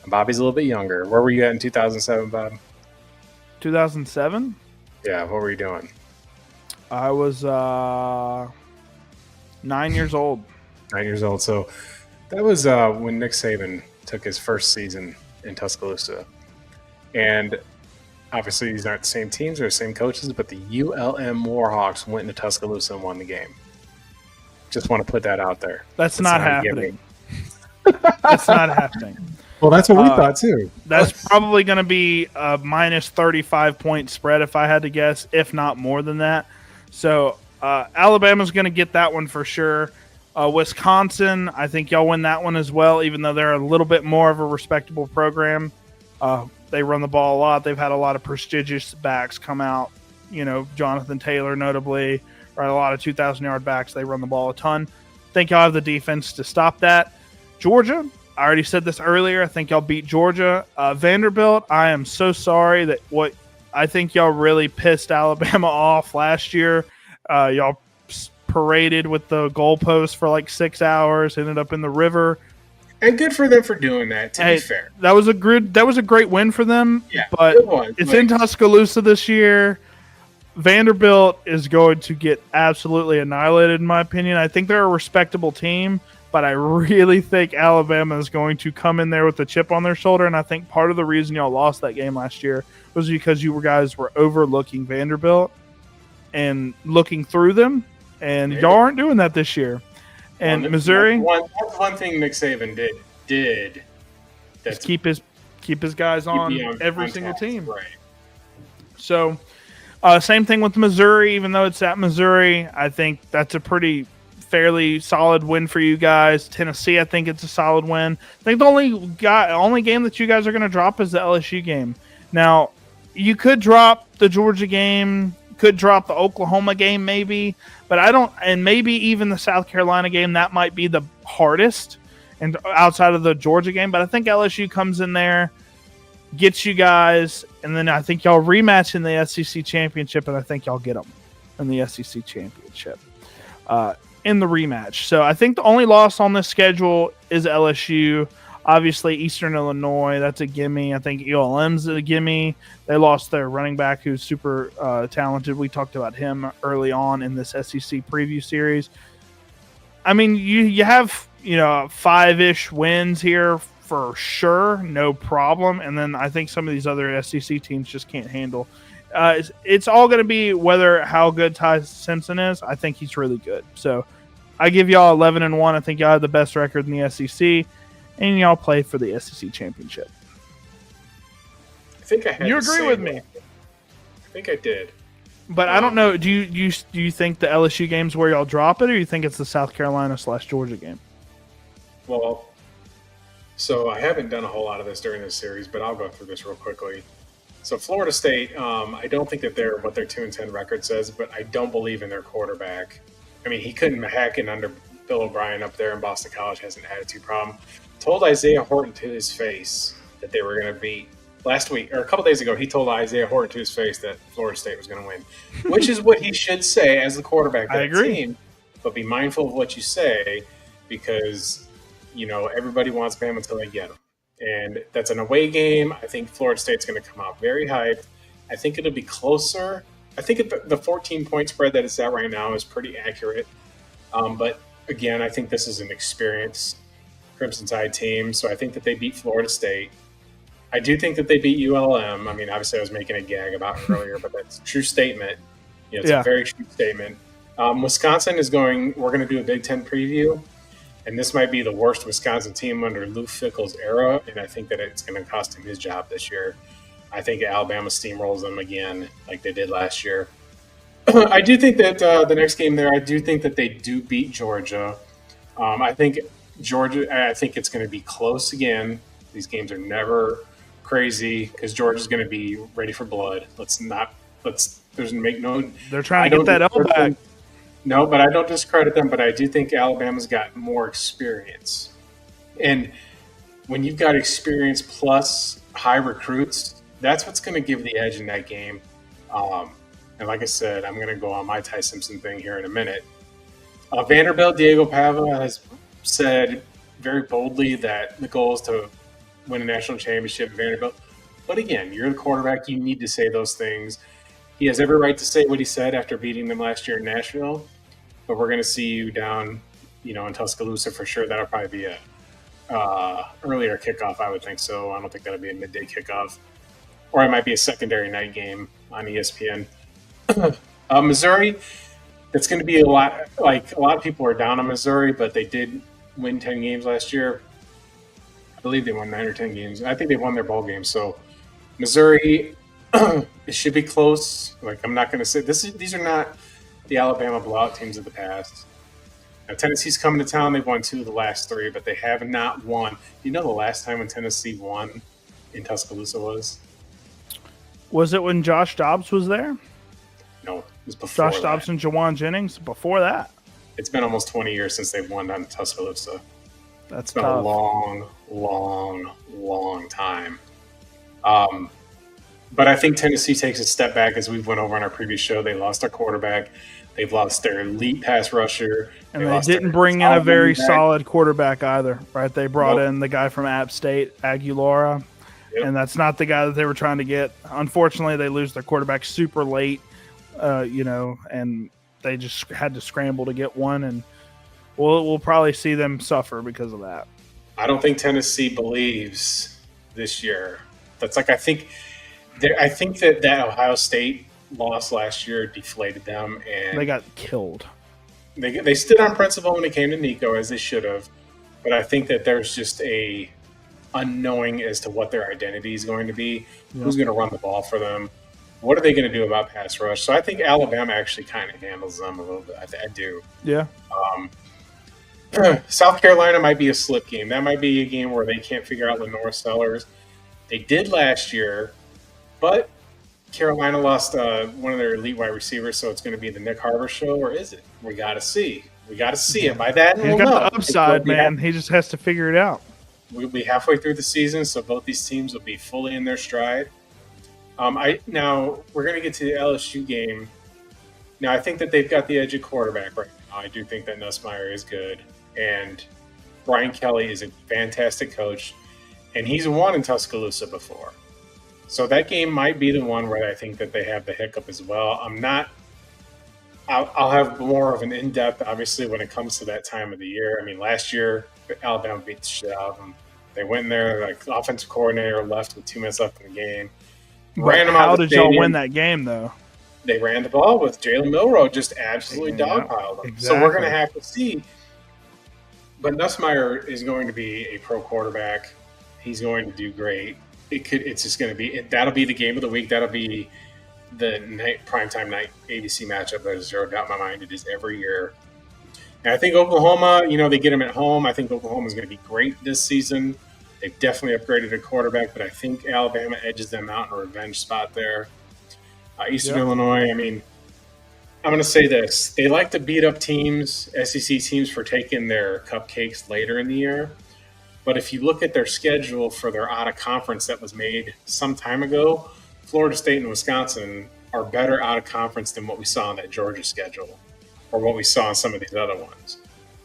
Bobby's a little bit younger. Where were you at in 2007, Bob?
2007?
Yeah. What were you doing?
I was 9 years old.
9 years old. So that was when Nick Saban took his first season in Tuscaloosa, and obviously these aren't the same teams or the same coaches, but the ULM Warhawks went into Tuscaloosa and won the game. Just want to put that out there.
That's not happening. That's not happening.
Well, that's what we thought too.
That's probably going to be a minus 35-point spread if I had to guess, if not more than that. So Alabama's going to get that one for sure. Wisconsin, I think y'all win that one as well, even though they're a little bit more of a respectable program. They run the ball a lot. They've had a lot of prestigious backs come out. Jonathan Taylor notably, right? A lot of 2,000-yard backs. They run the ball a ton. I think y'all have the defense to stop that. Georgia, I already said this earlier. I think y'all beat Georgia. Vanderbilt, I am so sorry that I think y'all really pissed Alabama off last year. Y'all paraded with the goalpost for like 6 hours, ended up in the river.
And good for them for doing that, to be fair.
That was a great win for them.
Yeah,
but it's in Tuscaloosa this year. Vanderbilt is going to get absolutely annihilated, in my opinion. I think they're a respectable team, but I really think Alabama is going to come in there with a chip on their shoulder, and I think part of the reason y'all lost that game last year was because you guys were overlooking Vanderbilt and looking through them, and y'all aren't doing that this year. And Missouri,
that's one thing Nick Saban did
that's keep his guys on every single team.
Right.
So, same thing with Missouri. Even though it's at Missouri, I think that's a fairly solid win for you guys. Tennessee, I think it's a solid win. I think the only game that you guys are going to drop is the LSU game. Now, you could drop the Georgia game. Could drop the Oklahoma game maybe, but I don't, and maybe even the South Carolina game, that might be the hardest and outside of the Georgia game, but I think LSU comes in there, gets you guys, and then I think y'all rematch in the SEC championship, and I think y'all get them in the SEC championship in the rematch. So I think the only loss on this schedule is LSU. Obviously, Eastern Illinois, that's a gimme. I think ULM's a gimme. They lost their running back who's super talented. We talked about him early on in this SEC preview series. I mean, you have 5-ish wins here for sure, no problem. And then I think some of these other SEC teams just can't handle. It's all going to be how good Ty Simpson is. I think he's really good. So I give y'all 11-1. I think y'all have the best record in the SEC. And y'all play for the SEC championship.
I think I had.
You agree with me?
I think I did.
But I don't know. Do you think the LSU game's where y'all drop it, or you think it's the South Carolina/Georgia game?
Well, so I haven't done a whole lot of this during this series, but I'll go through this real quickly. So Florida State, I don't think that they're what their 2-10 record says, but I don't believe in their quarterback. I mean, he couldn't hack it under Bill O'Brien up there in Boston College, has an attitude problem. Told Isaiah Horton to his face that they were going to beat last week, or a couple days ago, he told Isaiah Horton to his face that Florida State was going to win, which is what he should say as the quarterback of the team. But be mindful of what you say because, everybody wants Bama until they get them. And that's an away game. I think Florida State's going to come out very hyped. I think it'll be closer. I think the 14-point spread that it's at right now is pretty accurate. But, again, I think this is an experienced Crimson Tide team, so I think that they beat Florida State. I do think that they beat ULM. I mean, obviously I was making a gag about it earlier, but that's a true statement. It's a very true statement. Wisconsin is we're going to do a Big Ten preview, and this might be the worst Wisconsin team under Lou Fickell's era, and I think that it's going to cost him his job this year. I think Alabama steamrolls them again like they did last year. I do think that the next game there, I do think that they do beat Georgia. I think it's going to be close again. These games are never crazy because Georgia's going to be ready for blood. They're
trying to get that L back.
No, but I don't discredit them, but I do think Alabama's got more experience. And when you've got experience plus high recruits, that's what's going to give the edge in that game. And like I said, I'm going to go on my Ty Simpson thing here in a minute. Vanderbilt, Diego Pava has said very boldly that the goal is to win a national championship at Vanderbilt. But again, you're the quarterback. You need to say those things. He has every right to say what he said after beating them last year in Nashville. But we're going to see you down, in Tuscaloosa for sure. That'll probably be a earlier kickoff, I would think so. I don't think that'll be a midday kickoff. Or it might be a secondary night game on ESPN. Missouri, it's going to be a lot of people are down on Missouri, but they did win 10 games last year. I believe they won 9 or 10 games. I think they won their bowl games. So Missouri, it should be close. I'm not going to say these are not the Alabama blowout teams of the past. Now, Tennessee's coming to town. They've won 2 of the last 3, but they have not won. You know the last time when Tennessee won in Tuscaloosa was?
Was it when Josh Dobbs was there?
No, it was before
Josh Dobbs and Jawan Jennings? Before that?
It's been almost 20 years since they've won on Tuscaloosa.
That's
been
tough.
A long time. But I think Tennessee takes a step back, as we went over on our previous show. They lost their quarterback. They've lost their elite pass rusher.
And they didn't bring in a very solid quarterback either, right? They brought in the guy from App State, Aguilera, and that's not the guy that they were trying to get. Unfortunately, they lose their quarterback super late, and they just had to scramble to get one, and we'll probably see them suffer because of that.
I don't think Tennessee believes this year. That's I think that Ohio State loss last year deflated them, and
they got killed.
They stood on principle when it came to Nico, as they should have. But I think that there's just a unknowing as to what their identity is going to be. Yeah. Who's going to run the ball for them? What are they going to do about pass rush? So I think Alabama actually kind of handles them a little bit. I do.
Yeah.
South Carolina might be a slip game. That might be a game where they can't figure out Lenore Sellers. They did last year, but Carolina lost one of their elite wide receivers, so it's going to be the Nick Harbor show, or is it? We got to see. it. By that,
he's got the upside, man. He just has to figure it out.
We'll be halfway through the season, so both these teams will be fully in their stride. Now we're going to get to the LSU game. Now I think that they've got the edge at quarterback right now. I do think that Nussmeier is good, and Brian Kelly is a fantastic coach, and he's won in Tuscaloosa before. So that game might be the one where I think that they have the hiccup as well. I'll have more of an in-depth, obviously, when it comes to that time of the year. I mean, last year, Alabama beat the shit out of them. They went in there, the offensive coordinator left with 2 minutes left in the game.
How did y'all win that game, though?
They ran the ball with Jalen Milroe, just absolutely dogpiled them. Exactly. So we're going to have to see. But Nussmeier is going to be a pro quarterback. He's going to do great. It's just going to be – that'll be the game of the week. That'll be the primetime night ABC matchup. There's zero doubt in my mind. It is every year. And I think Oklahoma, they get them at home. I think Oklahoma's going to be great this season. They've definitely upgraded a quarterback, but I think Alabama edges them out in a revenge spot there. Eastern Illinois, I mean, I'm going to say this. They like to beat up teams, SEC teams, for taking their cupcakes later in the year. But if you look at their schedule for their out-of-conference that was made some time ago, Florida State and Wisconsin are better out-of-conference than what we saw on that Georgia schedule or what we saw on some of these other ones.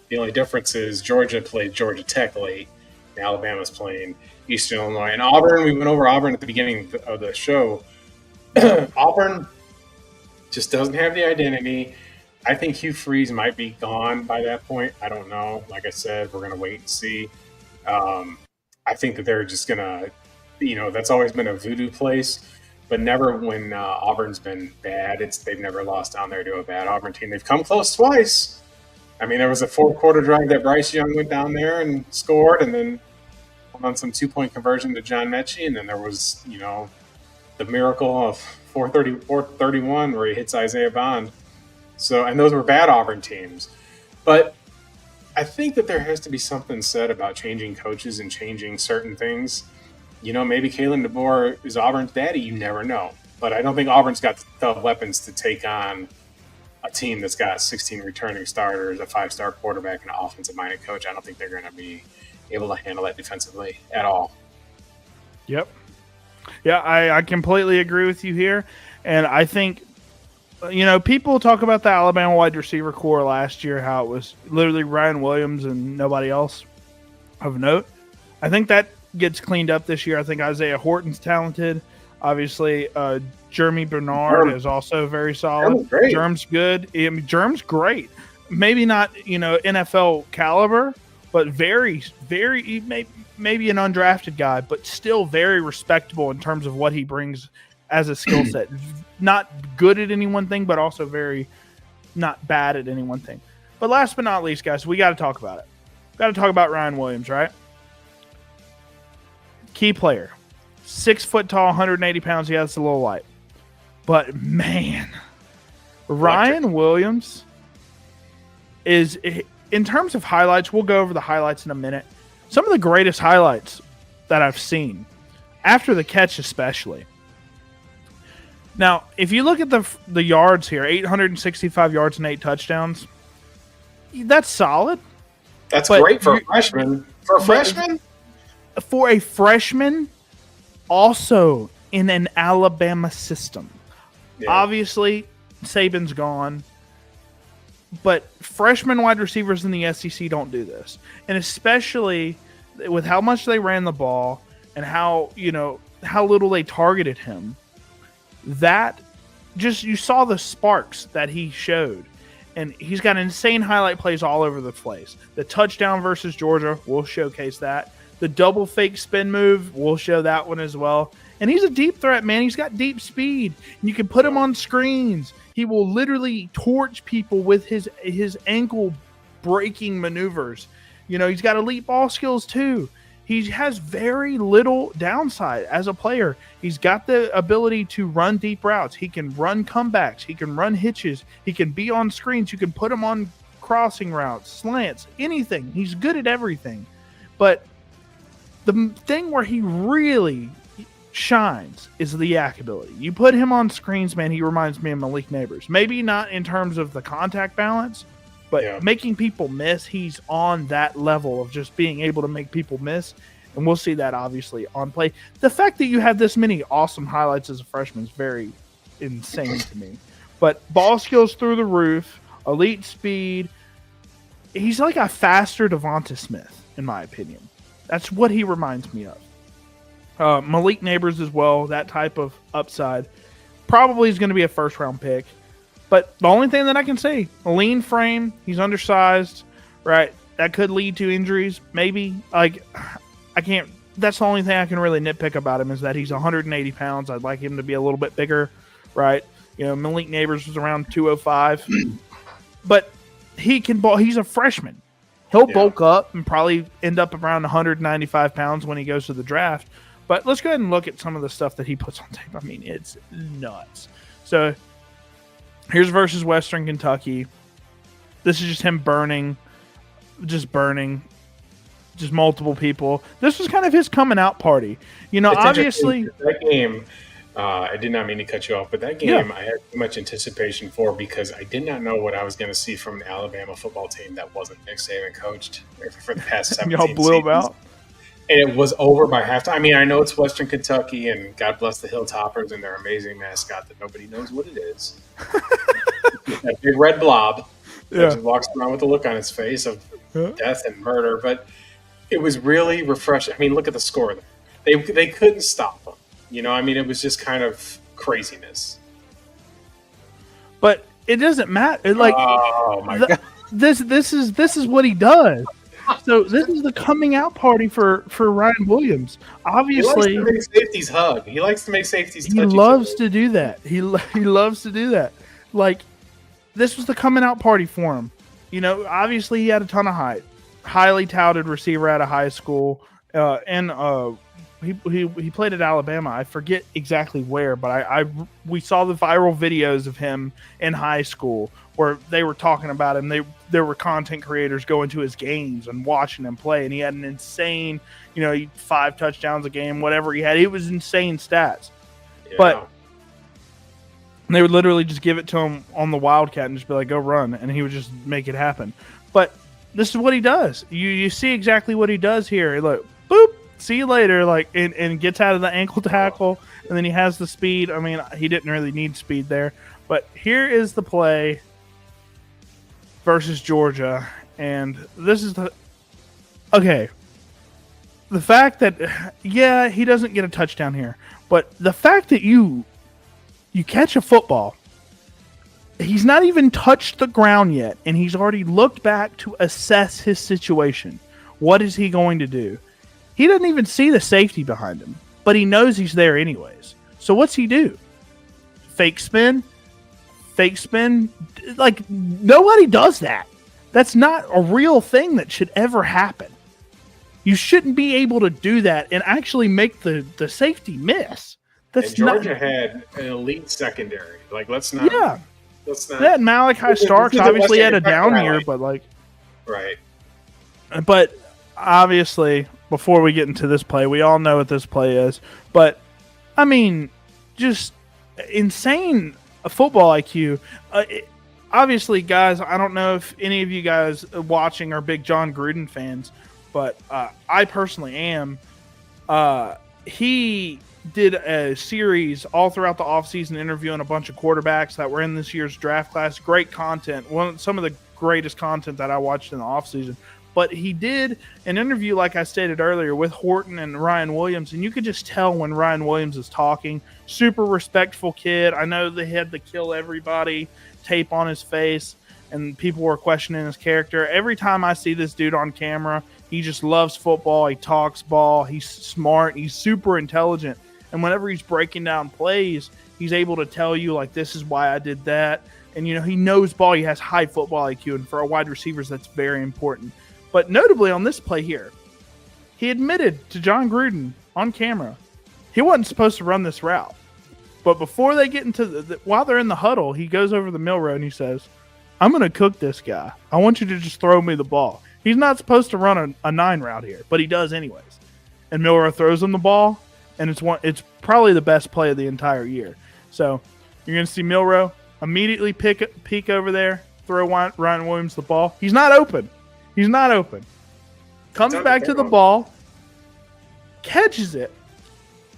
The only difference is Georgia played Georgia Tech late, and Alabama's playing Eastern Illinois. And Auburn, we went over Auburn at the beginning of the show. Auburn just doesn't have the identity. I think Hugh Freeze might be gone by that point. I don't know. Like I said, we're going to wait and see. I think that they're just going to, that's always been a voodoo place, but never when Auburn's been bad. They've never lost down there to a bad Auburn team. They've come close twice. I mean, there was a fourth-quarter drive that Bryce Young went down there and scored, and then on some two-point conversion to John Mechie, and then there was, the miracle of 431 where he hits Isaiah Bond. So, and those were bad Auburn teams. But I think that there has to be something said about changing coaches and changing certain things. Maybe Kalen DeBoer is Auburn's daddy. You never know. But I don't think Auburn's got the weapons to take on a team that's got 16 returning starters, a 5-star quarterback, and an offensive-minded coach. I don't think they're going to be able to handle that defensively at all.
Yep. Yeah, I completely agree with you here. And I think, people talk about the Alabama wide receiver core last year, how it was literally Ryan Williams and nobody else of note. I think that gets cleaned up this year. I think Isaiah Horton's talented. Obviously, Jeremy Bernard is also very solid. Germ's good. Germ's great. Maybe not, NFL caliber, but very, very, maybe an undrafted guy, but still very respectable in terms of what he brings as a skill set. Not good at any one thing, but also very not bad at any one thing. But last but not least, guys, we got to talk about it. Got to talk about Ryan Williams, right? Key player. 6 foot tall, 180 pounds. Yeah, that's a little light. But, man, Ryan Williams is, in terms of highlights, we'll go over the highlights in a minute. Some of the greatest highlights that I've seen, after the catch especially. Now, if you look at the yards here, 865 yards and 8 touchdowns, that's solid.
That's great for a freshman. For a freshman?
For a freshman, also in an Alabama system. Yeah. Obviously, Saban's gone. But freshman wide receivers in the SEC don't do this. And especially with how much they ran the ball and how little they targeted him, that just, you saw the sparks that he showed. And he's got insane highlight plays all over the place. The touchdown versus Georgia, we'll showcase that. The double fake spin move, we'll show that one as well. And he's a deep threat, man. He's got deep speed. And you can put him on screens. He will literally torch people with his ankle breaking maneuvers. He's got elite ball skills too. He has very little downside as a player. He's got the ability to run deep routes. He can run comebacks. He can run hitches. He can be on screens. You can put him on crossing routes, slants, anything. He's good at everything. But the thing where he really shines is the yak ability. You put him on screens, man, he reminds me of Malik Neighbors. Maybe not in terms of the contact balance, but making people miss, he's on that level of just being able to make people miss. And we'll see that obviously on play. The fact that you have this many awesome highlights as a freshman is very insane to me. But ball skills through the roof, elite speed. He's like a faster Devonta Smith, in my opinion. That's what he reminds me of. Malik Neighbors as well, that type of upside. Probably is going to be a first-round pick. But the only thing that I can say, a lean frame, he's undersized, right? That could lead to injuries, maybe. Like, I can't. That's the only thing I can really nitpick about him is that he's 180 pounds. I'd like him to be a little bit bigger, right? Malik Neighbors was around 205. But he can ball. He's a freshman. He'll bulk up and probably end up around 195 pounds when he goes to the draft. But let's go ahead and look at some of the stuff that he puts on tape. I mean, it's nuts. So here's versus Western Kentucky. This is just him burning. just multiple people. This was kind of his coming out party. You know,
It's
obviously
that game. I did not mean to cut you off, but that game I had too much anticipation for because I did not know what I was going to see from the Alabama football team that wasn't Nick Saban coached for the past 17
y'all blew
seasons.
him out.
And it was over by halftime. I mean, I know it's Western Kentucky, and God bless the Hilltoppers and their amazing mascot that nobody knows what it is. That big red blob that just walks around with a look on his face of death and murder. But it was really refreshing. I mean, look at the score. They couldn't stop them. You know, I mean, it was just kind of craziness.
But it doesn't matter. Like,
oh my God.
This is what he does. So this is the coming out party for Ryan Williams. Obviously,
he likes to make safeties hug. He likes to make safeties touch
he
each
loves
other.
to do that. He loves to do that. Like, this was the coming out party for him. You know, obviously he had a ton of hype. Highly touted receiver out of high school, and he played at Alabama. I forget exactly where, but we saw the viral videos of him in high school where they were talking about him. There were content creators going to his games and watching him play, and he had an insane, 5 touchdowns a game, whatever he had. It was insane stats.
Yeah.
But they would literally just give it to him on the Wildcat and just be like, go run, and he would just make it happen. But this is what he does. You see exactly what he does here. Look, boop, see you later, like, and gets out of the ankle tackle, and then he has the speed. I mean, he didn't really need speed there. But here is the play versus Georgia, and this is the fact that, he doesn't get a touchdown here, but the fact that you catch a football, he's not even touched the ground yet, and he's already looked back to assess his situation. What is he going to do? He doesn't even see the safety behind him, but he knows he's there anyways. So what's he do? Fake spin? Like, nobody does that. That's not a real thing that should ever happen. You shouldn't be able to do that and actually make the safety miss.
And Georgia had an elite secondary. Like, let's not.
That Malachi Starks obviously had a down year, but like,
right.
But obviously, before we get into this play, we all know what this play is. But I mean, just insane football IQ. Obviously, guys, I don't know if any of you guys watching are big John Gruden fans, but I personally am. He did a series all throughout the offseason interviewing a bunch of quarterbacks that were in this year's draft class. Great content. Some of the greatest content that I watched in the offseason. But he did an interview, like I stated earlier, with Horton and Ryan Williams, and you could just tell when Ryan Williams is talking. Super respectful kid. I know they had the kill everybody tape on his face, and people were questioning his character. Every time I see this dude on camera, he just loves football. He talks ball. He's smart. He's super intelligent. And whenever he's breaking down plays, he's able to tell you, like, this is why I did that. And, he knows ball. He has high football IQ. And for our wide receivers, that's very important. But notably on this play here, he admitted to John Gruden on camera he wasn't supposed to run this route. But before they get into while they're in the huddle, he goes over the mill road and he says, I'm going to cook this guy. I want you to just throw me the ball. He's not supposed to run a 9 route here, but he does anyways. And Milroe throws him the ball, and it's probably the best play of the entire year. So you're going to see Milroe immediately peek over there, throw Ryan Williams the ball. He's not open. Comes back to the ball, catches it.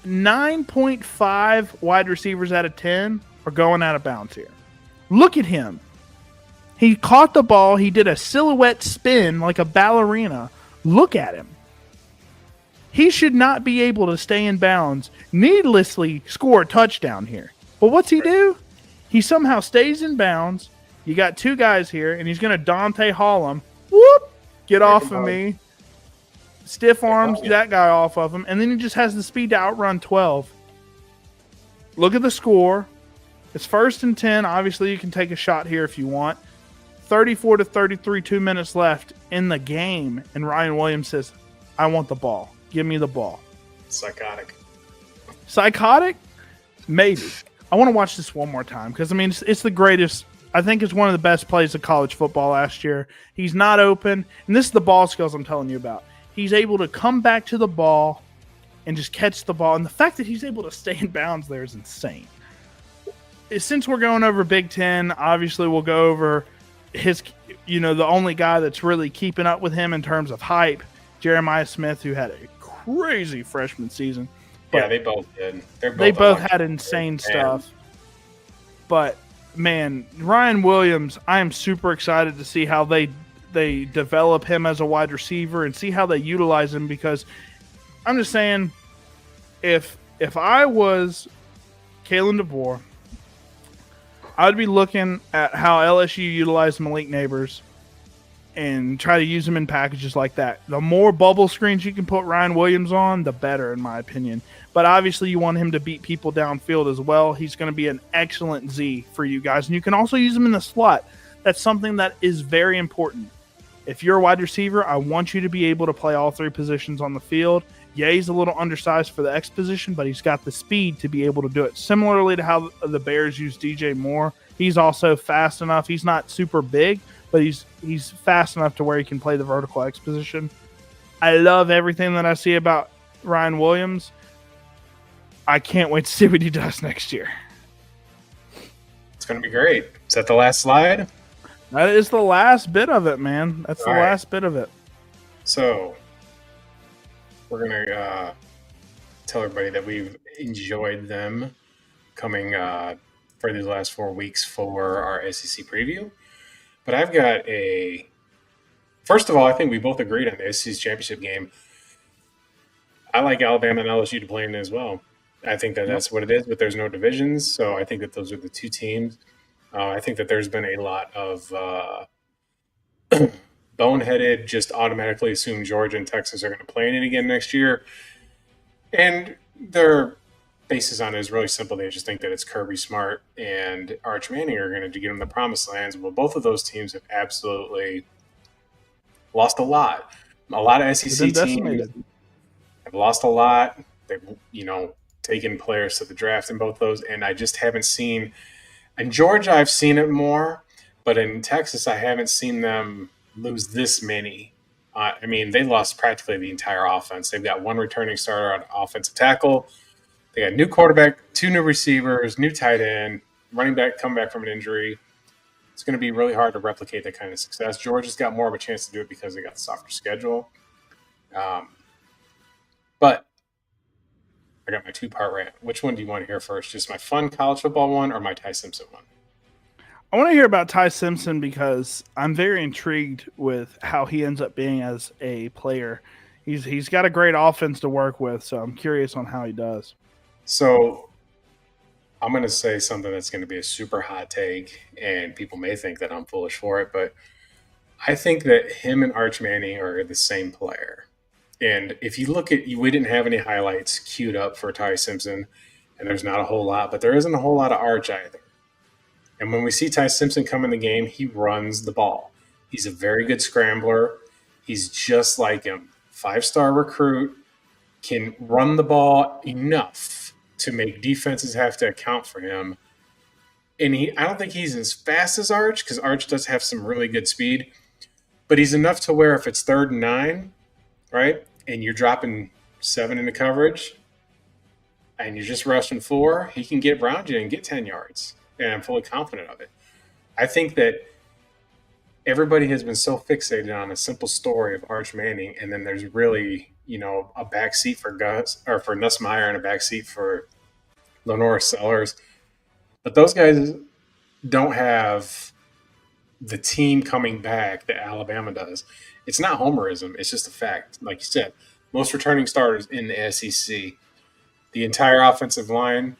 9.5 wide receivers out of 10 are going out of bounds here. Look at him. He caught the ball. He did a silhouette spin like a ballerina. Look at him. He should not be able to stay in bounds, needlessly score a touchdown here. But what's he do? He somehow stays in bounds. You got 2 guys here, and he's going to Dante Hall him. Whoop! Get off of me. Stiff arms that guy off of him, and then he just has the speed to outrun 12. Look at the score. It's 1st and 10. Obviously, you can take a shot here if you want. 34-33, 2 minutes left in the game, and Ryan Williams says, I want the ball. Give me the ball. Psychotic? Maybe. I want to watch this one more time because, I mean, it's the greatest. I think it's one of the best plays of college football last year. He's not open, and this is the ball skills I'm telling you about. he's able to come back to the ball and just catch the ball. And the fact that he's able to stay in bounds there is insane. Since we're going over Big Ten, obviously we'll go over his, the only guy that's really keeping up with him in terms of hype, Jeremiah Smith, who had a crazy freshman season.
Yeah, they both did.
They both had insane stuff. But, man, Ryan Williams, I am super excited to see how they develop him as a wide receiver and see how they utilize him, because I'm just saying, if I was Kalen DeBoer, I'd be looking at how LSU utilized Malik Neighbors and try to use him in packages like that. The more bubble screens you can put Ryan Williams on, the better, in my opinion. But obviously you want him to beat people downfield as well. He's going to be an excellent Z for you guys. And you can also use him in the slot. That's something that is very important. If you're a wide receiver, I want you to be able to play all three positions on the field. Yeah, he's a little undersized for the X position, but he's got the speed to be able to do it. Similarly to how the Bears use DJ Moore, he's also fast enough. He's not super big, but he's fast enough to where he can play the vertical X position. I love everything that I see about Ryan Williams. I can't wait to see what he does next year.
It's going to be great. Is that the last slide?
That is the last bit of it, man. That's all the last bit of it.
So we're going to tell everybody that we've enjoyed them coming for these last 4 weeks for our SEC preview. But I've got first of all, I think we both agreed on the SEC championship game. I like Alabama and LSU to play in it as well. I think that's what it is, but there's no divisions. So I think that those are the two teams. I think that there's been a lot of boneheaded, just automatically assume Georgia and Texas are going to play in it again next year. And their basis on it is really simple. They just think that it's Kirby Smart and Arch Manning are going to get them the promised lands. Well, both of those teams have absolutely lost a lot. A lot of SEC teams have lost a lot. They've, taken players to the draft in both those, and I just haven't seen – in Georgia, I've seen it more, but in Texas, I haven't seen them lose this many. They lost practically the entire offense. They've got one returning starter on offensive tackle. They got new quarterback, two new receivers, new tight end, running back come back from an injury. It's going to be really hard to replicate that kind of success. Georgia's got more of a chance to do it because they got the softer schedule. But I got my two-part rant. Which one do you want to hear first? Just my fun college football one or my Ty Simpson one?
I want to hear about Ty Simpson because I'm very intrigued with how he ends up being as a player. He's got a great offense to work with, so I'm curious on how he does.
So I'm going to say something that's going to be a super hot take, and people may think that I'm foolish for it, but I think that him and Arch Manning are the same player. And if you look at – we didn't have any highlights queued up for Ty Simpson, and there's not a whole lot, but there isn't a whole lot of Arch either. And when we see Ty Simpson come in the game, he runs the ball. He's a very good scrambler. He's just like him. 5-star recruit, can run the ball enough to make defenses have to account for him. And I don't think he's as fast as Arch, because Arch does have some really good speed, but he's enough to where if it's 3rd and 9, right, and you're dropping 7 into coverage and you're just rushing 4, he can get around you and get 10 yards. And I'm fully confident of it. I think that everybody has been so fixated on a simple story of Arch Manning, and then there's really, a backseat for Gus or for Nussmeier and a backseat for Lenore Sellers. But those guys don't have the team coming back that Alabama does. It's not homerism. It's just a fact. Like you said, most returning starters in the SEC. The entire offensive line,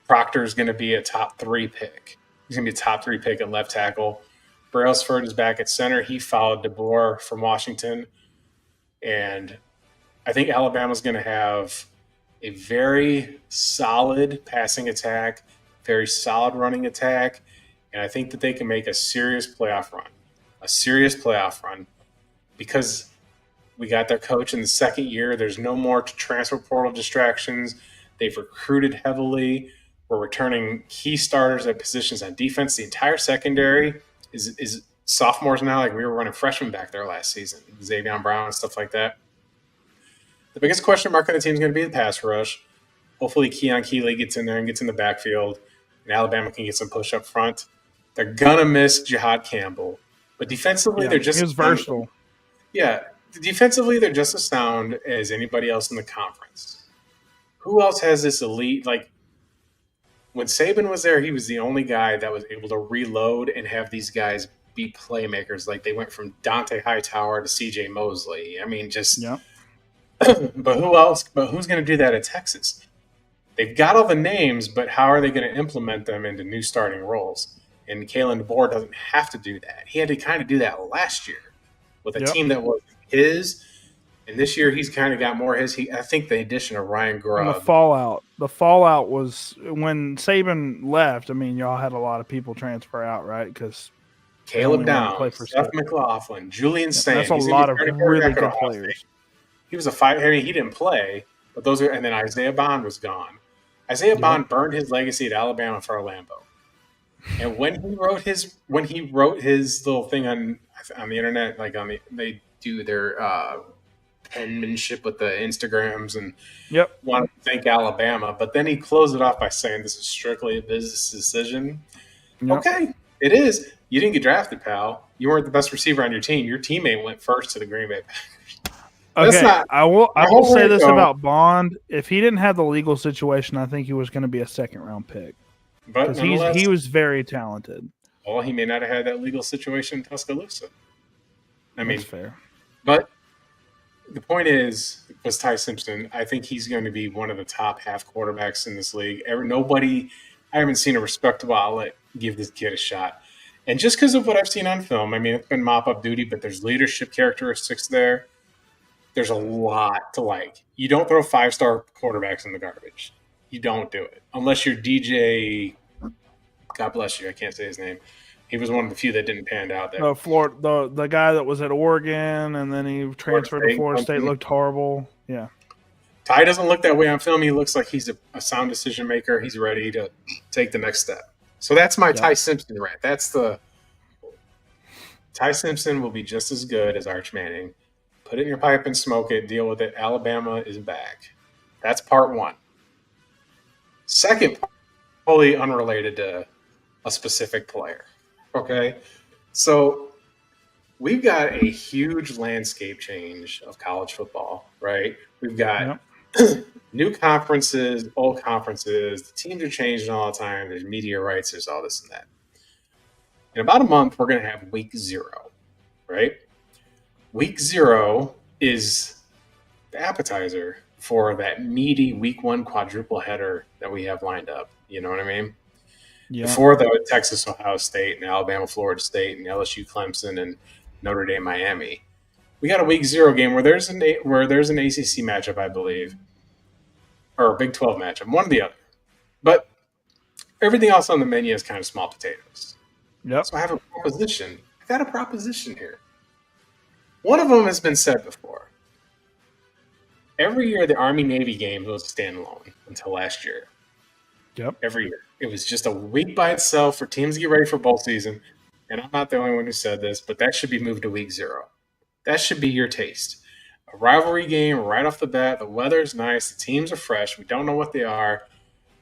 Proctor's going to be a top 3 pick. He's going to be a top 3 pick at left tackle. Brailsford is back at center. He followed DeBoer from Washington. And I think Alabama's going to have a very solid passing attack, very solid running attack, and I think that they can make a serious playoff run. Because we got their coach in the second year. There's no more transfer portal distractions. They've recruited heavily. We're returning key starters at positions on defense. The entire secondary is sophomores now. Like we were running freshmen back there last season, Xavier Brown and stuff like that. The biggest question mark on the team is going to be the pass rush. Hopefully Keon Keeley gets in there and gets in the backfield, and Alabama can get some push up front. They're going to miss Jihad Campbell. But defensively, they're just –
he was versatile.
Yeah. Defensively, they're just as sound as anybody else in the conference. Who else has this elite – like when Saban was there, he was the only guy that was able to reload and have these guys be playmakers. Like they went from Dante Hightower to C.J. Mosley. I mean, just
Yep.
But who else? But who's going to do that at Texas? They've got all the names, but how are they going to implement them into new starting roles? And Kalen DeBoer doesn't have to do that. He had to kind of do that last year with a team that was his. And this year he's kind of got more his. I think the addition of Ryan Grubb.
And the fallout was when Saban left. I mean, y'all had a lot of people transfer out, right? Because
Caleb Downs, Seth McLaughlin, Julian Saint.
That's a lot of really good players.
He was a fight. I mean, he didn't play, but those are. And then Isaiah Bond was gone. Isaiah Bond burned his legacy at Alabama for Lambeau. And when he wrote his little thing on the internet, like they do their penmanship with the Instagrams and wanted to thank Alabama, but then he closed it off by saying this is strictly a business decision. Okay, it is. You didn't get drafted, pal. You weren't the best receiver on your team. Your teammate went first to the Green Bay Packers.
Okay, I will say this about Bond. If he didn't have the legal situation, I think he was going to be a second-round pick.
But
he was very talented.
Well, he may not have had that legal situation in Tuscaloosa. I mean,
that's fair.
But the point is, was Ty Simpson. I think he's going to be one of the top half quarterbacks in this league. I haven't seen a respectable outlet give this kid a shot. And just because of what I've seen on film, I mean, it's been mop-up duty, but there's leadership characteristics there. There's a lot to like. You don't throw 5-star quarterbacks in the garbage. You don't do it. Unless you're DJ, God bless you, I can't say his name. He was one of the few that didn't pan out there.
The guy that was at Oregon and then he transferred to Florida State looked horrible. Yeah.
Ty doesn't look that way on film. He looks like he's a sound decision maker. He's ready to take the next step. So that's my Ty Simpson rant. Ty Simpson will be just as good as Arch Manning. Put it in your pipe and smoke it. Deal with it. Alabama is back. That's part one. Second, totally unrelated to a specific player. Okay? So we've got a huge landscape change of college football, right? We've got new conferences, old conferences. The teams are changing all the time. There's media rights. There's all this and that. In about a month, we're going to have week 0, right? Week 0 is the appetizer for that meaty week 1 quadruple header that we have lined up. You know what I mean? Yeah. Before the Texas, Ohio State, and Alabama, Florida State, and LSU, Clemson, and Notre Dame, Miami. We got a week 0 game where there's an ACC matchup, I believe, or a Big 12 matchup, one or the other. But everything else on the menu is kind of small potatoes.
Yep.
So I have a proposition. I got a proposition here. One of them has been said before. Every year, the Army-Navy game was standalone until last year.
Yep.
Every year. It was just a week by itself for teams to get ready for bowl season. And I'm not the only one who said this, but that should be moved to week 0. That should be your taste. A rivalry game right off the bat. The weather's nice. The teams are fresh. We don't know what they are.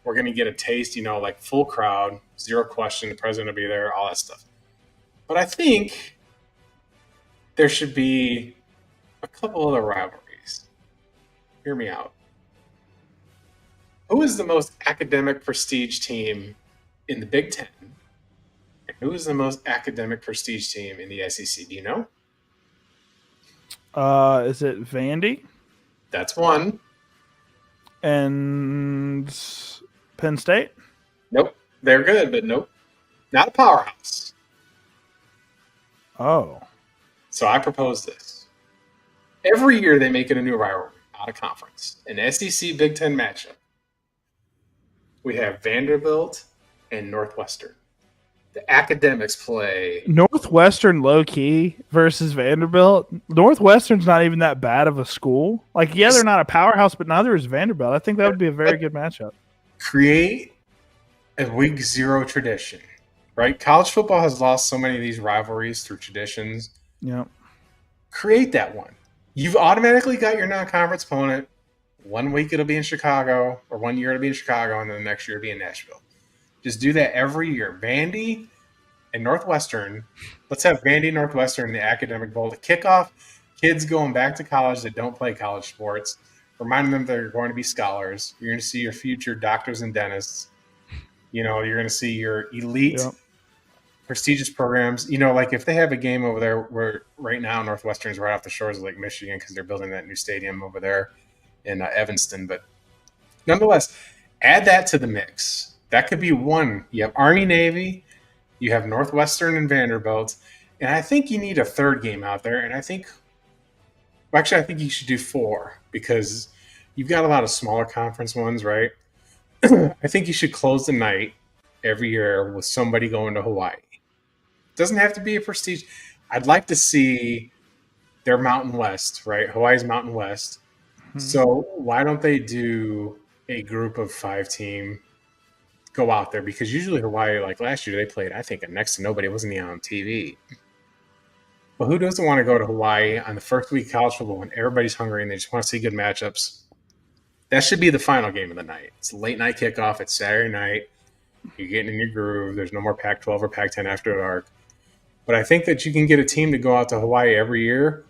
We're going to get a taste, like full crowd, 0 question. The president will be there, all that stuff. But I think there should be a couple other rivalries. Hear me out. Who is the most academic prestige team in the Big Ten? And who is the most academic prestige team in the SEC? Do you know?
Is it Vandy?
That's one.
And Penn State?
Nope. They're good, but nope. Not a powerhouse.
Oh.
So I propose this. Every year they make it a new rivalry out of conference. An SEC Big Ten matchup. We have Vanderbilt and Northwestern. The academics play.
Northwestern low-key versus Vanderbilt. Northwestern's not even that bad of a school. They're not a powerhouse, but neither is Vanderbilt. I think that would be a very good matchup.
Create a week 0 tradition. right? College football has lost so many of these rivalries through traditions.
Yeah.
Create that one. You've automatically got your non-conference opponent. 1 week it'll be in Chicago, or 1 year it'll be in Chicago, and then the next year it'll be in Nashville. Just do that every year. Vandy and Northwestern. Let's have Vandy, Northwestern, in the academic bowl to kick off kids going back to college that don't play college sports. Reminding them they're going to be scholars. You're going to see your future doctors and dentists. You're going to see your elite, prestigious programs. Like if they have a game over there where right now Northwestern's right off the shores of Lake Michigan because they're building that new stadium over there in Evanston. But nonetheless, add that to the mix. That could be one. You have Army, Navy. You have Northwestern and Vanderbilt. And I think you need a third game out there. And I think you should do 4 because you've got a lot of smaller conference ones, right? I think you should close the night every year with somebody going to Hawaii. It doesn't have to be a prestige. I'd like to see their Mountain West, right? Hawaii's Mountain West. Mm-hmm. So why don't they do a group of 5 team go out there? Because usually Hawaii, like last year, they played, I think, next to nobody. It wasn't even on TV. But who doesn't want to go to Hawaii on the first week of college football when everybody's hungry and they just want to see good matchups? That should be the final game of the night. It's a late night kickoff. It's Saturday night. You're getting in your groove. There's no more Pac-12 or Pac-10 after dark. But I think that you can get a team to go out to Hawaii every year,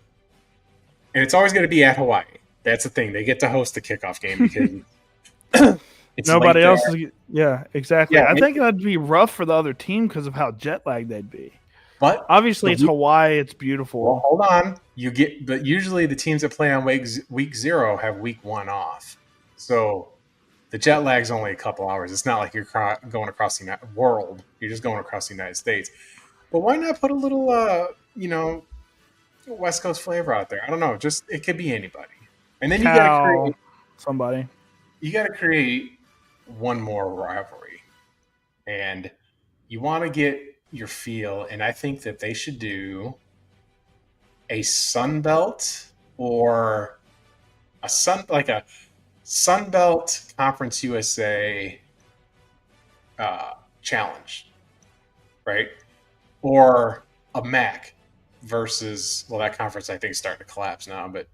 and it's always going to be at Hawaii. That's the thing. They get to host the kickoff game because
nobody else is. Yeah, exactly.
Yeah,
I think that'd be rough for the other team because of how jet lagged they'd be.
But
obviously, it's Hawaii. It's beautiful.
Well, hold on. But usually the teams that play on week 0 have week 1 off. So the jet lag's only a couple hours. It's not like you're going across the world. You're just going across the United States. But why not put a little, West Coast flavor out there? I don't know. Just it could be anybody. And then you got to create
somebody.
You got to create one more rivalry, and you want to get your feel. And I think that they should do a Sun Belt or a Sun Belt Conference USA challenge, right? Or a MAC versus, that conference I think is starting to collapse now, but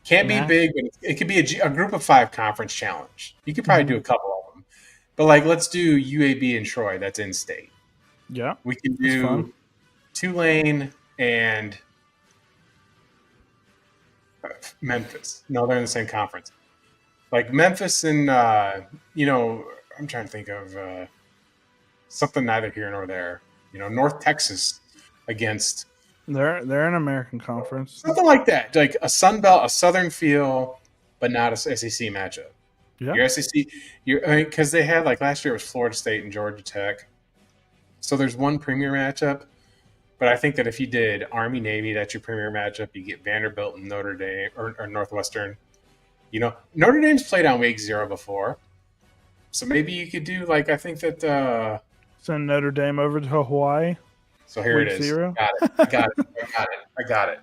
can't be big, but it could be a group of 5 conference challenge. You could probably do a couple of them. But let's do UAB and Troy. That's in state.
Yeah.
We can do Tulane and Memphis. No, they're in the same conference. Like Memphis and, I'm trying to think of something neither here nor there. North Texas against.
They're an American conference.
Something like that. Like a Sun Belt, a Southern feel, but not a SEC matchup.
Yeah.
Your SEC, because they had, last year it was Florida State and Georgia Tech. So there's one premier matchup. But I think that if you did Army Navy, that's your premier matchup. You get Vanderbilt and Notre Dame or Northwestern. Notre Dame's played on week 0 before. So maybe you could do I think that
send Notre Dame over to Hawaii.
So here
week
it is.
0.
I got it.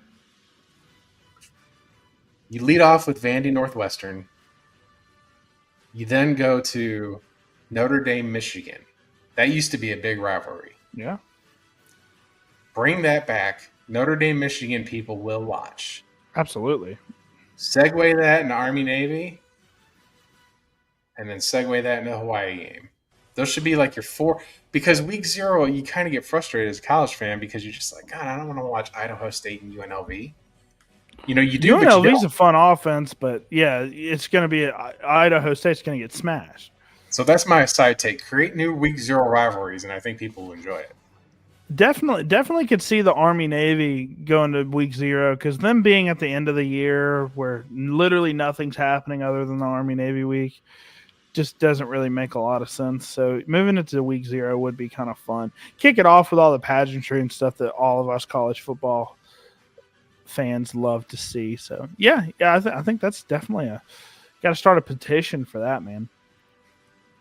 You lead off with Vandy Northwestern. You then go to Notre Dame, Michigan. That used to be a big rivalry.
Yeah.
Bring that back. Notre Dame, Michigan people will watch.
Absolutely.
Segue that into Army Navy. And then segue that into the Hawaii game. Those should be your 4. Because week 0, you kind of get frustrated as a college fan because you're just God, I don't want to watch Idaho State and UNLV. You do.
UNLV's a fun offense, but yeah, it's going to be Idaho State's going to get smashed.
So that's my side take. Create new week 0 rivalries, and I think people will enjoy it.
Definitely could see the Army Navy going to week 0 because them being at the end of the year where literally nothing's happening other than the Army Navy week just doesn't really make a lot of sense. So moving it to week 0 would be kind of fun. Kick it off with all the pageantry and stuff that all of us college football fans love to see. So yeah, I think that's definitely got to start a petition for that, man.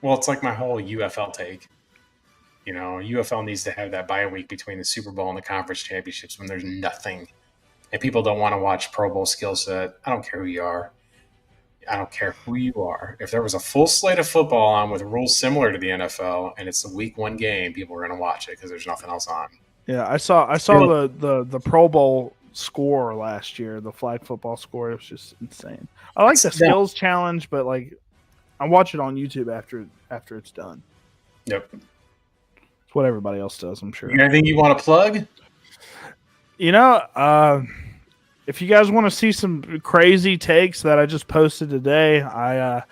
Well, it's like my whole UFL take. UFL needs to have that bye week between the Super Bowl and the conference championships when there's nothing. And people don't want to watch Pro Bowl skill set. I don't care who you are. I don't care who you are. If there was a full slate of football on with rules similar to the NFL and it's a week 1 game, people are going to watch it because there's nothing else on.
Yeah, I saw the Pro Bowl score last year, the flag football score. It was just insane. I like the skills challenge, but like I watch it on YouTube after it's done.
Yep.
It's what everybody else does, I'm sure.
Anything you want to plug?
You know, if you guys want to see some crazy takes that I just posted today, I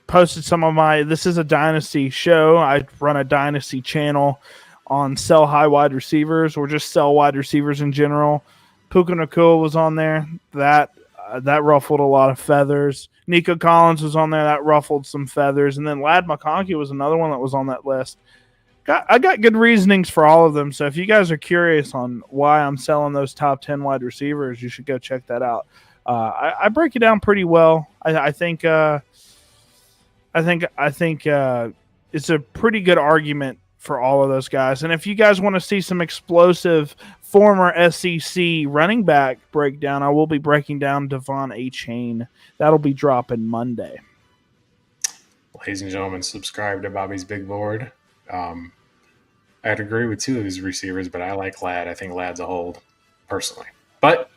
posted some of my. This is a Dynasty show. I run a Dynasty channel on sell high wide receivers or just sell wide receivers in general. Puka Nacua was on there. That ruffled a lot of feathers. Nico Collins was on there. That ruffled some feathers. And then Lad McConkey was another one that was on that list. I got good reasonings for all of them. So if you guys are curious on why I'm selling those top 10 wide receivers, you should go check that out. I break it down pretty well. I think it's a pretty good argument for all of those guys. And if you guys want to see some explosive former SEC running back breakdown, I will be breaking down Devon Achane. That'll be dropping Monday.
Ladies and gentlemen, subscribe to Bobby's Big Board. I'd agree with 2 of his receivers, but I like Lad. I think Lad's a hold, personally. But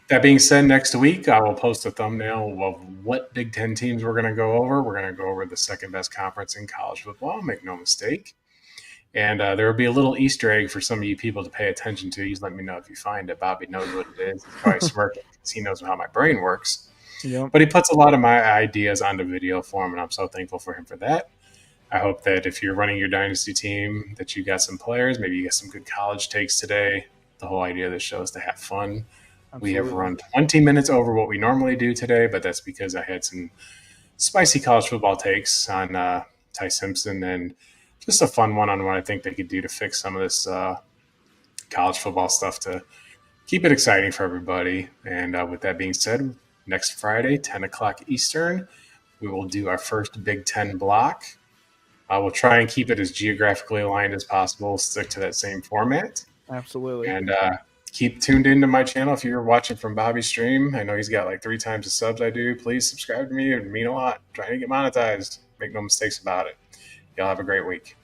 that being said, next week I will post a thumbnail of what Big Ten teams we're going to go over. We're going to go over the second best conference in college football, make no mistake. And there will be a little Easter egg for some of you people to pay attention to. You let me know if you find it. Bobby knows what it is. He's probably smirking because he knows how my brain works.
Yep.
But he puts a lot of my ideas onto video form, and I'm so thankful for him for that. I hope that if you're running your Dynasty team, that you got some players. Maybe you got some good college takes today. The whole idea of this show is to have fun. Absolutely. We have run 20 minutes over what we normally do today, but that's because I had some spicy college football takes on Ty Simpson and just a fun one on what I think they could do to fix some of this college football stuff to keep it exciting for everybody. And with that being said, next Friday, 10 o'clock Eastern, we will do our first Big Ten block. I will try and keep it as geographically aligned as possible, stick to that same format.
Absolutely.
And keep tuned into my channel. If you're watching from Bobby's stream, I know he's got like 3 times the subs I do. Please subscribe to me. It would mean a lot. I'm trying to get monetized. Make no mistakes about it. Y'all have a great week.